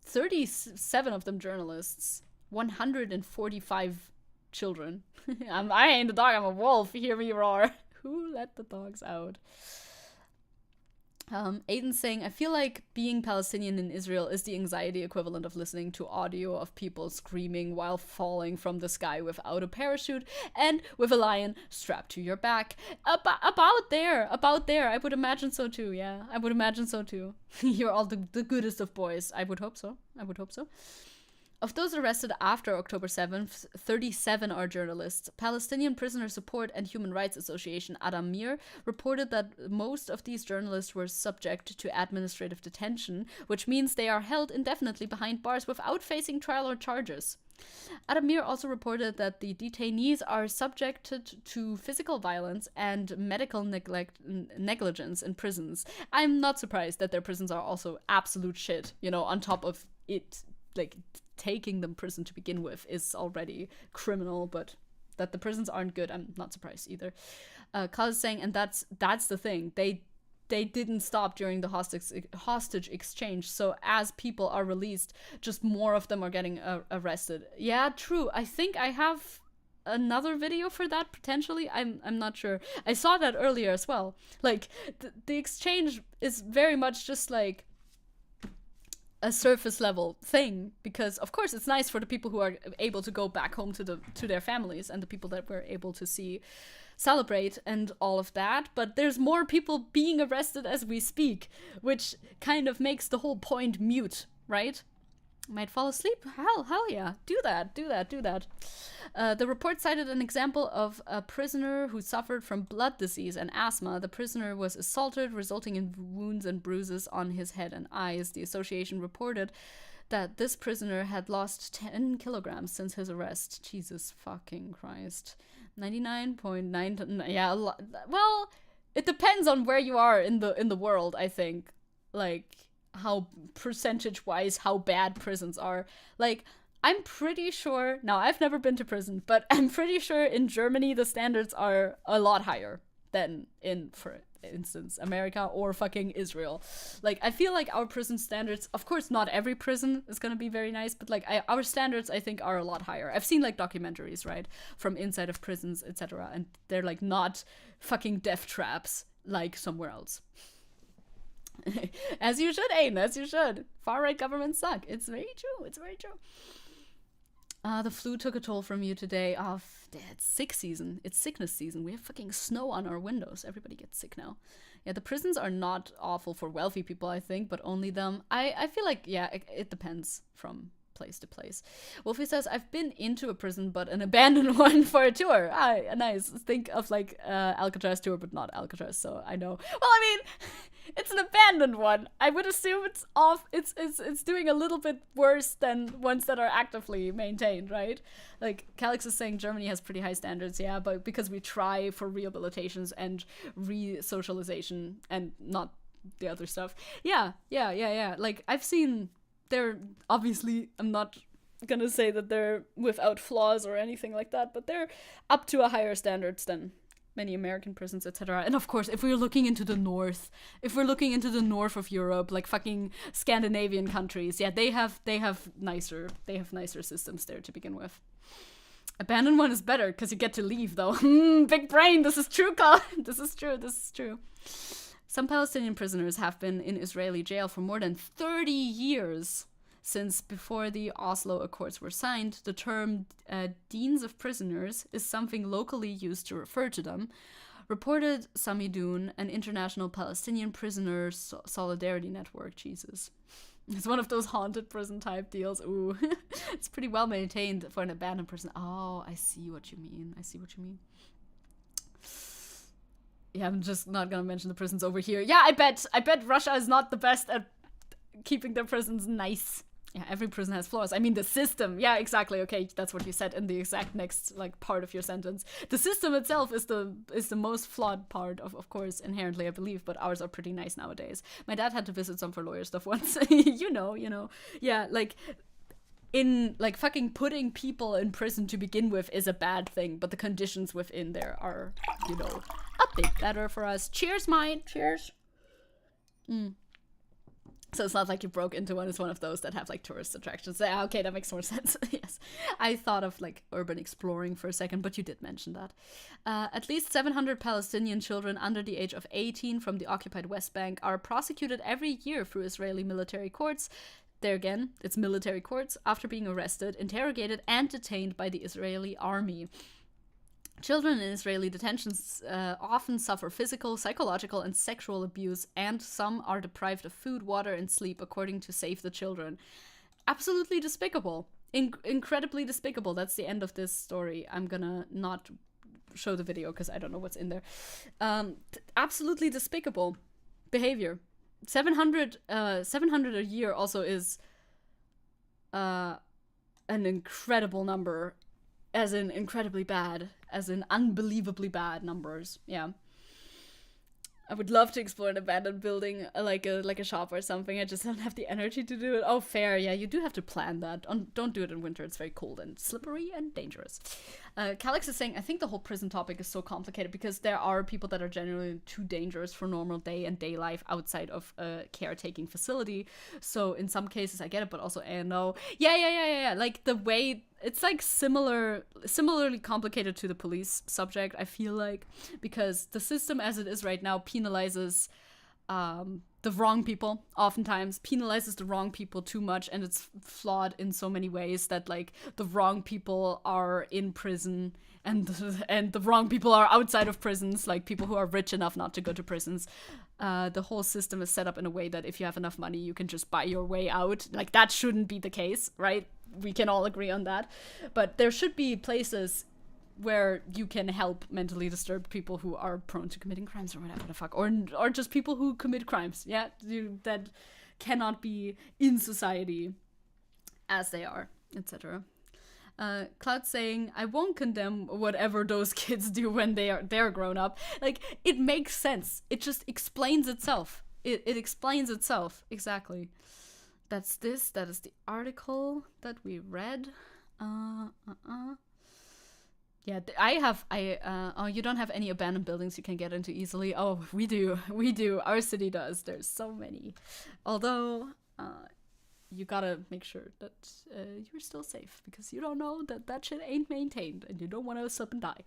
A: 37 of them journalists, 145 children. I ain't a dog, I'm a wolf. Hear me roar. Who let the dogs out? Aiden's saying, I feel like being Palestinian in Israel is the anxiety equivalent of listening to audio of people screaming while falling from the sky without a parachute and with a lion strapped to your back. About there. I would imagine so too, yeah. I would imagine so too. You're all the goodest of boys. I would hope so. Of those arrested after October 7th, 37 are journalists. Palestinian Prisoner Support and Human Rights Association Adamir reported that most of these journalists were subject to administrative detention, which means they are held indefinitely behind bars without facing trial or charges. Adamir also reported that the detainees are subjected to physical violence and medical negligence in prisons. I'm not surprised that their prisons are also absolute shit, on top of it, like, taking them prison to begin with is already criminal, but that the prisons aren't good, I'm not surprised either. Kaz is saying, and that's the thing, they didn't stop during the hostage exchange, so as people are released, just more of them are getting arrested. Yeah, true. I think I have another video for that, potentially. I'm not sure. I saw that earlier as well. Like, the exchange is very much just like a surface level thing, because of course it's nice for the people who are able to go back home to their families and the people that were able to celebrate and all of that, but there's more people being arrested as we speak, which kind of makes the whole point mute, right? Might fall asleep? Hell yeah. Do that. The report cited an example of a prisoner who suffered from blood disease and asthma. The prisoner was assaulted, resulting in wounds and bruises on his head and eyes. The association reported that this prisoner had lost 10 kilograms since his arrest. Jesus fucking Christ. 99.9... Yeah, well, it depends on where you are in the world, I think. Like, how percentage-wise how bad prisons are. Like, I'm pretty sure, now I've never been to prison, but I'm pretty sure in Germany the standards are a lot higher than in, for instance, America or fucking Israel. Like, I feel like our prison standards, of course not every prison is gonna be very nice, but like our standards I think are a lot higher. I've seen like documentaries, right, from inside of prisons, etc., and they're like not fucking death traps like somewhere else. As you should, Aiden, as you should. Far-right governments suck. It's very true. The flu took a toll from you today. It's sick season. It's sickness season. We have fucking snow on our windows. Everybody gets sick now. Yeah, the prisons are not awful for wealthy people, I think, but only them. I feel like, yeah, it depends from place to place. Wolfie says, I've been into a prison, but an abandoned one for a tour. Nice. Think of like Alcatraz tour, but not Alcatraz, so I know. Well, I mean, it's an abandoned one. I would assume it's off. It's doing a little bit worse than ones that are actively maintained, right? Like Calix is saying Germany has pretty high standards, yeah, but because we try for rehabilitations and re-socialization and not the other stuff. Yeah. Like I've seen, they're obviously, I'm not gonna say that they're without flaws or anything like that, but they're up to a higher standards than many American prisons, etc. And of course, if we're looking into the north, of Europe, like fucking Scandinavian countries, yeah, they have nicer systems there to begin with. Abandoned one is better because you get to leave, though. Big brain. This is true, Carl. This is true. Some Palestinian prisoners have been in Israeli jail for more than 30 years. since before the Oslo Accords were signed, the term deans of prisoners is something locally used to refer to them, reported Samidun, an international Palestinian prisoner solidarity network. Jesus. It's one of those haunted prison type deals. Ooh, it's pretty well maintained for an abandoned prison. Oh, I see what you mean. I see what you mean. Yeah, I'm just not gonna mention the prisons over here. Yeah, I bet Russia is not the best at keeping their prisons nice. Yeah, every prison has flaws. I mean, the system. Yeah, exactly. Okay, that's what you said in the exact next like part of your sentence. The system itself is the most flawed part of course, inherently, I believe. But ours are pretty nice nowadays. My dad had to visit some for lawyer stuff once. you know. Yeah, like in like fucking putting people in prison to begin with is a bad thing, but the conditions within there are, you know, a bit better for us. Cheers, mate. Cheers. So it's not like you broke into one. It's one of those that have like tourist attractions. Yeah, okay, that makes more sense. Yes. I thought of like urban exploring for a second, but you did mention that. At least 700 Palestinian children under the age of 18 from the occupied West Bank are prosecuted every year through Israeli military courts. There again, it's military courts, after being arrested, interrogated, and detained by the Israeli army. Children in Israeli detentions often suffer physical, psychological, and sexual abuse, and some are deprived of food, water, and sleep, according to Save the Children. Absolutely despicable. Incredibly despicable. That's the end of this story. I'm gonna not show the video because I don't know what's in there. Absolutely despicable behavior. 700 a year also is an incredible number, as in incredibly bad, as in unbelievably bad numbers. Yeah. I would love to explore an abandoned building, like a shop or something. I just don't have the energy to do it. Oh, fair. Yeah, you do have to plan that. Don't do it in winter. It's very cold and slippery and dangerous. Calix is saying, I think the whole prison topic is so complicated because there are people that are generally too dangerous for normal day and day life outside of a caretaking facility. So in some cases I get it, but also no. Yeah. Like the way it's like similarly complicated to the police subject, I feel like, because the system as it is right now penalizes the wrong people, oftentimes penalizes the wrong people too much, and it's flawed in so many ways that like the wrong people are in prison and the wrong people are outside of prisons, like people who are rich enough not to go to prisons. The whole system is set up in a way that if you have enough money, you can just buy your way out. Like that shouldn't be the case, right? We can all agree on that. But there should be places where you can help mentally disturbed people who are prone to committing crimes or whatever the fuck, or just people who commit crimes, yeah, that cannot be in society as they are, etc. Cloud saying, I won't condemn whatever those kids do when they're grown up. Like, it makes sense. It just explains itself. It explains itself. Exactly. That is the article that we read. Yeah, oh, you don't have any abandoned buildings you can get into easily. Oh, we do. Our city does. There's so many. Although, you gotta make sure that you're still safe, because you don't know that shit ain't maintained, and you don't want to slip and die.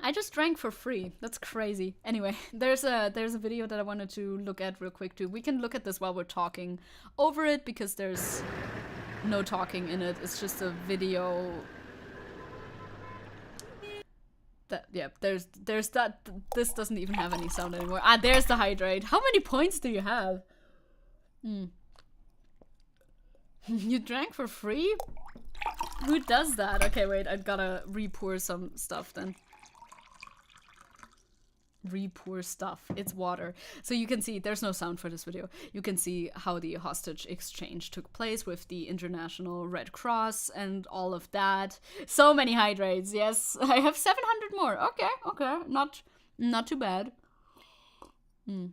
A: I just drank for free. That's crazy. Anyway, there's a video that I wanted to look at real quick too. We can look at this while we're talking over it, because there's no talking in it. It's just a video. There's that. This doesn't even have any sound anymore. There's the hydrate. How many points do you have? You drank for free? Who does that? Okay, wait, I gotta re-pour some stuff then. Re-pour stuff. It's water. So you can see there's no sound for this video. You can see how the hostage exchange took place with the International Red Cross and all of that. So many hydrates. Yes, I have 700 more. Okay. Not too bad. You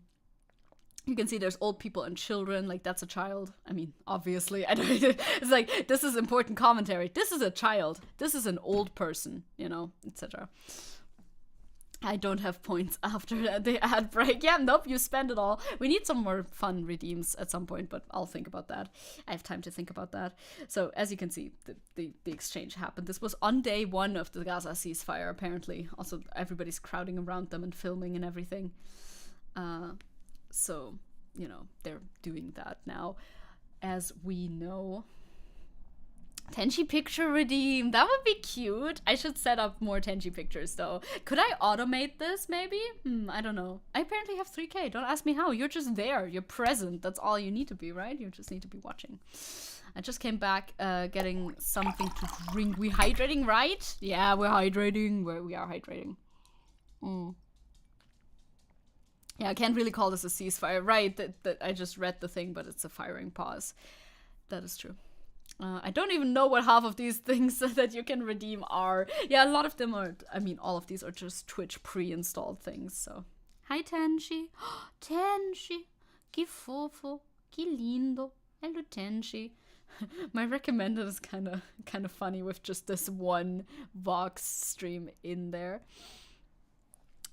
A: can see there's old people and children. Like, that's a child. I mean, obviously. It's like, this is important commentary. This is a child. This is an old person, you know, etc. I don't have points after the ad break. Yeah, nope, you spend it all. We need some more fun redeems at some point, but I'll think about that. I have time to think about that. So, as you can see, the exchange happened. This was on day 1 of the Gaza ceasefire, apparently. Also, everybody's crowding around them and filming and everything. So, you know, they're doing that now, as we know. Tenchi picture redeem. That would be cute. I should set up more Tenchi pictures though. Could I automate this maybe? I don't know. I apparently have 3K. Don't ask me how. You're just there. You're present. That's all you need to be, right? You just need to be watching. I just came back getting something to drink. We hydrating, right? Yeah, we're hydrating. We are hydrating. Yeah, I can't really call this a ceasefire. Right, that I just read the thing, but it's a firing pause. That is true. I don't even know what half of these things that you can redeem are. Yeah, a lot of them are, I mean, all of these are just Twitch pre-installed things, so. Hi, Tenchi. Tenchi. Que fofo. Que lindo. Hello, Tenchi. My recommended is kind of funny with just this one Vox stream in there.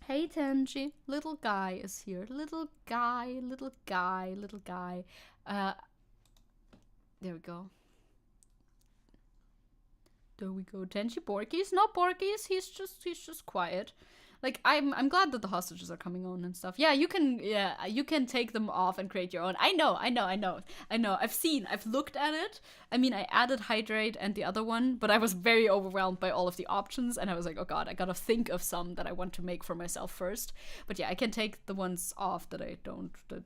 A: Hey, Tenchi. Little guy is here. Little guy, little guy, little guy. There we go. There we go. Tenchi Borkies? No Borkies. He's just quiet. Like, I'm glad that the hostages are coming on and stuff. Yeah, you can take them off and create your own. I know. I've looked at it. I mean, I added Hydrate and the other one, but I was very overwhelmed by all of the options, and I was like, oh god, I gotta think of some that I want to make for myself first. But yeah, I can take the ones off that I don't, that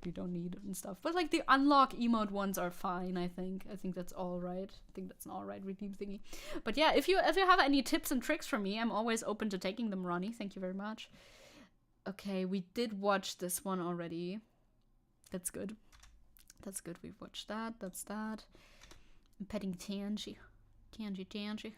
A: we don't need and stuff. But like the unlock emote ones are fine, I think. I think that's alright. I think that's an alright redeem thingy. But yeah, if you have any tips and tricks for me, I'm always open to taking them, Ronnie. Thank you very much. Okay, we did watch this one already. That's good. That's good. We've watched that. That's that. I'm petting Tanji. Tanji.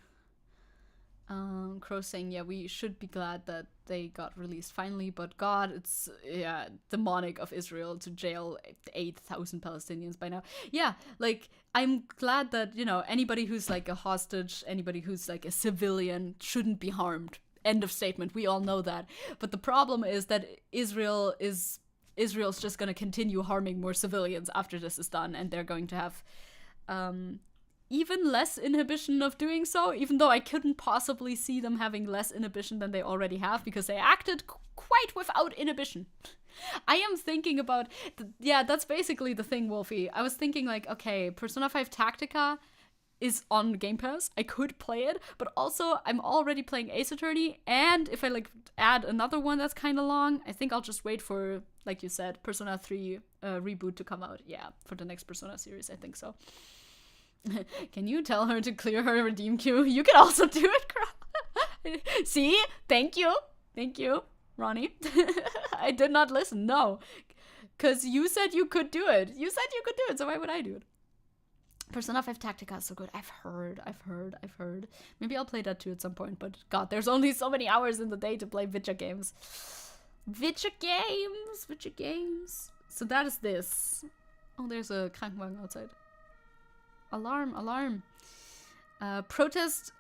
A: Crow saying, yeah, we should be glad that they got released finally, but god, it's, yeah, demonic of Israel to jail 8,000 Palestinians by now. Yeah, like, I'm glad that, you know, anybody who's like a hostage, anybody who's like a civilian shouldn't be harmed. End of statement. We all know that. But the problem is that Israel's just going to continue harming more civilians after this is done, and they're going to have even less inhibition of doing so, even though I couldn't possibly see them having less inhibition than they already have, because they acted quite without inhibition. I am thinking about, yeah, that's basically the thing, Wolfie. I was thinking like, okay, Persona 5 Tactica is on Game Pass. I could play it, but also I'm already playing Ace Attorney, and if I like add another one that's kind of long, I think I'll just wait for, like you said, Persona 3 reboot to come out. Yeah, for the next Persona series, I think so. Can you tell her to clear her redeem queue? You can also do it, See? Thank you, Ronnie. I did not listen, no. Because you said you could do it. So why would I do it? Persona 5 Tactica is so good. I've heard. Maybe I'll play that too at some point, but god, there's only so many hours in the day to play Witcher games. Witcher games. So that is this. Oh, there's a Krankenwagen outside. Alarm. Protest,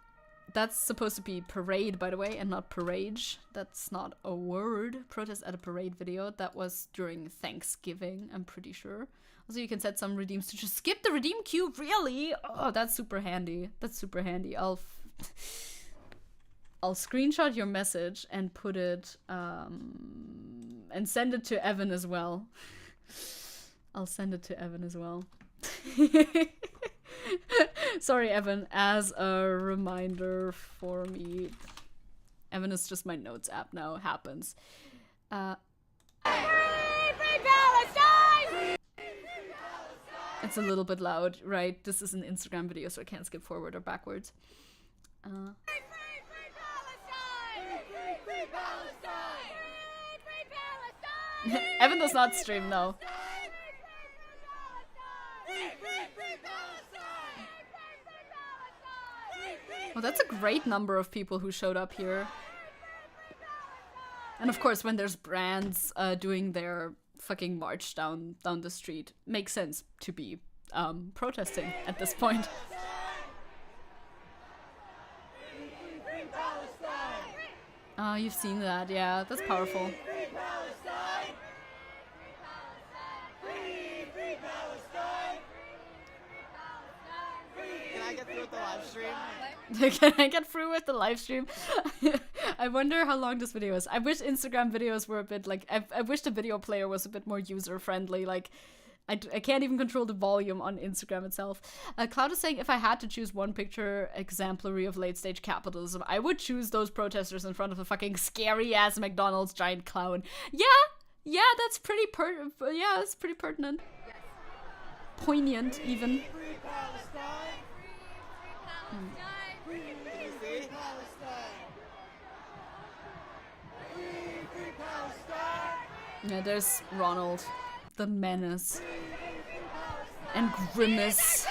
A: that's supposed to be parade, by the way, and not parade. That's not a word. Protest at a parade video. That was during Thanksgiving, I'm pretty sure. Also, you can set some redeems to just skip the redeem queue. Really? Oh, that's super handy. I'll screenshot your message and put it, and send it to Evan as well. I'll send it to Evan as well. Sorry, Evan, as a reminder for me. Evan is just my notes app now. Happens. It's a little bit loud, right? This is an Instagram video, so I can't skip forward or backwards. Evan does not stream, no. Well, that's a great number of people who showed up here. And of course, when there's brands doing their fucking march down the street, makes sense to be protesting at this point. Oh, you've seen that, yeah, that's powerful. Can I get through with the live stream? I wonder how long this video is. I wish Instagram videos were a bit like, I wish the video player was a bit more user friendly. Like, I can't even control the volume on Instagram itself. Cloud is saying, if I had to choose one picture exemplary of late stage capitalism, I would choose those protesters in front of a fucking scary ass McDonald's giant clown. Yeah, that's pretty that's pretty pertinent. Poignant even. Yeah, there's Ronald, the menace, and Grimace.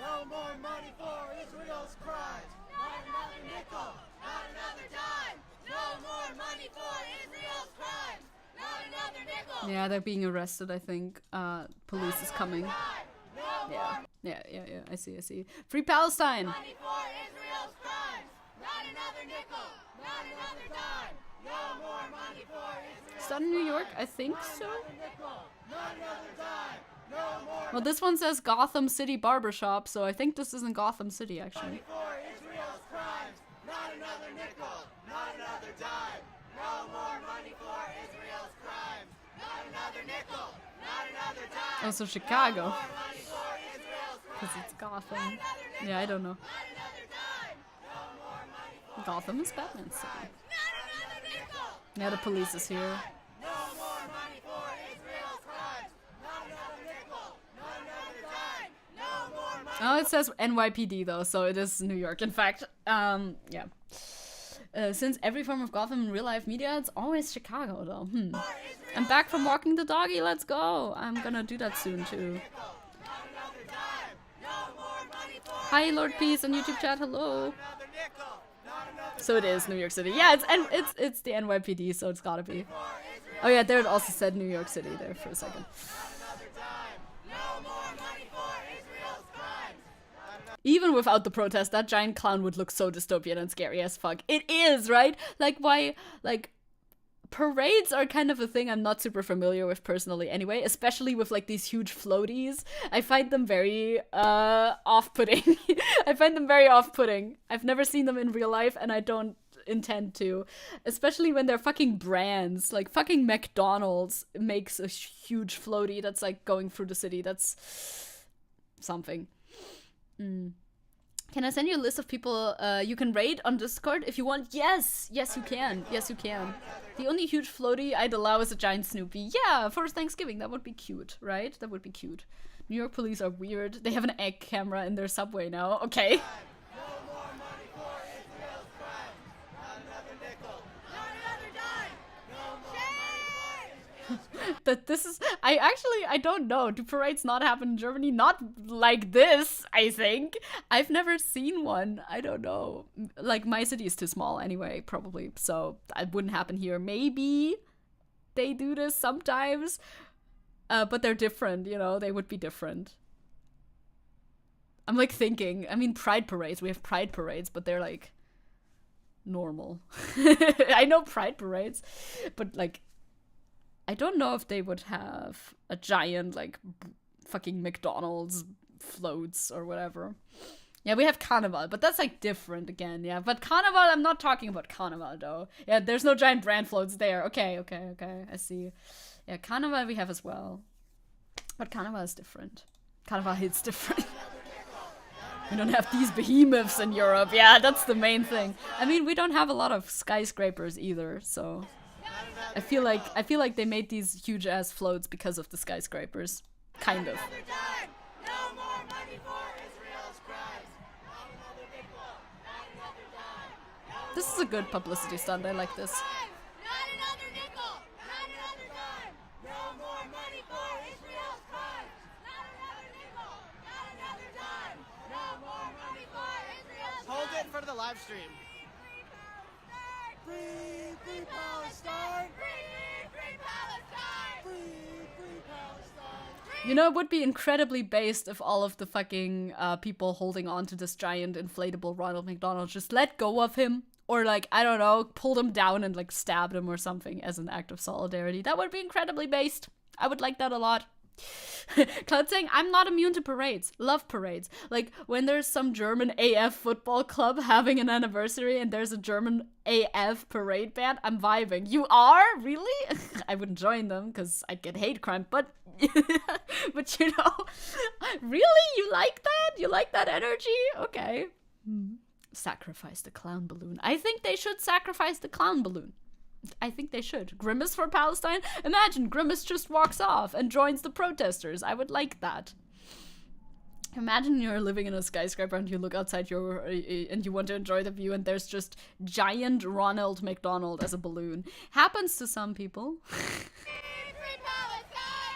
E: No more money for Israel's crimes. Not another nickel. Not another dime. No more money for Israel's crimes. Not another nickel.
A: Yeah, they're being arrested, I think. Police is coming. Yeah, I see. Free Palestine!
E: Money for Israel's crimes. Not another nickel. Not another dime. No more money for Israel's
A: Is that in New York? I think so.
E: Not another dime. No more
A: Well, this one says Gotham City Barbershop, so I think this is in Gotham City, actually.
E: money for Israel's crimes. Not another nickel. Not another dime. No more money for Israel's crimes. Not another nickel. Not another dime.
A: Also Chicago.
E: Money for Israel's crimes.
A: Because it's Gotham. Yeah, I don't know.
E: Not another dime. No more money for
A: Gotham is Batman City.
E: not another nickel.
A: Yeah, the police is here.
E: No more money for Israel's crimes. Not another nickel. Not another dime. No more money.
A: Oh, it says NYPD though, so it is New York. In fact, yeah. Since every form of Gotham in real life media, it's always Chicago though. I'm back from walking the doggy. Let's go. I'm gonna do that soon too. Hi, Lord Peace on YouTube chat. Hello. So it is New York City. Yeah, it's the NYPD, so it's gotta be. Oh yeah, there it also said New York City there for a second. Even without the protest, that giant clown would look so dystopian and scary as fuck. It is, right? Like, why, like, parades are kind of a thing I'm not super familiar with personally anyway, especially with, like, these huge floaties. I find them very, off-putting. I find them very off-putting. I've never seen them in real life, and I don't intend to. Especially when they're fucking brands. Like, fucking McDonald's makes a huge floaty that's, like, going through the city. That's something. Can I send you a list of people you can raid on Discord if you want? Yes, you can. Yes, you can. The only huge floaty I'd allow is a giant Snoopy. Yeah, for Thanksgiving, that would be cute, right? That would be cute. New York police are weird. They have an egg camera in their subway now. Okay. That this is, I don't know. Do parades not happen in Germany? Not like this, I think. I've never seen one. I don't know. Like, my city is too small anyway, probably. So it wouldn't happen here. Maybe they do this sometimes. But they're different, you know? They would be different. I'm like thinking, I mean, pride parades. We have pride parades, but they're like normal. I know pride parades, but like, I don't know if they would have a giant, like, fucking McDonald's floats or whatever. Yeah, we have Carnival, but that's, like, different again, yeah. But Carnival, I'm not talking about Carnival, though. Yeah, there's no giant brand floats there. Okay, I see. Yeah, Carnival we have as well. But Carnival is different. Carnival hits different. We don't have these behemoths in Europe. Yeah, that's the main thing. I mean, we don't have a lot of skyscrapers either, so... I feel like they made these huge ass floats because of the skyscrapers. Kind of. This is a good publicity stunt. I like this.
H: Hold it for the live stream.
E: Free Palestine! Free Palestine! Free Palestine!
A: You know, it would be incredibly based if all of the fucking people holding on to this giant inflatable Ronald McDonald just let go of him. Or, like, I don't know, pulled him down and, like, stabbed him or something as an act of solidarity. That would be incredibly based. I would like that a lot. Cloud saying, I'm not immune to parades. Love parades. Like, when there's some German AF football club having an anniversary and there's a German AF parade band, I'm vibing. You are? Really? I wouldn't join them because I'd get hate crime, but but you know, really? You like that? You like that energy? Okay. Sacrifice the clown balloon. I think they should sacrifice the clown balloon. I think they should. Grimace for Palestine? Imagine Grimace just walks off and joins the protesters. I would like that. Imagine you're living in a skyscraper and you look outside and you want to enjoy the view and there's just giant Ronald McDonald as a balloon. Happens to some people.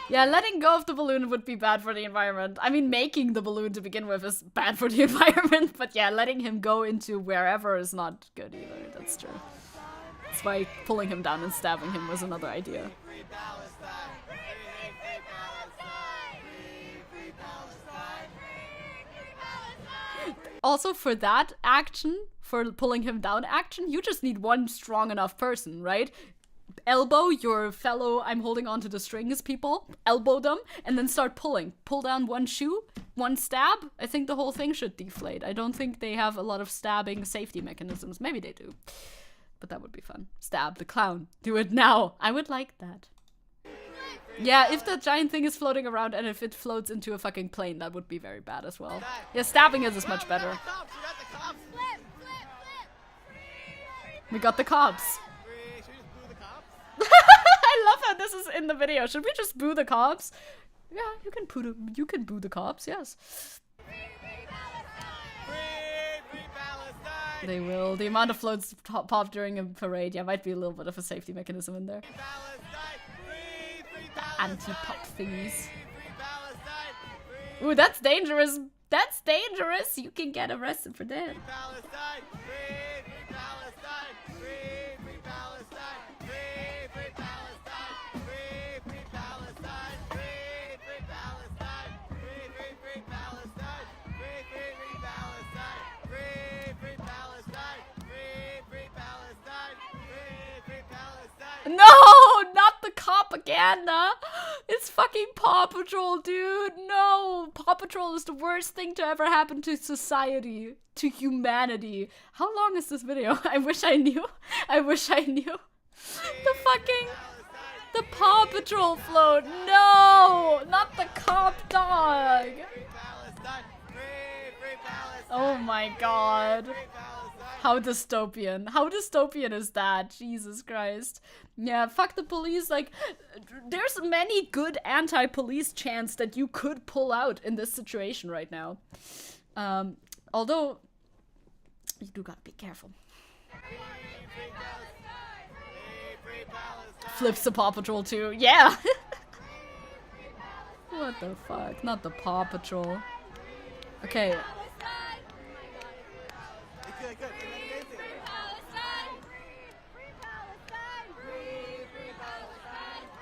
A: Yeah, letting go of the balloon would be bad for the environment. I mean, making the balloon to begin with is bad for the environment, but yeah, letting him go into wherever is not good either. That's true. That's why pulling him down and stabbing him was another idea. Also, for that action, for pulling him down action, you just need one strong enough person, right? Elbow your fellow I'm holding onto the strings people, elbow them, and then start pulling. Pull down one shoe, one stab. I think the whole thing should deflate. I don't think they have a lot of stabbing safety mechanisms. Maybe they do. But that would be fun. Stab the clown. Do it now. I would like that. Yeah, if the giant thing is floating around and if it floats into a fucking plane, that would be very bad as well. Yeah, stabbing is much better. We got the cops. I love how this is in the video. Should we just boo the cops? Yeah, you can boo the cops, yes. They will. The amount of floats pop during a parade, yeah, might be a little bit of a safety mechanism in there. The anti-pop thingies. Ooh, that's dangerous. That's dangerous. You can get arrested for that. No, not the cop again. It's fucking Paw Patrol, dude. No, Paw Patrol is the worst thing to ever happen to society, to humanity. How long is this video? I wish I knew. I wish I knew. The Paw Patrol float. No, not the cop dog. Oh my god. How dystopian. How dystopian is that? Jesus Christ. Yeah, fuck the police. Like, there's many good anti-police chants that you could pull out in this situation right now. Although, you do gotta be careful. Flips the Paw Patrol too. Yeah! What the fuck? Not the Paw Patrol. Okay.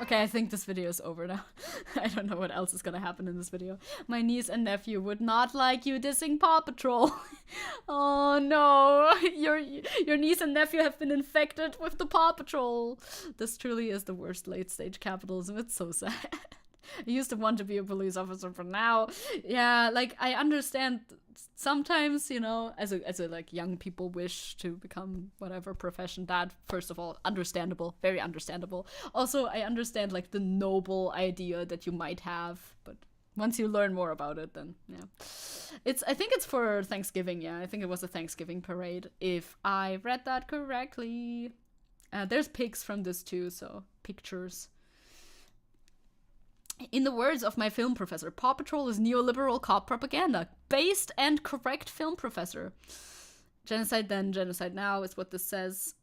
A: Okay, I think this video is over now. I don't know what else is gonna happen in this video. My niece and nephew would not like you dissing Paw Patrol. Oh no, your niece and nephew have been infected with the Paw Patrol. This truly is the worst late-stage capitalism. It's so sad. I used to want to be a police officer, but now, yeah, like, I understand sometimes, you know, as a like young people wish to become whatever profession. That, first of all, understandable, very understandable. Also, I understand like the noble idea that you might have, but once you learn more about it, then yeah, I think it's for Thanksgiving. Yeah, I think it was a Thanksgiving parade, if I read that correctly. There's pics from this too, so pictures. In the words of my film professor, Paw Patrol is neoliberal cop propaganda. Based and correct film professor. Genocide then, genocide now is what this says.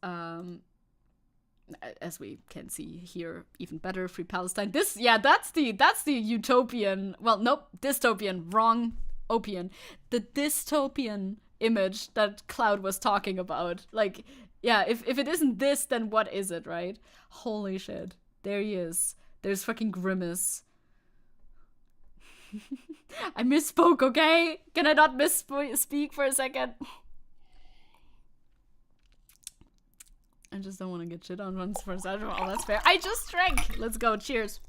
A: As we can see here, even better, free Palestine. This, yeah, that's the utopian, well, nope, dystopian, wrong, opian. The dystopian image that Cloud was talking about. Like, yeah, if it isn't this, then what is it, right? Holy shit. There he is. There's fucking Grimace. I misspoke, okay? Can I not misspeak for a second? I just don't want to get shit on once for a second. Oh, that's fair. I just drank. Let's go. Cheers.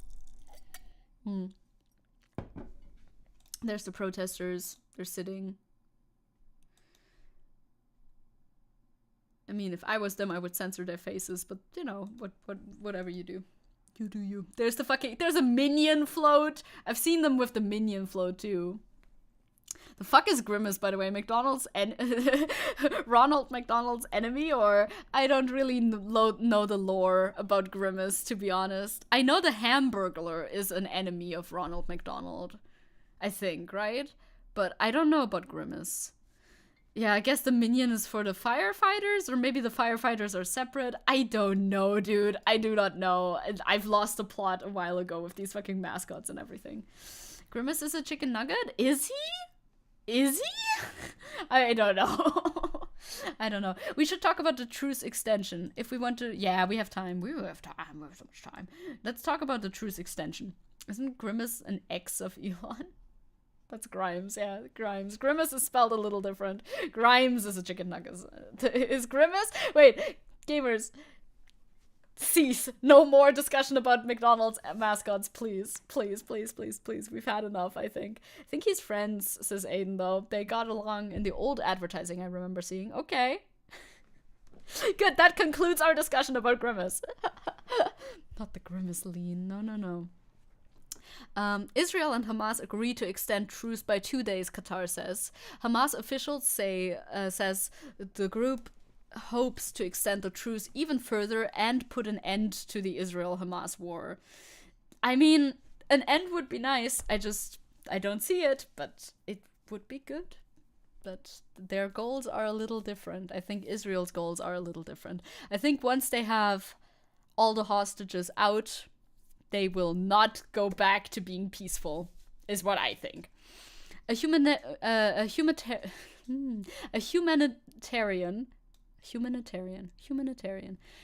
A: There's the protesters. They're sitting. I mean, if I was them, I would censor their faces, but you know, whatever you do. You do you. There's a minion float. I've seen them with the minion float too. The fuck is Grimace, by the way? McDonald's and Ronald McDonald's enemy, or I don't really know the lore about Grimace, to be honest. I know the Hamburglar is an enemy of Ronald McDonald, I think, right? But I don't know about Grimace. Yeah, I guess the minion is for the firefighters, or maybe the firefighters are separate. I don't know, dude. I do not know. I've lost the plot a while ago with these fucking mascots and everything. Grimace is a chicken nugget? Is he? Is he? I don't know. I don't know. We should talk about the truce extension. If we want to... Yeah, we have time. We have time. We have so much time. Let's talk about the truce extension. Isn't Grimace an ex of Elon? That's Grimes, yeah. Grimes. Grimace is spelled a little different. Grimes is a chicken nugget. Is Grimace? Wait, gamers. Cease. No more discussion about McDonald's mascots, please. Please, please, please, please. We've had enough, I think. I think he's friends, says Aiden, though. They got along in the old advertising I remember seeing. Okay. Good, that concludes our discussion about Grimace. Not the Grimace lean. No, no, no. Israel and Hamas agree to extend truce by 2 days, Qatar says. Hamas officials says the group hopes to extend the truce even further and put an end to the Israel-Hamas war. I mean, an end would be nice. I don't see it, but it would be good. But their goals are a little different. I think Israel's goals are a little different. I think once they have all the hostages out, they will not go back to being peaceful, is what I think. A humanitarian.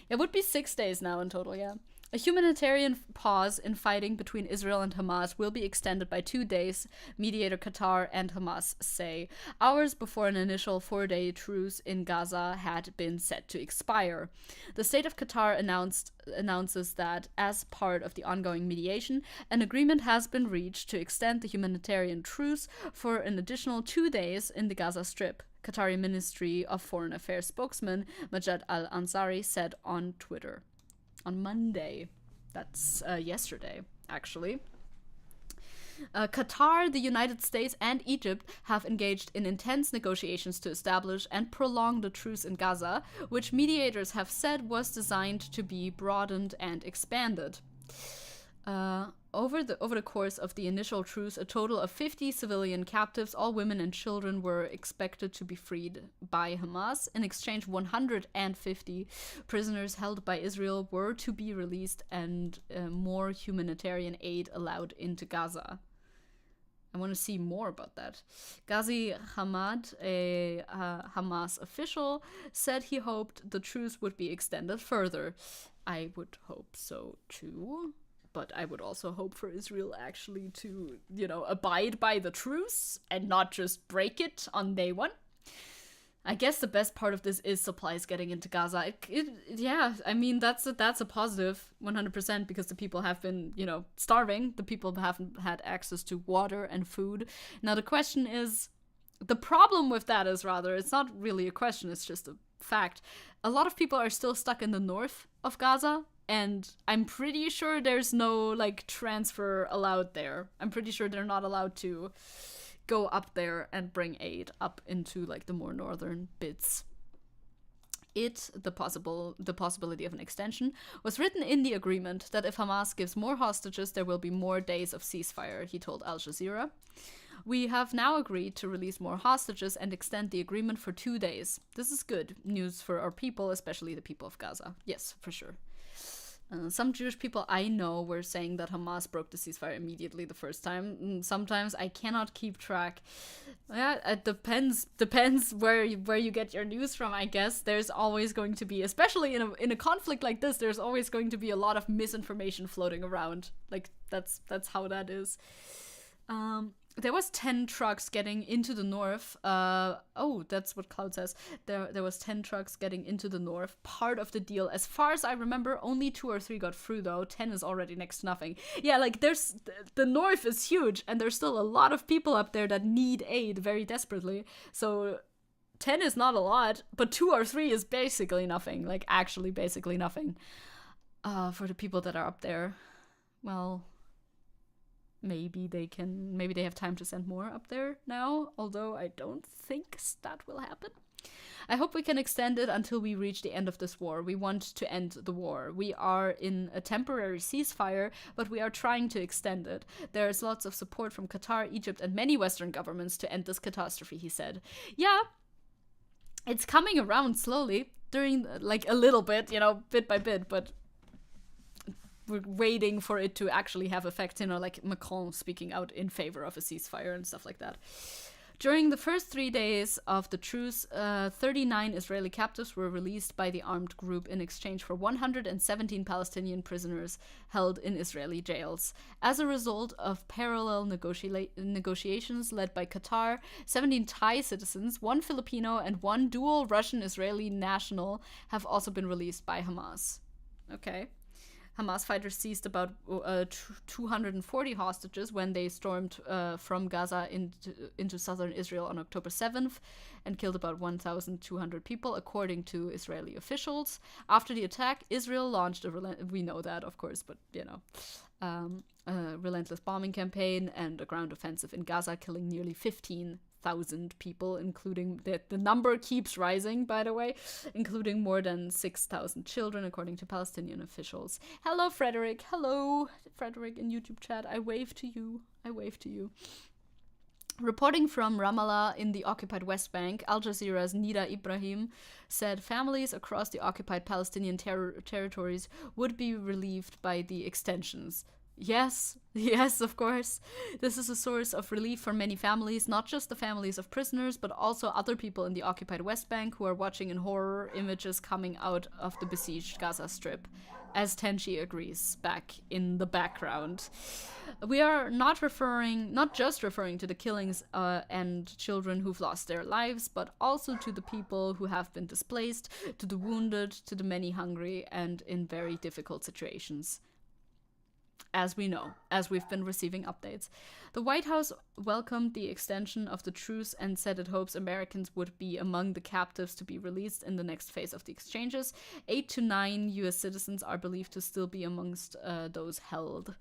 A: It would be 6 days now in total, yeah. A humanitarian pause in fighting between Israel and Hamas will be extended by 2 days, mediator Qatar and Hamas say, hours before an initial 4-day truce in Gaza had been set to expire. The state of Qatar announces that, as part of the ongoing mediation, an agreement has been reached to extend the humanitarian truce for an additional 2 days in the Gaza Strip. Qatari Ministry of Foreign Affairs spokesman Majed Al-Ansari said on Twitter. On Monday. That's yesterday, actually. Qatar, the United States, and Egypt have engaged in intense negotiations to establish and prolong the truce in Gaza, which mediators have said was designed to be broadened and expanded. Over the course of the initial truce, a total of 50 civilian captives, all women and children, were expected to be freed by Hamas. In exchange, 150 prisoners held by Israel were to be released and more humanitarian aid allowed into Gaza. I want to see more about that. Ghazi Hamad, a Hamas official, said he hoped the truce would be extended further. I would hope so too. But I would also hope for Israel actually to, abide by the truce and not just break it on day one. I guess the best part of this is supplies getting into Gaza. Yeah, I mean, that's a positive, 100%, because the people have been, starving. The people haven't had access to water and food. Now, the question is, the problem with that is rather, it's not really a question, it's just a fact. A lot of people are still stuck in the north of Gaza. And I'm pretty sure there's no, transfer allowed there. I'm pretty sure they're not allowed to go up there and bring aid up into, the more northern bits. The possibility of an extension, was written in the agreement that if Hamas gives more hostages, there will be more days of ceasefire, he told Al Jazeera. We have now agreed to release more hostages and extend the agreement for 2 days. This is good news for our people, especially the people of Gaza. Yes, for sure. Some Jewish people I know were saying that Hamas broke the ceasefire immediately the first time. Sometimes I cannot keep track. Yeah, it depends where you get your news from, I guess. There's always going to be, especially in a conflict like this, there's always going to be a lot of misinformation floating around. That's how that is. there was 10 trucks getting into the north. Oh, that's what Cloud says. There was 10 trucks getting into the north. Part of the deal. As far as I remember, only 2 or 3 got through, though. 10 is already next to nothing. Yeah, like, the north is huge, and there's still a lot of people up there that need aid very desperately. So 10 is not a lot, but 2 or 3 is basically nothing. Like, actually basically nothing. For the people that are up there. Well, maybe they have time to send more up there now, although I don't think that will happen. I hope we can extend it until we reach the end of this war. We want to end the war. We are in a temporary ceasefire, but we are trying to extend it. There is lots of support from Qatar, Egypt, and many Western governments to end this catastrophe, he said. Yeah, it's coming around slowly, during, like, a little bit, bit by bit, but we're waiting for it to actually have effect, like Macron speaking out in favor of a ceasefire and stuff like that. During the first 3 days of the truce, 39 Israeli captives were released by the armed group in exchange for 117 Palestinian prisoners held in Israeli jails. As a result of parallel negotiations led by Qatar, 17 Thai citizens, 1 Filipino, and 1 dual Russian-Israeli national have also been released by Hamas. Okay. Hamas fighters seized about 240 hostages when they stormed from Gaza into southern Israel on October 7th and killed about 1,200 people, according to Israeli officials. After the attack, Israel launched we know that, of course, but, a relentless bombing campaign and a ground offensive in Gaza, killing nearly 15,000 people, including the number keeps rising, by the way, including more than 6,000 children, according to Palestinian officials. Hello, Frederick. Hello, Frederick in YouTube chat. I wave to you. Reporting from Ramallah in the occupied West Bank, Al Jazeera's Nida Ibrahim said families across the occupied Palestinian territories would be relieved by the extensions. Yes, of course. This is a source of relief for many families, not just the families of prisoners, but also other people in the occupied West Bank who are watching in horror images coming out of the besieged Gaza Strip, as Tenchi agrees back in the background. We are not just referring to the killings and children who've lost their lives, but also to the people who have been displaced, to the wounded, to the many hungry and in very difficult situations. As we know, as we've been receiving updates. The White House welcomed the extension of the truce and said it hopes Americans would be among the captives to be released in the next phase of the exchanges. 8 to 9 U.S. citizens are believed to still be amongst those held.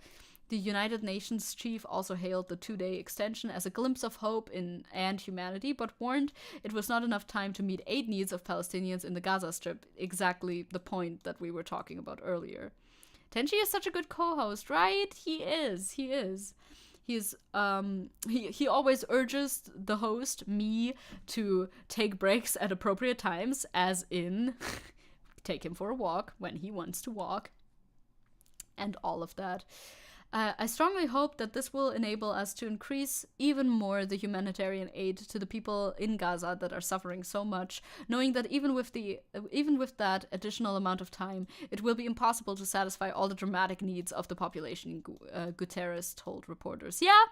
A: The United Nations chief also hailed the 2-day extension as a glimpse of hope and humanity, but warned it was not enough time to meet aid needs of Palestinians in the Gaza Strip, exactly the point that we were talking about earlier. Tenchi is such a good co-host, right? He is. He always urges the host, me, to take breaks at appropriate times, as in take him for a walk when he wants to walk, and all of that. I strongly hope that this will enable us to increase even more the humanitarian aid to the people in Gaza that are suffering so much, knowing that even with that additional amount of time, it will be impossible to satisfy all the dramatic needs of the population, Guterres told reporters. Yeah,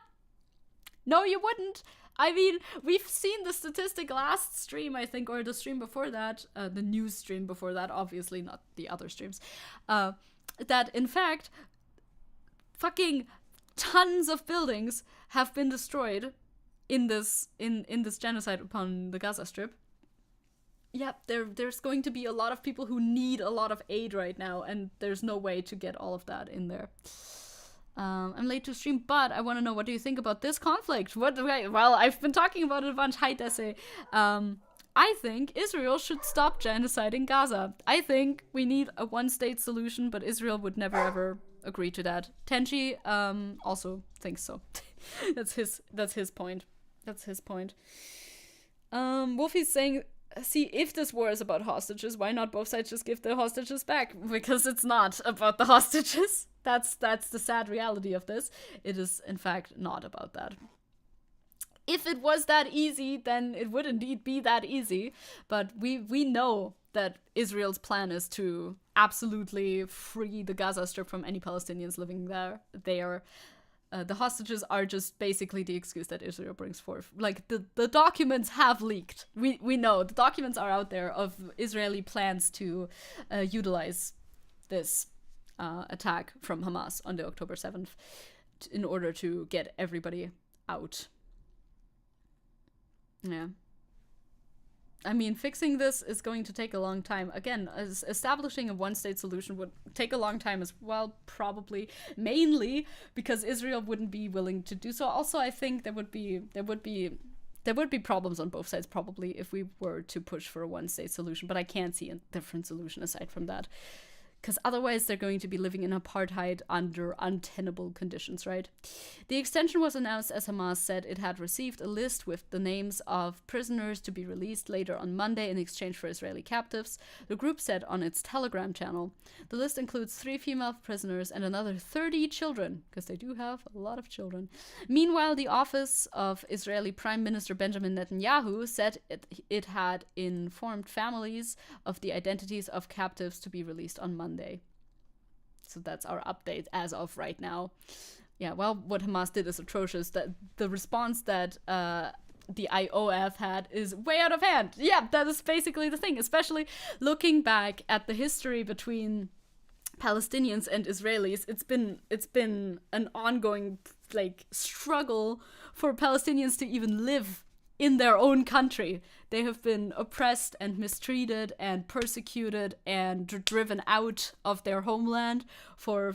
A: no, you wouldn't. I mean, we've seen the statistic last stream, I think, or the stream before that, the news stream before that, obviously not the other streams, that in fact, fucking tons of buildings have been destroyed in this genocide upon the Gaza Strip. Yep, there's going to be a lot of people who need a lot of aid right now, and there's no way to get all of that in there. I'm late to stream, but I want to know, what do you think about this conflict? Well, I've been talking about it a bunch. Hi, Desse. I think Israel should stop genociding Gaza. I think we need a one-state solution, but Israel would never, ever agree to that. Tenchi also thinks so. That's his point. Wolfie's saying, see, if this war is about hostages, why not both sides just give the hostages back? Because it's not about the hostages. That's the sad reality of this. It is, in fact, not about that. If it was that easy, then it would indeed be that easy. But we know that Israel's plan is to absolutely free the Gaza Strip from any Palestinians living there. the hostages are just basically the excuse that Israel brings forth. Like, the documents have leaked. We know the documents are out there of Israeli plans to utilize this attack from Hamas on the October 7th in order to get everybody out. Yeah. I mean, fixing this is going to take a long time. Again, establishing a one-state solution would take a long time as well, probably, mainly because Israel wouldn't be willing to do so. Also, I think there would be problems on both sides, probably, if we were to push for a one-state solution. But I can't see a different solution aside from that. Because otherwise they're going to be living in apartheid under untenable conditions, right? The extension was announced as Hamas said it had received a list with the names of prisoners to be released later on Monday in exchange for Israeli captives. The group said on its Telegram channel. The list includes 3 female prisoners and another 30 children, because they do have a lot of children. Meanwhile, the office of Israeli Prime Minister Benjamin Netanyahu said it had informed families of the identities of captives to be released on Monday. So that's our update as of right now. Yeah, well, what Hamas did is atrocious. That the response that the IOF had is way out of hand. Yeah, that is basically the thing, especially looking back at the history between Palestinians and Israelis. It's been an ongoing struggle for Palestinians to even live in their own country. They have been oppressed and mistreated and persecuted and driven out of their homeland for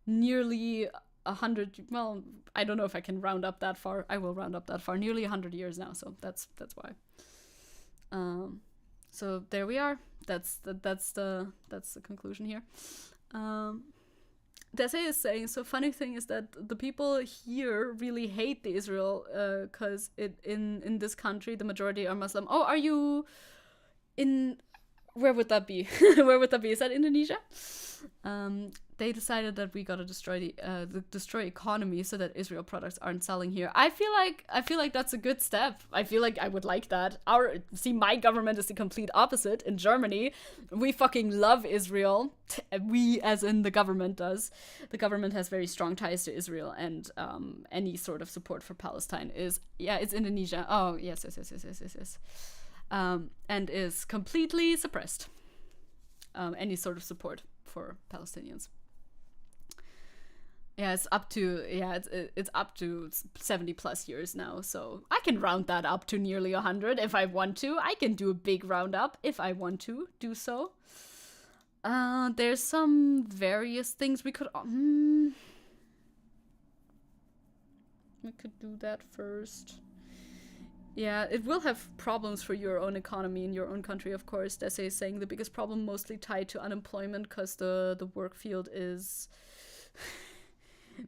A: nearly 100, well, I don't know if I can round up that far. I will round up that far. Nearly 100 years now, so that's why. So there we are. That's the conclusion here. Zecke is saying, so funny thing is that the people here really hate the Israel because in this country the majority are Muslim. Oh, are you in, where would that be? Where would that be? Is that Indonesia? They decided that we gotta destroy destroy economy so that Israel products aren't selling here. I feel like that's a good step. I feel like I would like that. My government is the complete opposite. In Germany, we fucking love Israel. We, as in the government, does. The government has very strong ties to Israel, and any sort of support for Palestine is, yeah, it's Indonesia. Oh yes. And is completely suppressed. Any sort of support for Palestinians. Yeah, it's up to 70 plus years now, so I can round that up to nearly 100 if I want to. I can do a big roundup if I want to do so. There's some various things we could do that first. Yeah, it will have problems for your own economy in your own country, of course. Zecke is saying the biggest problem mostly tied to unemployment because the work field is...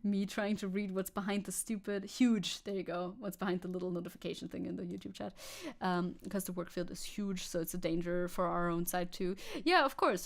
A: me trying to read what's behind the stupid... Huge, there you go. What's behind the little notification thing in the YouTube chat. Because the work field is huge, so it's a danger for our own side too. Yeah, of course.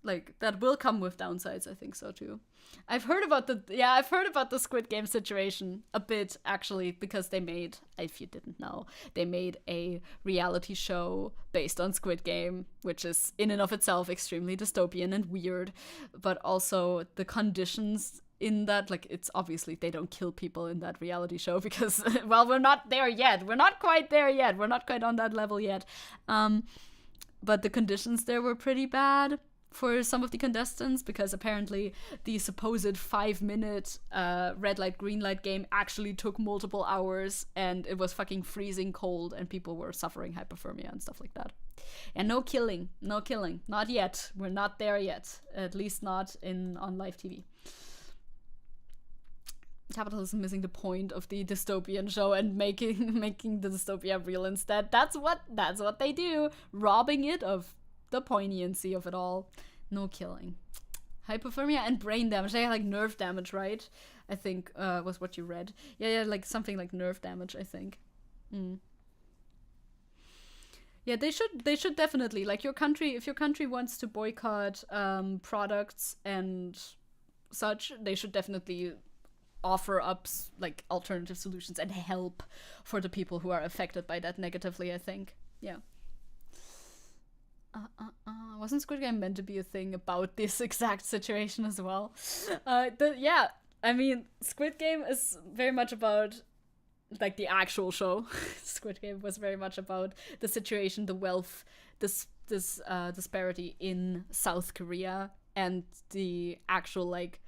A: Like, that will come with downsides, I think so too. I've heard about the Squid Game situation a bit, actually, because they made, if you didn't know, they made a reality show based on Squid Game, which is in and of itself extremely dystopian and weird, but also the conditions in that, like, it's obviously they don't kill people in that reality show because, well, we're not there yet. We're not quite there yet. We're not quite on that level yet. But the conditions there were pretty bad for some of the contestants, because apparently the supposed 5-minute red light, green light game actually took multiple hours, and it was fucking freezing cold, and people were suffering hypothermia and stuff like that. And no killing, not yet. We're not there yet, at least not on live TV. Capitalism missing the point of the dystopian show and making the dystopia real instead. That's what they do, robbing it of the poignancy of it all. No killing. Hypothermia and brain damage. They had like nerve damage, right? I think was what you read. Yeah, like something like nerve damage, I think. Yeah, they should definitely, like, if your country wants to boycott products and such, they should definitely offer up like alternative solutions and help for the people who are affected by that negatively, I think. Yeah. Wasn't Squid Game meant to be a thing about this exact situation as well? I mean, Squid Game is very much about, like, the actual show. Squid Game was very much about the situation, the wealth, this disparity in South Korea, and the actual, like,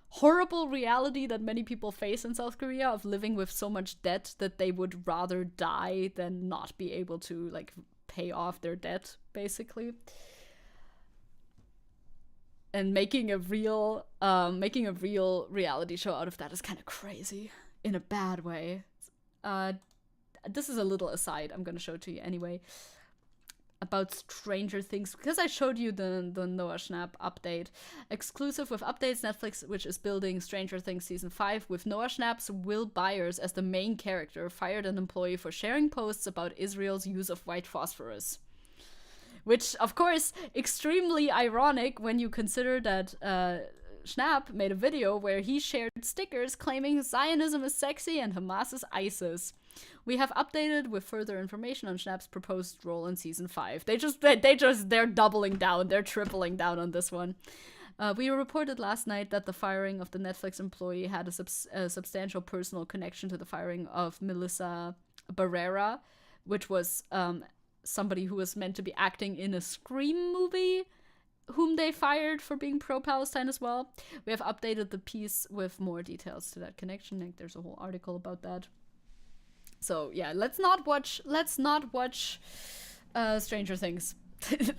A: horrible reality that many people face in South Korea of living with so much debt that they would rather die than not be able to, like, pay off their debt, basically. And making a real reality show out of that is kind of crazy in a bad way. This is a little aside I'm gonna show to you anyway about Stranger Things, because I showed you the Noah Schnapp update. Exclusive with updates, Netflix, which is building Stranger Things Season 5 with Noah Schnapp's Will Byers as the main character, fired an employee for sharing posts about Israel's use of white phosphorus. Which, of course, extremely ironic when you consider that Schnapp made a video where he shared stickers claiming Zionism is sexy and Hamas is ISIS. We have updated with further information on Schnapp's proposed role in Season 5. They're doubling down, they're tripling down on this one. We reported last night that the firing of the Netflix employee had a substantial personal connection to the firing of Melissa Barrera, which was somebody who was meant to be acting in a Scream movie, whom they fired for being pro-Palestine as well. We have updated the piece with more details to that connection. Like, there's a whole article about that. So yeah, let's not watch Stranger Things.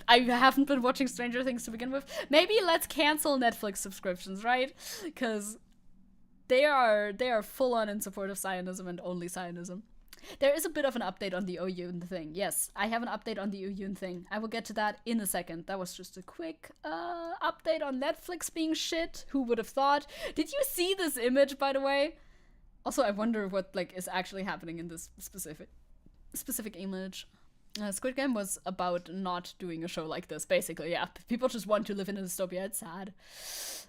A: I haven't been watching Stranger Things to begin with. Maybe let's cancel Netflix subscriptions, right? Because they are full on in support of Zionism and only Zionism. There is a bit of an update on the Oyun thing. Yes, I have an update on the Oyun thing. I will get to that in a second. That was just a quick update on Netflix being shit. Who would have thought? Did you see this image, by the way? Also, I wonder what, like, is actually happening in this specific image. Squid Game was about not doing a show like this, basically. Yeah, people just want to live in a dystopia. It's sad.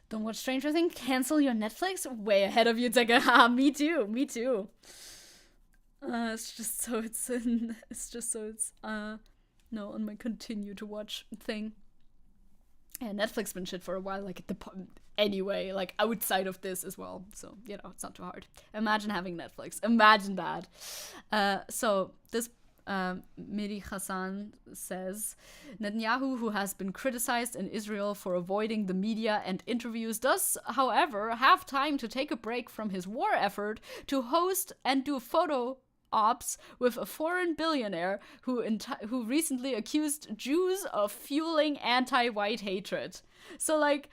A: Don't watch Stranger Things. Cancel your Netflix. Way ahead of you, Zecke. Haha, me too. It's just so it's no, on my continue to watch thing. Yeah, Netflix been shit for a while, like anyway, like outside of this as well. So, you know, it's not too hard. Imagine having Netflix. Imagine that. So this Miri Hassan says, Netanyahu, who has been criticized in Israel for avoiding the media and interviews, does, however, have time to take a break from his war effort to host and do photo ops with a foreign billionaire who recently accused Jews of fueling anti-white hatred. So, like,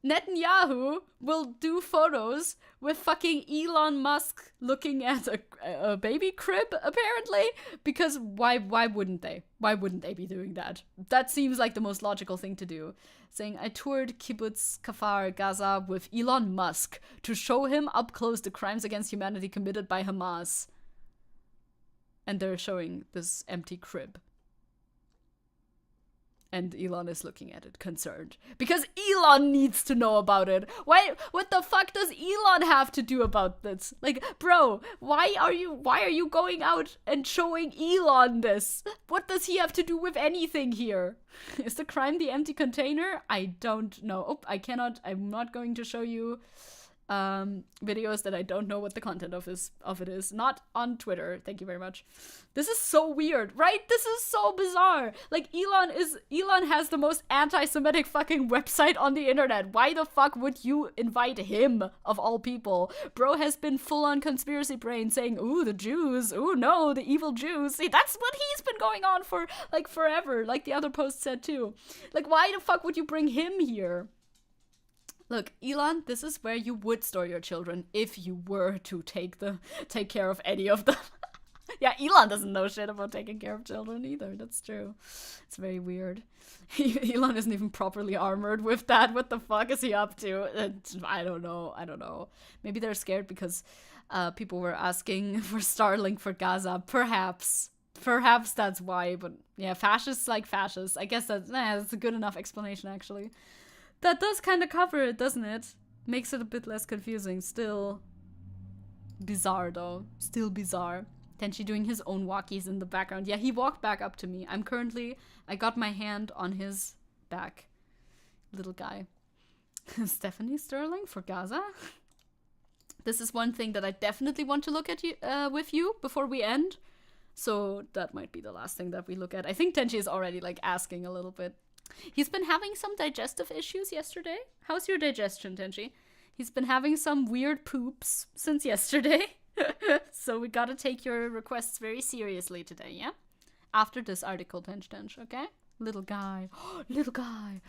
A: Netanyahu will do photos with fucking Elon Musk looking at a baby crib, apparently, because why wouldn't they? Why wouldn't they be doing that? That seems like the most logical thing to do. Saying, I toured Kibbutz Kfar Gaza with Elon Musk to show him up close the crimes against humanity committed by Hamas. And they're showing this empty crib. And Elon is looking at it, concerned. Because Elon needs to know about it. What the fuck does Elon have to do about this? Like, bro, why are you going out and showing Elon this? What does he have to do with anything here? Is the crime the empty container? I don't know. Oh, I'm not going to show you videos that I don't know what the content of it is. Not on Twitter. Thank you very much. This is so weird, right? This is so bizarre. Like, Elon has the most anti-Semitic fucking website on the internet. Why the fuck would you invite him, of all people? Bro has been full on conspiracy brain saying, ooh, the Jews, ooh no, the evil Jews. See, that's what he's been going on for, like, forever, like the other post said too. Like, why the fuck would you bring him here? Look, Elon, this is where you would store your children if you were to take care of any of them. Yeah, Elon doesn't know shit about taking care of children either. That's true. It's very weird. Elon isn't even properly armored with that. What the fuck is he up to? I don't know. Maybe they're scared because people were asking for Starlink for Gaza. Perhaps that's why. But yeah, fascists like fascists. I guess that's a good enough explanation, actually. That does kind of cover it, doesn't it? Makes it a bit less confusing. Still bizarre, though. Still bizarre. Tenchi doing his own walkies in the background. Yeah, he walked back up to me. I got my hand on his back. Little guy. Stephanie Sterling for Gaza? This is one thing that I definitely want to look at with you before we end. So that might be the last thing that we look at. I think Tenchi is already like asking a little bit. He's been having some digestive issues yesterday. How's your digestion, Tenchi? He's been having some weird poops since yesterday. So we gotta take your requests very seriously today, yeah? After this article, Tench, okay? Little guy. Little guy.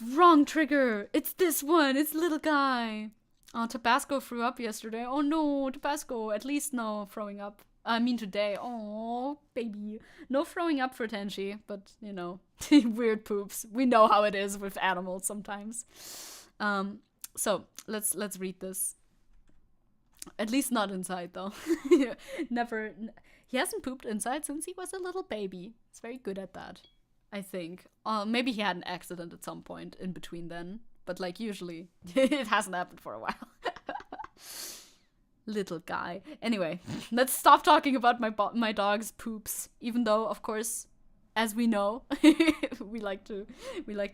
A: Wrong trigger. It's this one. It's little guy. Oh, Tabasco threw up yesterday. Oh no, Tabasco. At least no throwing up. I mean today. Oh, baby. No throwing up for Tenchi, but, you know, weird poops. We know how it is with animals sometimes. So, let's read this. At least not inside, though. Never. He hasn't pooped inside since he was a little baby. He's very good at that, I think. Maybe he had an accident at some point in between then. But, like, usually, it hasn't happened for a while. Little guy. Anyway, let's stop talking about my dog's poops. Even though, of course, as we know, we like to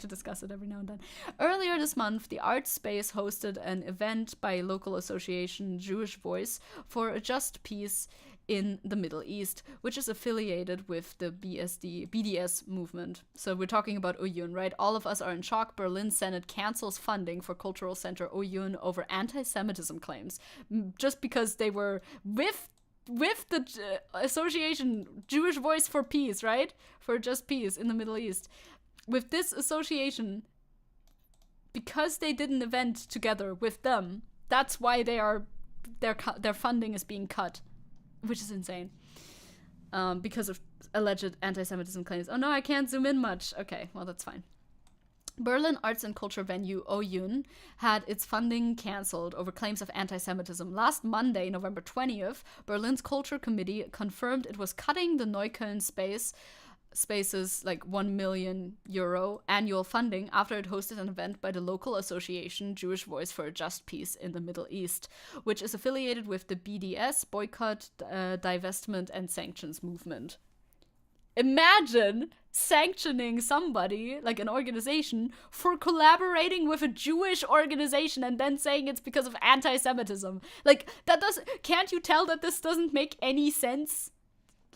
A: discuss it every now and then. Earlier this month, the Art Space hosted an event by local association Jewish Voice for a just peace in the Middle East, which is affiliated with the BDS movement. So we're talking about Oyun, right? All of us are in shock. Berlin Senate cancels funding for Cultural Center Oyun over anti-Semitism claims, just because they were with the association Jewish Voice for Peace, right? For just peace in the Middle East. With this association, because they did an event together with them, that's why their funding is being cut. Which is insane. Because of alleged anti-Semitism claims. Oh no, I can't zoom in much. Okay, well, that's fine. Berlin arts and culture venue Oyun had its funding cancelled over claims of anti-Semitism. Last Monday, November 20th, Berlin's Culture Committee confirmed it was cutting the Neukölln Space's like €1 million annual funding after it hosted an event by the local association Jewish Voice for a Just Peace in the Middle East, which is affiliated with the BDS, Boycott, Divestment and Sanctions movement. Imagine sanctioning somebody, like an organization, for collaborating with a Jewish organization and then saying it's because of anti-Semitism. Like, can't you tell that this doesn't make any sense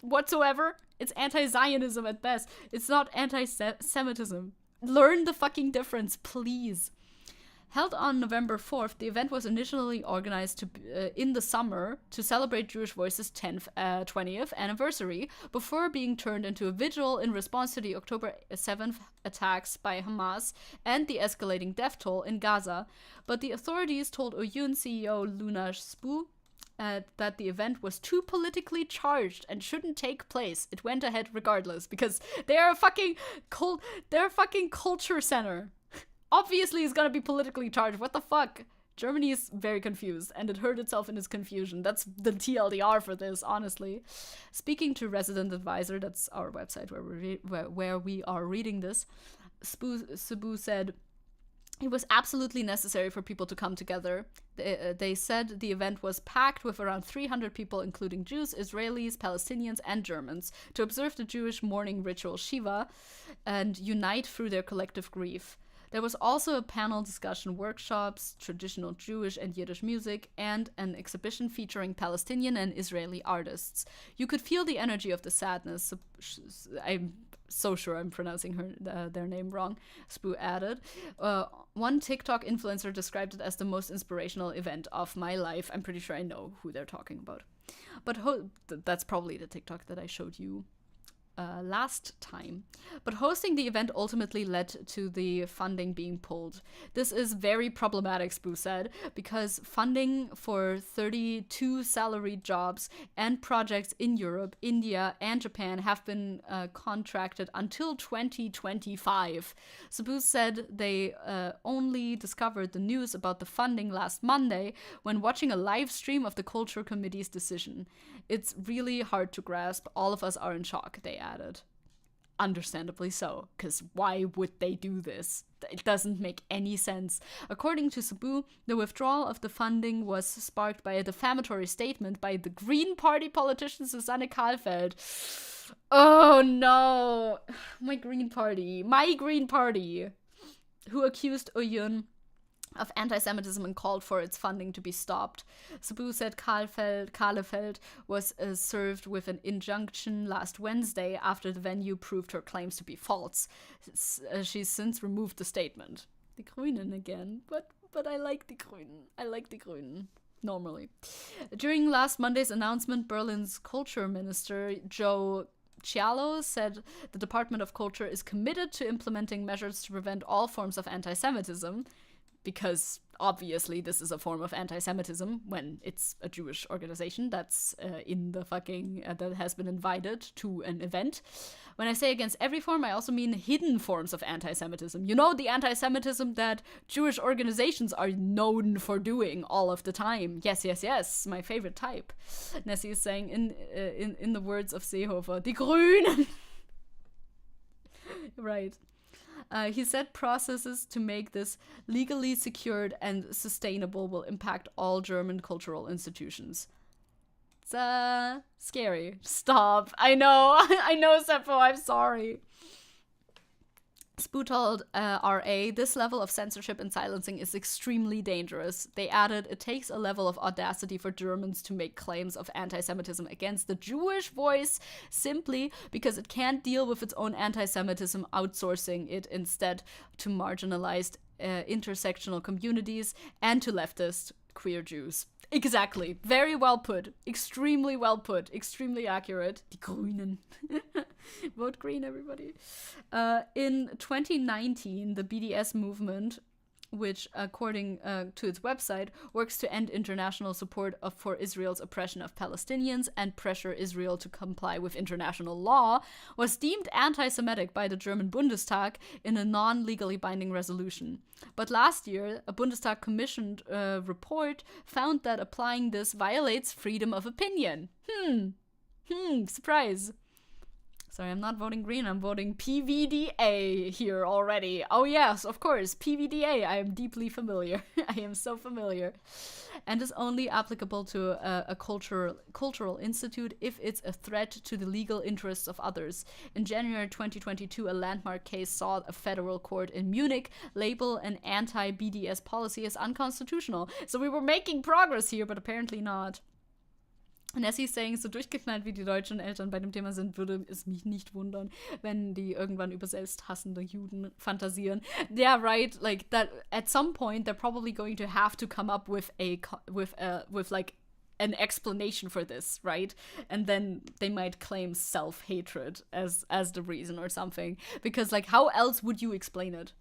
A: whatsoever? It's anti-Zionism at best. It's not anti-Semitism. Learn the fucking difference, please. Held on November 4th, the event was initially organized in the summer to celebrate Jewish Voice's 20th anniversary, before being turned into a vigil in response to the October 7th attacks by Hamas and the escalating death toll in Gaza. But the authorities told Oyun CEO Luna Spu that the event was too politically charged and shouldn't take place. It went ahead regardless because they're a fucking culture center. Obviously, it's gonna be politically charged. What the fuck? Germany is very confused, and it hurt itself in its confusion. That's the TLDR for this, honestly. Speaking to Resident Advisor, that's our website where we are reading this, Sabu said, it was absolutely necessary for people to come together. They said the event was packed with around 300 people, including Jews, Israelis, Palestinians, and Germans, to observe the Jewish mourning ritual Shiva and unite through their collective grief. There was also a panel discussion, workshops, traditional Jewish and Yiddish music, and an exhibition featuring Palestinian and Israeli artists. You could feel the energy of the sadness. I'm so sure I'm pronouncing their name wrong, Spoo added. One TikTok influencer described it as the most inspirational event of my life. I'm pretty sure I know who they're talking about. But that's probably the TikTok that I showed you last time. But hosting the event ultimately led to the funding being pulled. This is very problematic, Spoo said, because funding for 32 salaried jobs and projects in Europe, India, and Japan have been contracted until 2025. Spoo said they only discovered the news about the funding last Monday when watching a live stream of the Culture Committee's decision. It's really hard to grasp. All of us are in shock, they added. Understandably so, because why would they do this? It doesn't make any sense. According to Sabu, the withdrawal of the funding was sparked by a defamatory statement by the Green Party politician Susanne Kahlfeld. Oh no! My Green Party, who accused Oyun of anti-Semitism and called for its funding to be stopped. Sabu said Kahlefeld was served with an injunction last Wednesday after the venue proved her claims to be false. She's since removed the statement. Die Grünen again, but I like die Grünen. I like die Grünen. Normally. During last Monday's announcement, Berlin's culture minister, Joe Cialo, said the Department of Culture is committed to implementing measures to prevent all forms of anti-Semitism, because obviously this is a form of anti-Semitism when it's a Jewish organization that's in the fucking that has been invited to an event. When I say against every form, I also mean hidden forms of anti-Semitism. You know, the anti-Semitism that Jewish organizations are known for doing all of the time. Yes, my favorite type. Nessie is saying in the words of Seehofer, die Grünen. Right. He said processes to make this legally secured and sustainable will impact all German cultural institutions. It's scary. Stop. I know, Seppo, I'm sorry. Spoo told RA, this level of censorship and silencing is extremely dangerous. They added, it takes a level of audacity for Germans to make claims of anti-Semitism against the Jewish voice simply because it can't deal with its own anti-Semitism, outsourcing it instead to marginalized intersectional communities and to leftist queer Jews. Exactly. Very well put. Extremely well put. Extremely accurate. Die Grünen. Vote green, everybody. In 2019, the BDS movement, which, according to its website, works to end international support for Israel's oppression of Palestinians and pressure Israel to comply with international law, was deemed anti-Semitic by the German Bundestag in a non-legally binding resolution. But last year, a Bundestag commissioned report found that applying this violates freedom of opinion. Surprise. Sorry, I'm not voting green, I'm voting PVDA here already. Oh yes, of course, PVDA, I am deeply familiar. I am so familiar. And is only applicable to a cultural institute if it's a threat to the legal interests of others. In January 2022, a landmark case saw a federal court in Munich label an anti-BDS policy as unconstitutional. So we were making progress here, but apparently not. Nessie ist saying, so durchgeknallt wie die deutschen Eltern bei dem Thema sind, würde es mich nicht wundern, wenn die irgendwann über selbsthassende Juden fantasieren. Yeah, right. Like that. At some point, they're probably going to have to come up with like an explanation for this, right? And then they might claim self-hatred as the reason or something, because like how else would you explain it?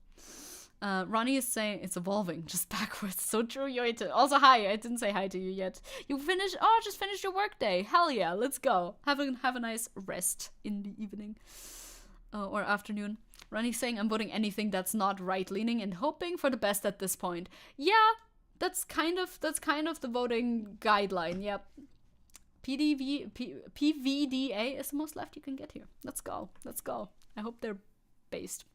A: Ronnie is saying it's evolving, just backwards. So true, Yoite. Also, hi. I didn't say hi to you yet. You finished? Oh, just finished your workday. Hell yeah, let's go. Have a nice rest in the evening or afternoon. Ronnie's saying I'm voting anything that's not right-leaning and hoping for the best at this point. Yeah, that's kind of the voting guideline. Yep. PVDA is the most left you can get here. Let's go. I hope they're based.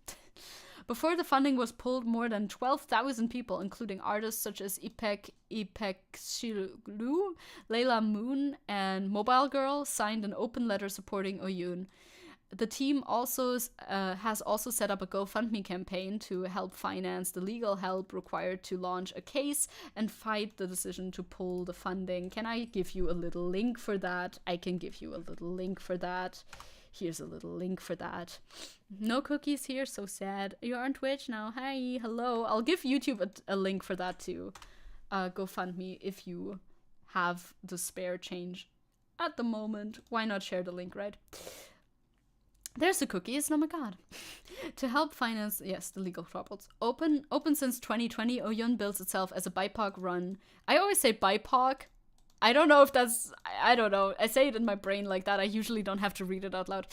A: Before the funding was pulled, more than 12,000 people, including artists such as Ipek Shilu, Layla Moon, and Mobile Girl, signed an open letter supporting Oyun. The team has also set up a GoFundMe campaign to help finance the legal help required to launch a case and fight the decision to pull the funding. Can I give you a little link for that? I can give you a little link for that. Here's a little link for that. No cookies here, so sad. You're on Twitch now. Hi, hello. I'll give YouTube a link for that too. GoFundMe if you have the spare change at the moment. Why not share the link, right? There's the cookies. Oh my god. To help finance, yes, the legal troubles. Open since 2020, Oyun builds itself as a BIPOC run. I always say BIPOC. I don't know if that's, I don't know. I say it in my brain like that. I usually don't have to read it out loud.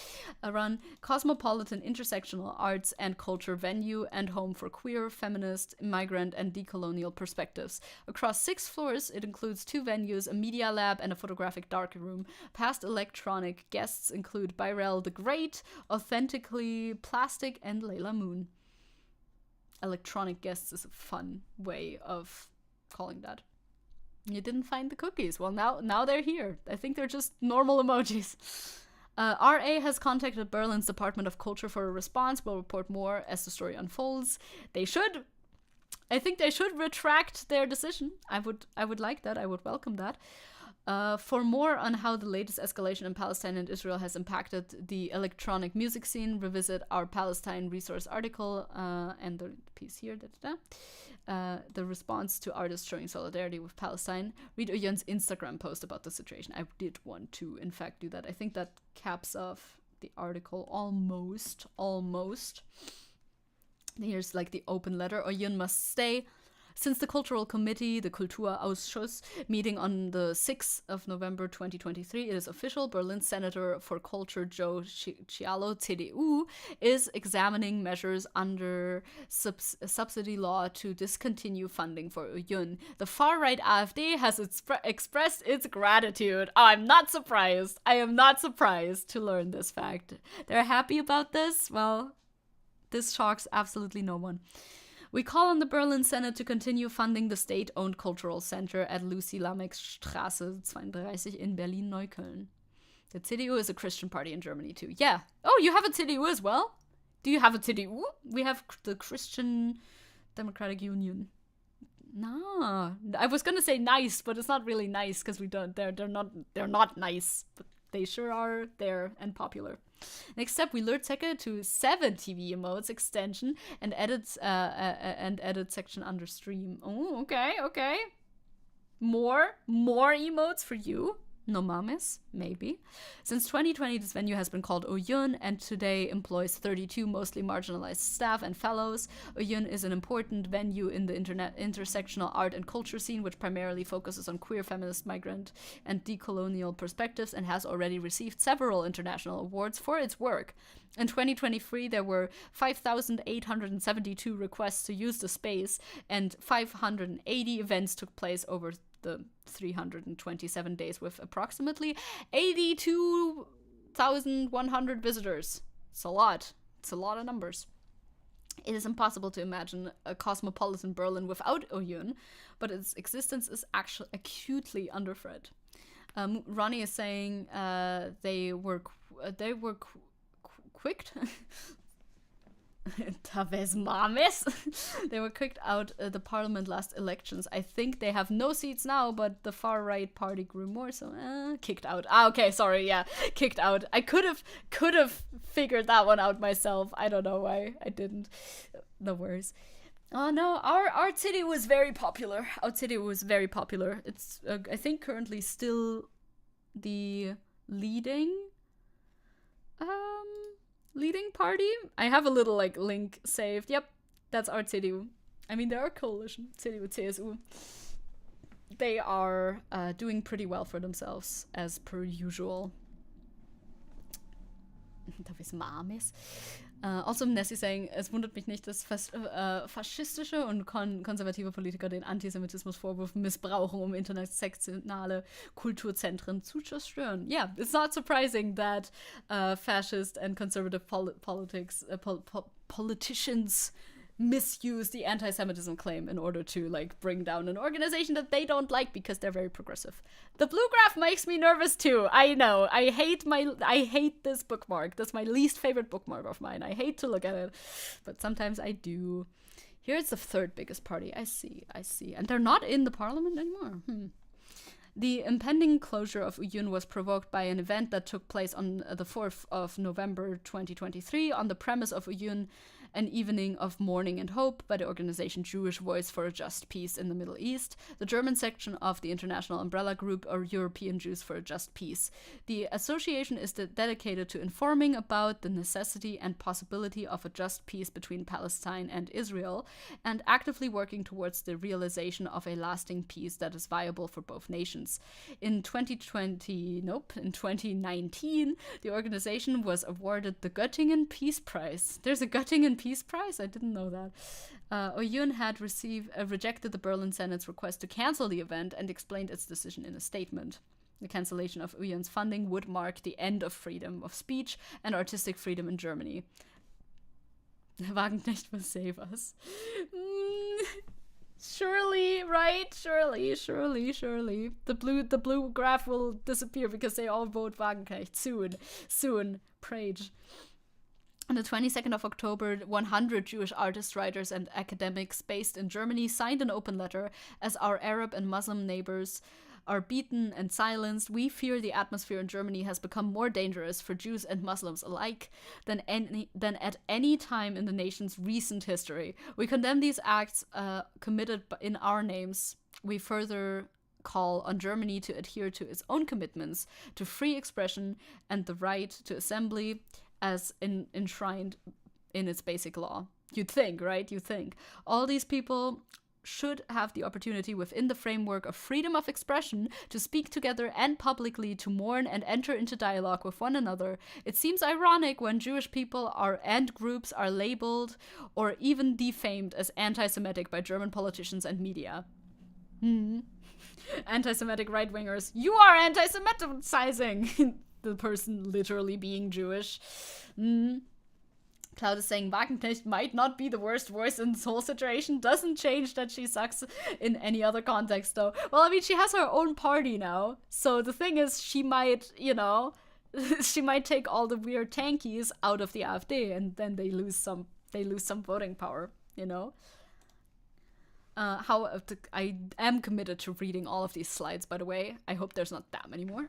A: A run, cosmopolitan intersectional arts and culture venue and home for queer, feminist, immigrant, and decolonial perspectives. Across 6 floors, it includes 2 venues, a media lab, and a photographic darkroom. Past electronic guests include Byrell the Great, Authentically Plastic, and Layla Moon. Electronic guests is a fun way of calling that. You didn't find the cookies. Well, now they're here. I think they're just normal emojis. RA has contacted Berlin's Department of Culture for a response. We'll report more as the story unfolds. They should. I think they should retract their decision. I would like that. I would welcome that. For more on how the latest escalation in Palestine and Israel has impacted the electronic music scene, revisit our Palestine resource article and the piece here. The response to artists showing solidarity with Palestine. Read Oyun's Instagram post about the situation. I did want to, in fact, do that. I think that caps off the article almost. Here's like the open letter. Oyun must stay. Since the Cultural Committee, the Kulturausschuss, meeting on the 6th of November 2023, it is official. Berlin Senator for Culture Joe Cialo, CDU, is examining measures under subsidy law to discontinue funding for Oyun. The far-right AfD has expressed its gratitude. Oh, I'm not surprised. I am not surprised to learn this fact. They're happy about this? Well, this shocks absolutely no one. We call on the Berlin Senate to continue funding the state-owned cultural center at Lucy Lamek's Straße 32 in Berlin-Neukölln. The CDU is a Christian party in Germany too. Yeah. Oh, you have a CDU as well? Do you have a CDU? We have the Christian Democratic Union. No, I was gonna say nice, but it's not really nice because we don't. They're not nice, but they sure are there and popular. Next up, we lured Zecke to 7 TV emotes extension and edit section under stream. Oh, okay. More emotes for you. No mames, maybe. Since 2020, this venue has been called Oyun and today employs 32 mostly marginalized staff and fellows. Oyun is an important venue in the intersectional art and culture scene, which primarily focuses on queer, feminist, migrant, and decolonial perspectives and has already received several international awards for its work. In 2023, there were 5,872 requests to use the space and 580 events took place over the 327 days with approximately 82,100 visitors. It's a lot. It's a lot of numbers. It is impossible to imagine a cosmopolitan Berlin without Oyun, but its existence is actually acutely under threat. Ronnie is saying they were quicked. They were kicked out the parliament last elections. I think they have no seats now, but the far right party grew more, so kicked out. Okay, sorry, yeah, kicked out. I could have figured that one out myself. I don't know why I didn't. No worries. Oh no, our city was very popular. It's I think currently still the leading party. I have a little link saved. Yep, that's our CDU. I mean, they're a coalition. CDU, CSU. They are doing pretty well for themselves, as per usual. Also Nessie saying, es wundert mich nicht, dass faschistische und konservative Politiker den Antisemitismusvorwurf missbrauchen, um intersektionale Kulturzentren zu zerstören. Yeah, it's not surprising that fascist and conservative politicians misuse the anti-Semitism claim in order to bring down an organization that they don't like because they're very progressive. The blue graph makes me nervous too. I know. I hate this bookmark. That's my least favorite bookmark of mine. I hate to look at it, but sometimes I do. Here's the third biggest party. I see. And they're not in the parliament anymore. The impending closure of Oyun was provoked by an event that took place on the 4th of November 2023 on the premise of Oyun, an evening of mourning and hope by the organization Jewish Voice for a Just Peace in the Middle East, the German section of the international umbrella group or European Jews for a Just Peace. The association is dedicated to informing about the necessity and possibility of a just peace between Palestine and Israel, and actively working towards the realization of a lasting peace that is viable for both nations. In 2019, the organization was awarded the Göttingen Peace Prize. There's a Göttingen Peace Prize? I didn't know that. Oyun had rejected the Berlin Senate's request to cancel the event and explained its decision in a statement. The cancellation of Oyun's funding would mark the end of freedom of speech and artistic freedom in Germany. Wagenknecht will save us. Surely, right? Surely. The blue graph will disappear because they all vote Wagenknecht soon. Prage. On the 22nd of October, 100 Jewish artists, writers, and academics based in Germany signed an open letter. As our Arab and Muslim neighbors are beaten and silenced, we fear the atmosphere in Germany has become more dangerous for Jews and Muslims alike than at any time in the nation's recent history. We condemn these acts committed in our names. We further call on Germany to adhere to its own commitments to free expression and the right to assembly as enshrined in its basic law. You'd think, right? You'd think. All these people should have the opportunity within the framework of freedom of expression to speak together and publicly to mourn and enter into dialogue with one another. It seems ironic when Jewish people and groups are labeled or even defamed as anti-Semitic by German politicians and media. Anti-Semitic right-wingers. You are anti-Semiticizing! The person literally being Jewish. Cloud is saying Wagenknecht might not be the worst voice in this whole situation. Doesn't change that she sucks in any other context, though. Well, I mean, she has her own party now. So the thing is, she might, she might take all the weird tankies out of the AfD, and then they lose some voting power, I am committed to reading all of these slides, by the way. I hope there's not that many more.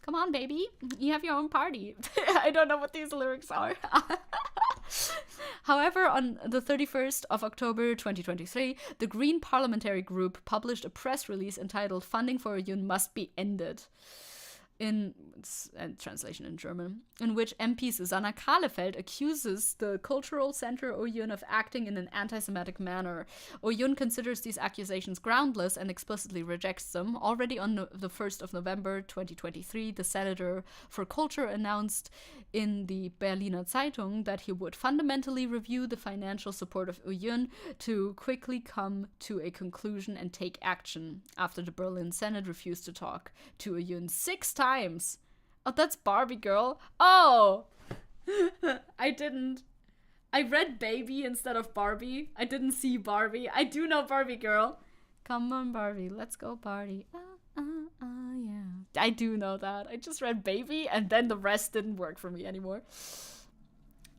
A: Come on, baby. You have your own party. I don't know what these lyrics are. However, on the 31st of October 2023, the Green Parliamentary Group published a press release entitled "Funding for Oyun Must Be Ended," in translation in German, in which MP Susanna Kahlefeld accuses the cultural center Oyun of acting in an anti-Semitic manner. Oyun considers these accusations groundless and explicitly rejects them. Already on the 1st of November 2023, the Senator for Culture announced in the Berliner Zeitung that he would fundamentally review the financial support of Oyun to quickly come to a conclusion and take action after the Berlin Senate refused to talk to Oyun 6 times. Oh, that's Barbie Girl. Oh! I didn't. I read Baby instead of Barbie. I didn't see Barbie. I do know Barbie Girl. Come on, Barbie. Let's go party. Yeah. I do know that. I just read Baby, and then the rest didn't work for me anymore.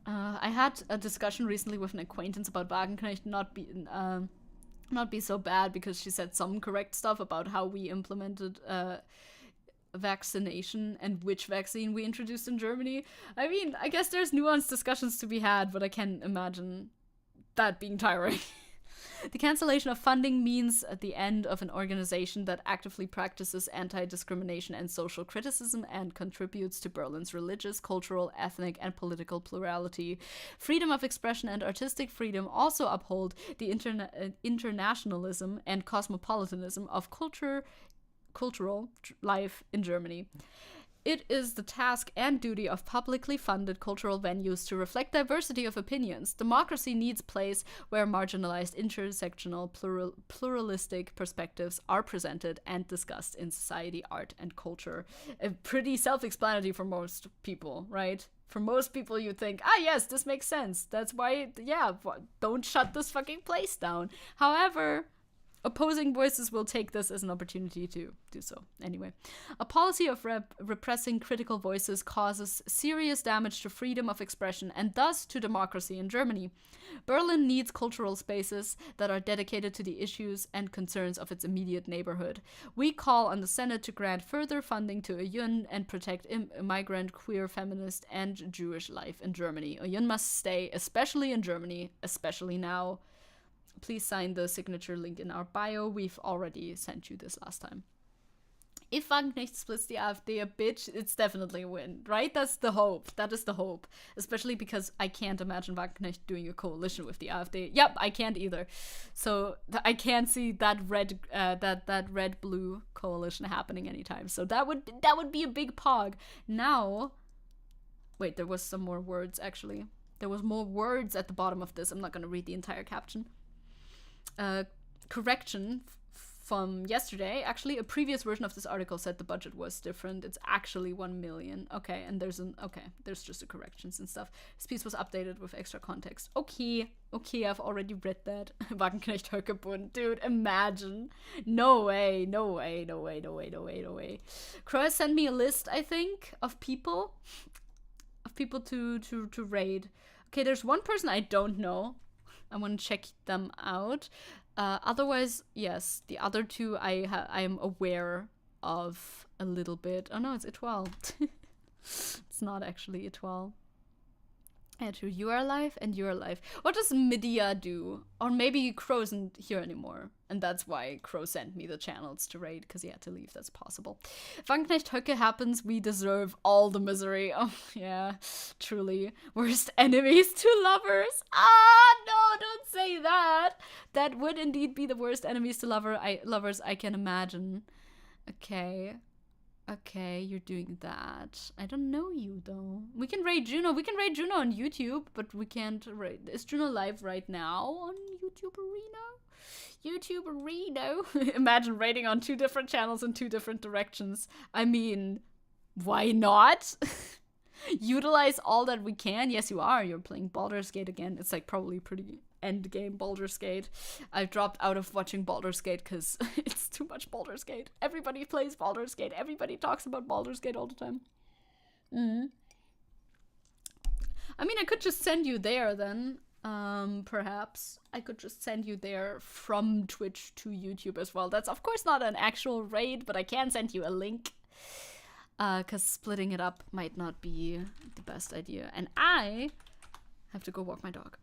A: I had a discussion recently with an acquaintance about Wagenknecht not be so bad, because she said some correct stuff about how we implemented vaccination and which vaccine we introduced in Germany. I mean, I guess there's nuanced discussions to be had, but I can imagine that being tiring. The cancellation of funding means the end of an organization that actively practices anti-discrimination and social criticism and contributes to Berlin's religious, cultural, ethnic, and political plurality. Freedom of expression and artistic freedom also uphold the internationalism and cosmopolitanism of cultural life in Germany. It is the task and duty of publicly funded cultural venues to reflect diversity of opinions. Democracy needs place where marginalized, intersectional, pluralistic perspectives are presented and discussed in society, art, and culture. Pretty self-explanatory for most people, right? For most people, you think, yes, this makes sense. That's why, don't shut this fucking place down. However, opposing voices will take this as an opportunity to do so. Anyway, a policy of repressing critical voices causes serious damage to freedom of expression and thus to democracy in Germany. Berlin needs cultural spaces that are dedicated to the issues and concerns of its immediate neighborhood. We call on the Senate to grant further funding to Oyun and protect migrant, queer, feminist, and Jewish life in Germany. Oyun must stay, especially in Germany, especially now. Please sign the signature link in our bio. We've already sent you this last time. If Wagenknecht splits the AfD a bitch, it's definitely a win, right? That's the hope. That is the hope. Especially because I can't imagine Wagenknecht doing a coalition with the AfD. Yep, I can't either. So I can't see that red-blue coalition happening anytime. So that would be a big pog. Now, wait, there was some more words actually. There was more words at the bottom of this. I'm not going to read the entire caption. Correction from yesterday. Actually, a previous version of this article said the budget was different. It's actually 1 million. Okay, and there's just the corrections and stuff. This piece was updated with extra context. Okay, I've already read that. Wagenknecht Höckebund, dude, imagine. No way. Croy sent me a list, I think, of people people to raid. Okay, there's one person I don't know. I want to check them out. Otherwise, yes, the other two I am aware of a little bit. Oh no, it's Etoile. It's not actually Etoile. Yeah, true. You are alive and you're alive. What does Media do? Or maybe Crow isn't here anymore. And that's why Crow sent me the channels to raid, because he had to leave. That's possible. If Wagenknecht Höcke happens, we deserve all the misery. Oh, yeah. Truly. Worst enemies to lovers. Ah, no, don't say that. That would indeed be the worst enemies to lovers I can imagine. Okay. Okay, you're doing that. I don't know you, though. We can raid Juno. We can raid Juno on YouTube, but we can't raid... Is Juno live right now on YouTube Arena? YouTube Arena? Imagine raiding on 2 different channels in 2 different directions. I mean, why not? Utilize all that we can. Yes, you are. You're playing Baldur's Gate again. It's like probably pretty end game Baldur's Gate. I've dropped out of watching Baldur's Gate because it's too much Baldur's Gate. Everybody plays Baldur's Gate. Everybody talks about Baldur's Gate all the time. I mean, I could just send you there then. Perhaps I could just send you there from Twitch to YouTube as well. That's of course not an actual raid, but I can send you a link. Because splitting it up might not be the best idea. And I have to go walk my dog.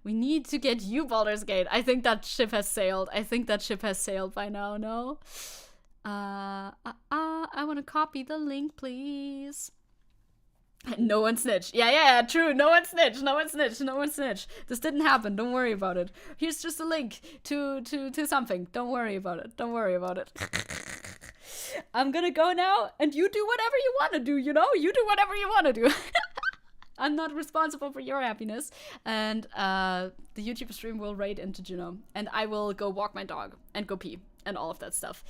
A: We need to get you Baldur's Gate. I think that ship has sailed. I think that ship has sailed by now, no? I want to copy the link, please. No one snitched. Yeah, true. No one snitched. No one snitched. No one snitched. This didn't happen. Don't worry about it. Here's just a link to something. Don't worry about it. Don't worry about it. I'm gonna go now, and you do whatever you want to do, you know? You do whatever you want to do. I'm not responsible for your happiness. And the YouTube stream will raid into Juno. And I will go walk my dog and go pee and all of that stuff.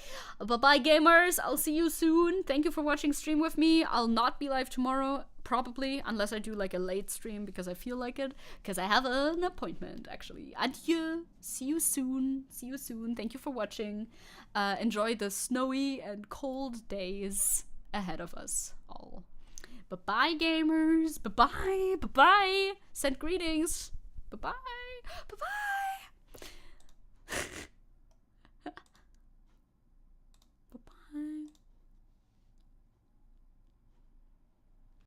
A: Bye-bye, gamers. I'll see you soon. Thank you for watching stream with me. I'll not be live tomorrow, probably, unless I do like a late stream because I feel like it. Because I have an appointment, actually. Adieu. See you soon. See you soon. Thank you for watching. Enjoy the snowy and cold days ahead of us all. Bye-bye, gamers. Bye-bye. Bye-bye. Send greetings. Bye-bye. Bye-bye.